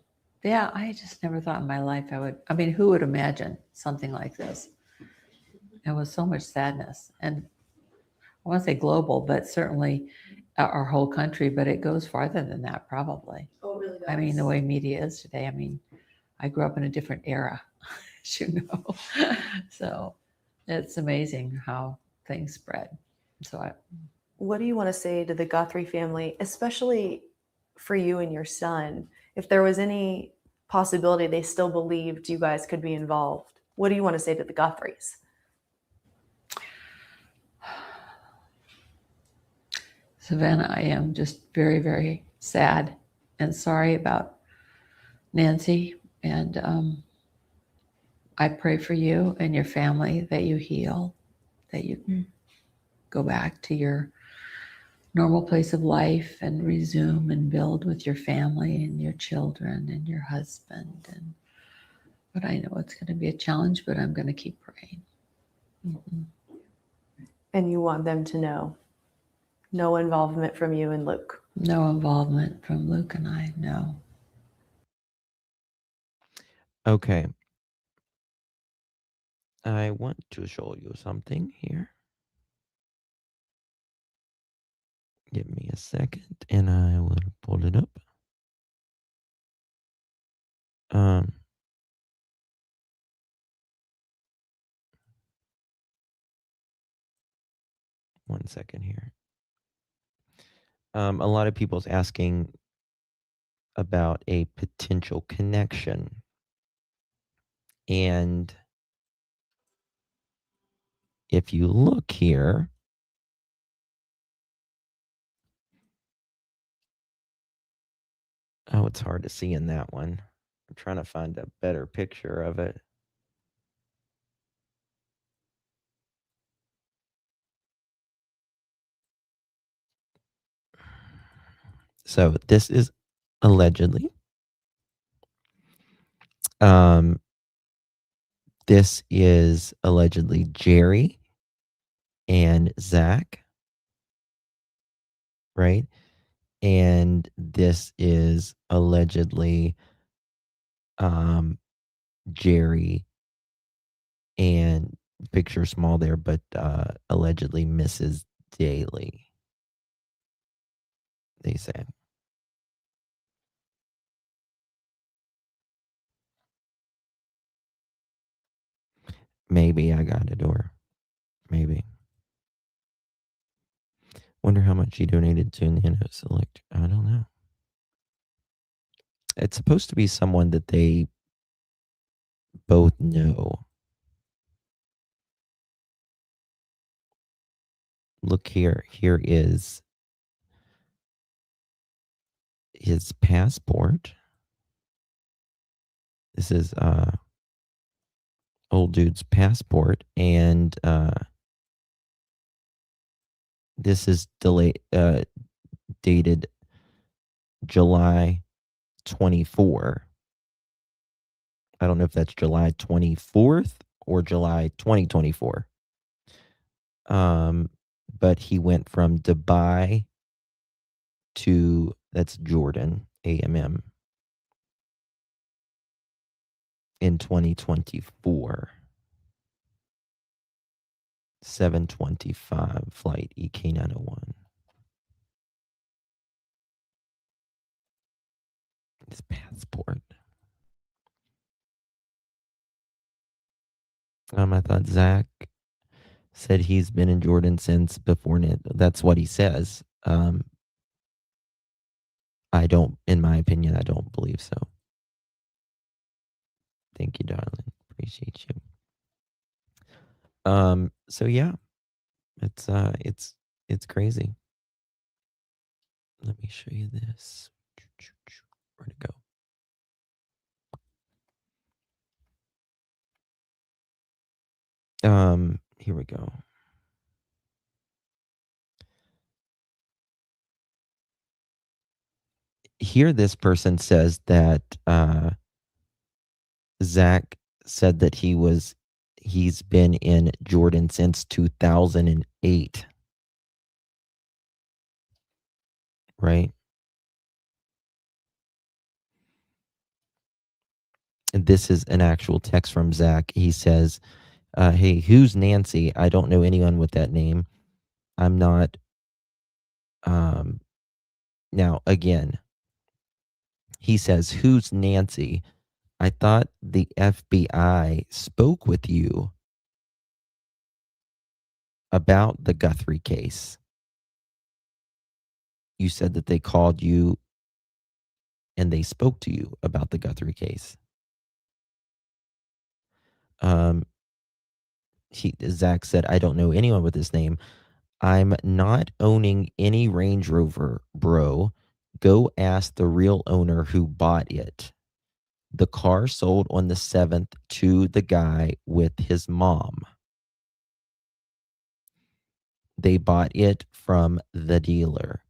yeah, I just never thought in my life I would. Who would imagine something like this? There was so much sadness. And I want to say global, but certainly our whole country, but it goes farther than that, probably. Oh, it really does. The way media is today. I grew up in a different era. as you know. So it's amazing how things spread. So what do you want to say to the Guthrie family, especially for you and your son? If there was any possibility they still believed you guys could be involved, what do you want to say to the Guthries? Savannah, I am just very, very sad and sorry about Nancy. And I pray for you and your family that you heal, that you go back to your normal place of life and resume and build with your family and your children and your husband. But I know it's going to be a challenge, but I'm going to keep praying. Mm-hmm. And you want them to know no involvement from you and Luke? No involvement from Luke and I, no. Okay. I want to show you something here. Give me a second and I will pull it up. One second here. A lot of people's asking about a potential connection. And if you look here, oh, it's hard to see in that one. I'm trying to find a better picture of it. So this is allegedly. This is allegedly Jerry and Zach, right? And this is allegedly Jerry and picture small there, but allegedly Mrs. Daly, they say. Maybe I got a door. Maybe. Wonder how much he donated to Nano Select. I don't know. It's supposed to be someone that they both know. Look here. Here is his passport. This is old dude's passport, and this is dated July 24. I don't know if that's July 24th or July 2024. But he went from Dubai to, that's Jordan, AMM, in 2024. 725 flight EK901. His passport. I thought Zach said he's been in Jordan since before. That's what he says. I don't, in my opinion, I don't believe so. Thank you, darling. Appreciate you. So yeah, it's crazy. Let me show you this. Where'd it go? Here we go. Here, this person says that Zach said that he's been in Jordan since 2008. Right? And this is an actual text from Zach. He says, hey, who's Nancy? I don't know anyone with that name. I'm not. Now, again, he says, who's Nancy? I thought the FBI spoke with you about the Guthrie case. You said that they called you and they spoke to you about the Guthrie case. Zach said, I don't know anyone with this name. I'm not owning any Range Rover, bro. Go ask the real owner who bought it. The car sold on the 7th to the guy with his mom. They bought it from the dealer.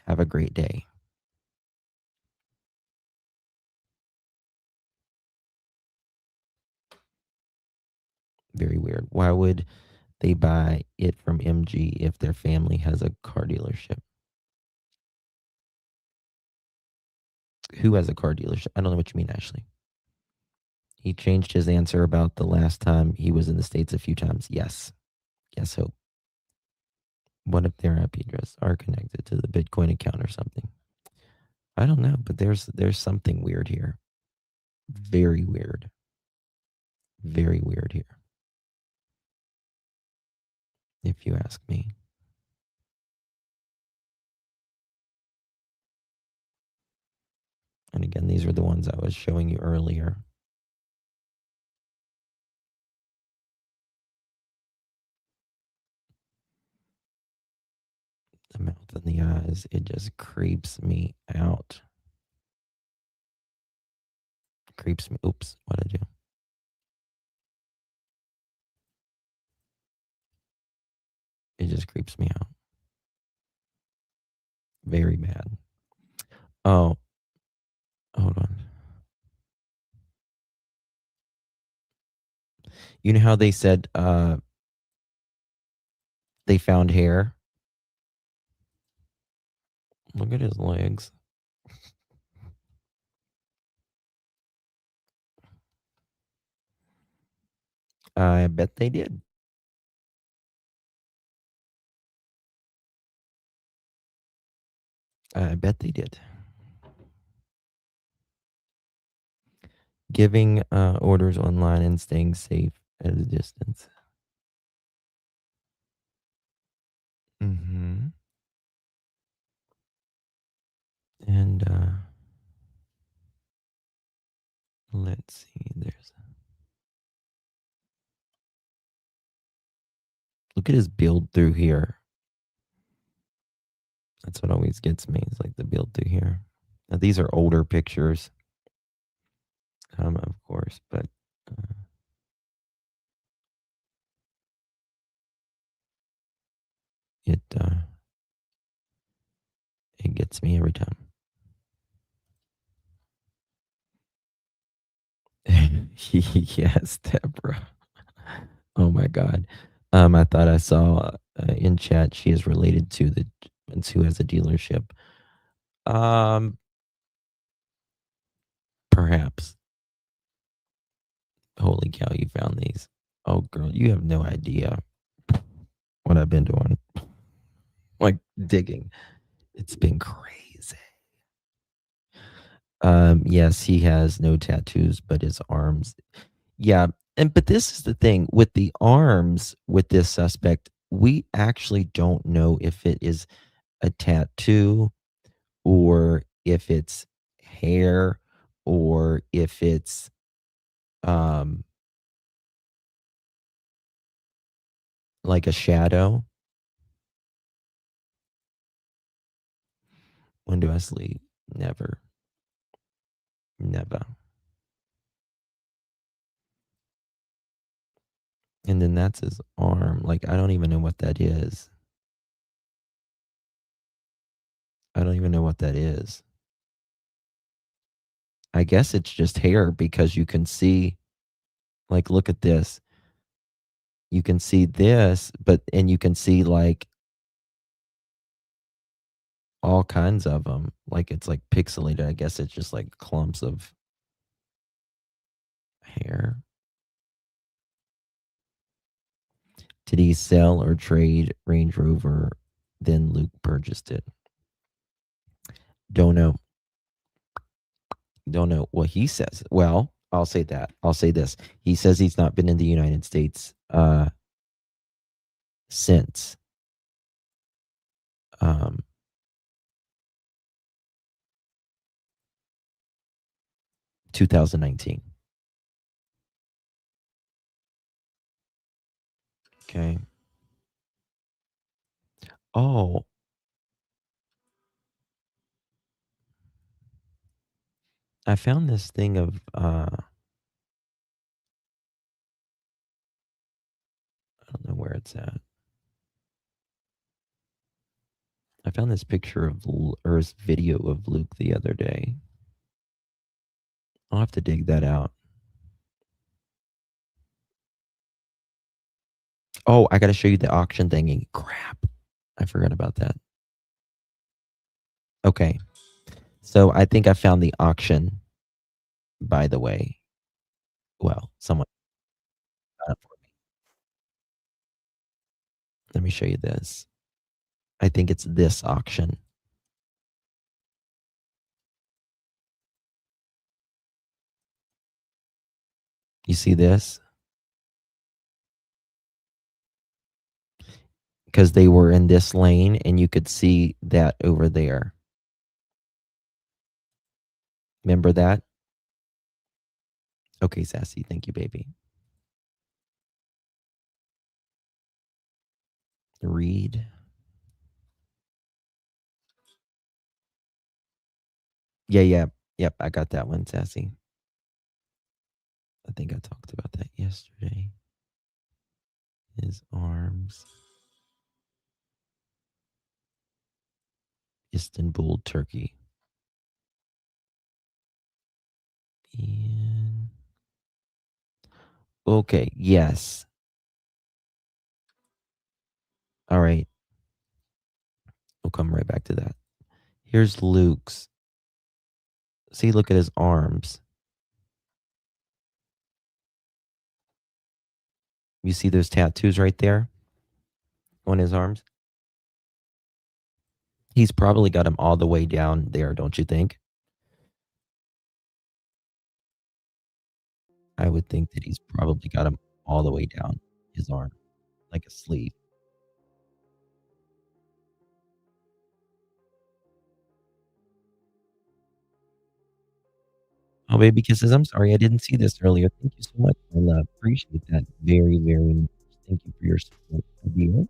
Have a great day. Very weird. Why would they buy it from MG if their family has a car dealership? Who has a car dealership? I don't know what you mean, Ashley. He changed his answer about the last time he was in the States a few times. Yes. Yes, Hope. What if their IP address are connected to the Bitcoin account or something? I don't know, but there's something weird here. Very weird. Very weird here. If you ask me. And again, these are the ones I was showing you earlier. The mouth and the eyes, it just creeps me out. Creeps me. Oops, what'd I do? It just creeps me out. Very bad. Oh, hold on. You know how they said they found hair? Look at his legs. I bet they did. I bet they did. Giving orders online and staying safe at a distance. Mm-hmm. And let's see, look at his build through here. That's what always gets me. It's like the build through here. Now these are older pictures, of course, but it gets me every time. Yes, Deborah. Oh my God. I thought I saw in chat she is related to the who has a dealership. Perhaps. Holy cow, you found these. Oh girl, you have no idea what I've been doing. Like digging. It's been crazy. Yes, he has no tattoos, but his arms. Yeah. But this is the thing with the arms with this suspect, we actually don't know if it is a tattoo or if it's hair or if it's like a shadow. When do I sleep? Never. Never. And then that's his arm. Like, I don't even know what that is. I don't even know what that is. I guess it's just hair because you can see, like, look at this. You can see this, and you can see like all kinds of them. Like it's like pixelated. I guess it's just like clumps of hair. Did he sell or trade Range Rover? Then Luke purchased it. Don't know. Don't know what he says. Well, I'll say that. I'll say this. He says he's not been in the United States since 2019. Okay. Oh. I found this thing of I don't know where it's at. I found this picture of or this video of Luke the other day. I'll have to dig that out. Oh, I got to show you the auction thingy. Crap. I forgot about that. Okay. So I think I found the auction, by the way. Well, someone found it for me. Let me show you this. I think it's this auction. You see this? Because they were in this lane and you could see that over there. Remember that? Okay, Sassy. Thank you, baby. Read. Yeah. Yep, I got that one, Sassy. I think I talked about that yesterday. His arms. Istanbul, Turkey. And okay, yes. All right. We'll come right back to that. Here's Luke's. See, look at his arms. You see those tattoos right there on his arms? He's probably got them all the way down there, don't you think? I would think that he's probably got them all the way down his arm, like a sleeve. Oh, baby kisses. I'm sorry I didn't see this earlier. Thank you so much, my love. Appreciate that very, very much. Thank you for your support, dear.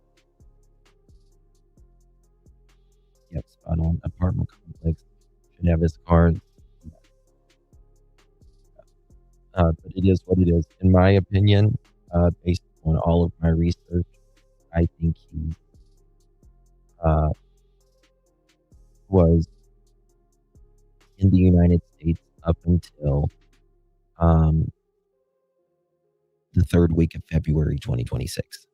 Yep, spot on. Apartment complex should have his card. But it is what it is. In my opinion, based on all of my research, I think he was in the United States up until the third week of February 2026.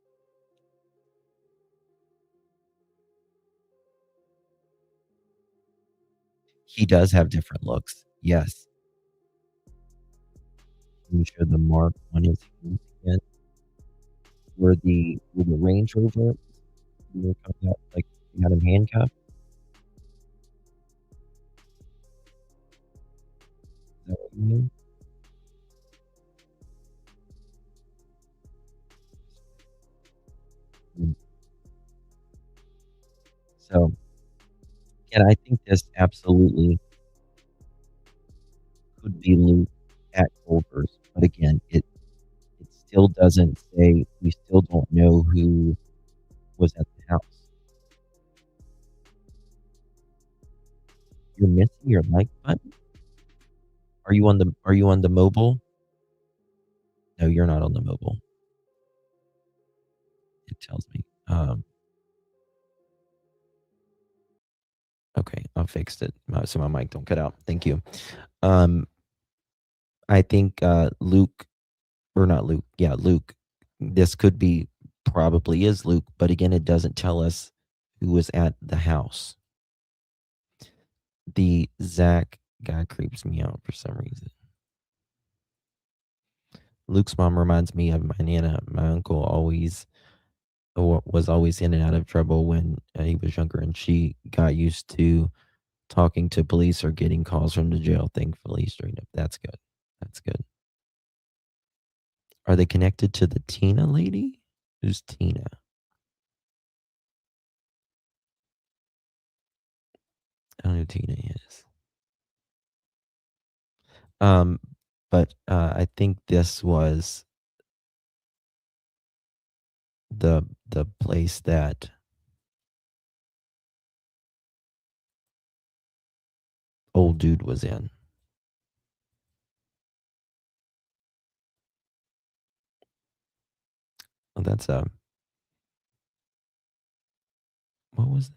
He does have different looks. Yes. Can you show the mark on his hands again? Where the Range Rover like he had him handcuffed. Is that what you mean? So, and I think this absolutely could be Luke at Culver's, but again, it still doesn't say. We still don't know who was at the house. You're missing your like button. Are you on the mobile? No, you're not on the mobile. It tells me. Okay, I fixed it. So my mic don't cut out. Thank you. I think Luke, or not Luke. Yeah, Luke. This could be, probably is Luke, but again, it doesn't tell us who was at the house. The Zach guy creeps me out for some reason. Luke's mom reminds me of my Nana. My uncle was always in and out of trouble when he was younger, and she got used to talking to police or getting calls from the jail. Thankfully, straightened up. That's good. That's good. Are they connected to the Tina lady? Who's Tina? I don't know who Tina is. But I think this was the place that old dude was in. Oh, that's what was that?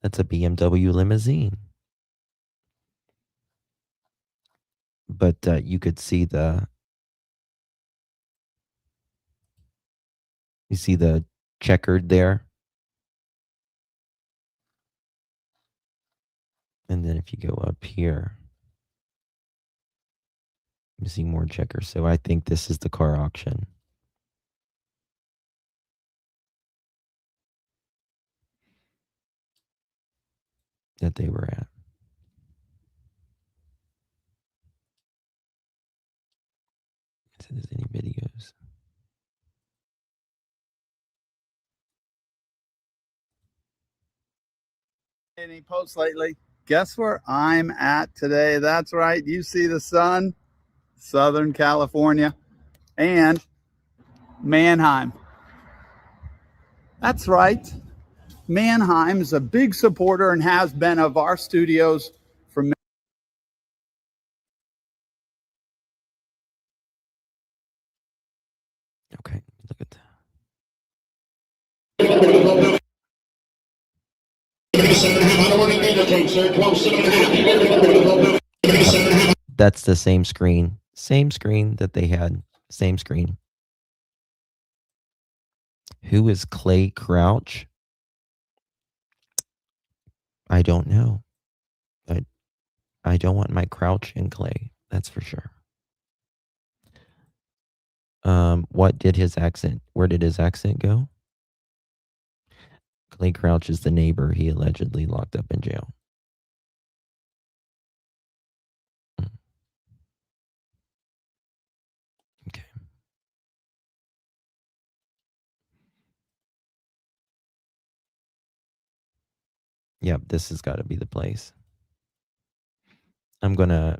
That's a BMW limousine. But you could see you see the checkered there. And then if you go up here, you see more checkers. So I think this is the car auction. That they were at. If there's any videos. Any posts lately? Guess where I'm at today? That's right. You see the sun, Southern California, and Mannheim. That's right. Mannheim is a big supporter and has been of our studios for many. Okay, look at that. That's the same screen. Same screen that they had. Same screen. Who is Clay Crouch? I don't know. But I don't want my Crouch in Clay. That's for sure. What did his accent? Where did his accent go? Clay Crouch is the neighbor he allegedly locked up in jail. Okay. Yep, this has got to be the place. I'm going to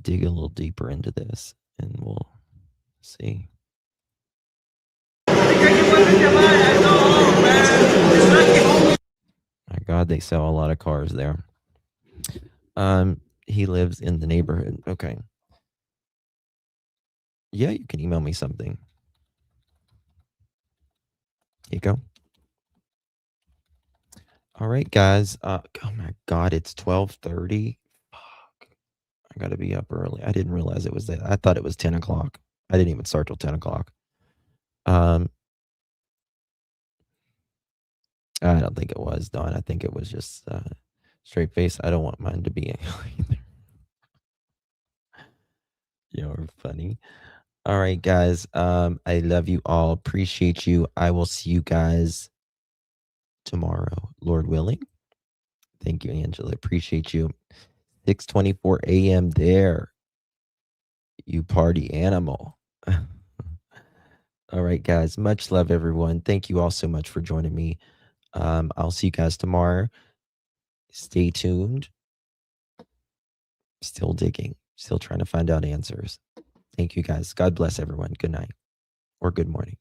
dig a little deeper into this and we'll see. My God, they sell a lot of cars there. He lives in the neighborhood. Okay. Yeah, you can email me something. Here you go. All right, guys. Oh my God, it's 12:30. Fuck. I gotta be up early. I didn't realize it was that. I thought it was 10 o'clock. I didn't even start till 10 o'clock. I don't think it was, Don. I think it was just straight face. I don't want mine to be either. You're funny. All right, guys. I love you all. Appreciate you. I will see you guys tomorrow, Lord willing. Thank you, Angela. Appreciate you. 6:24 a.m. there. You party animal. All right, guys. Much love, everyone. Thank you all so much for joining me. I'll see you guys tomorrow. Stay tuned. Still digging. Still trying to find out answers. Thank you, guys. God bless everyone. Good night or good morning.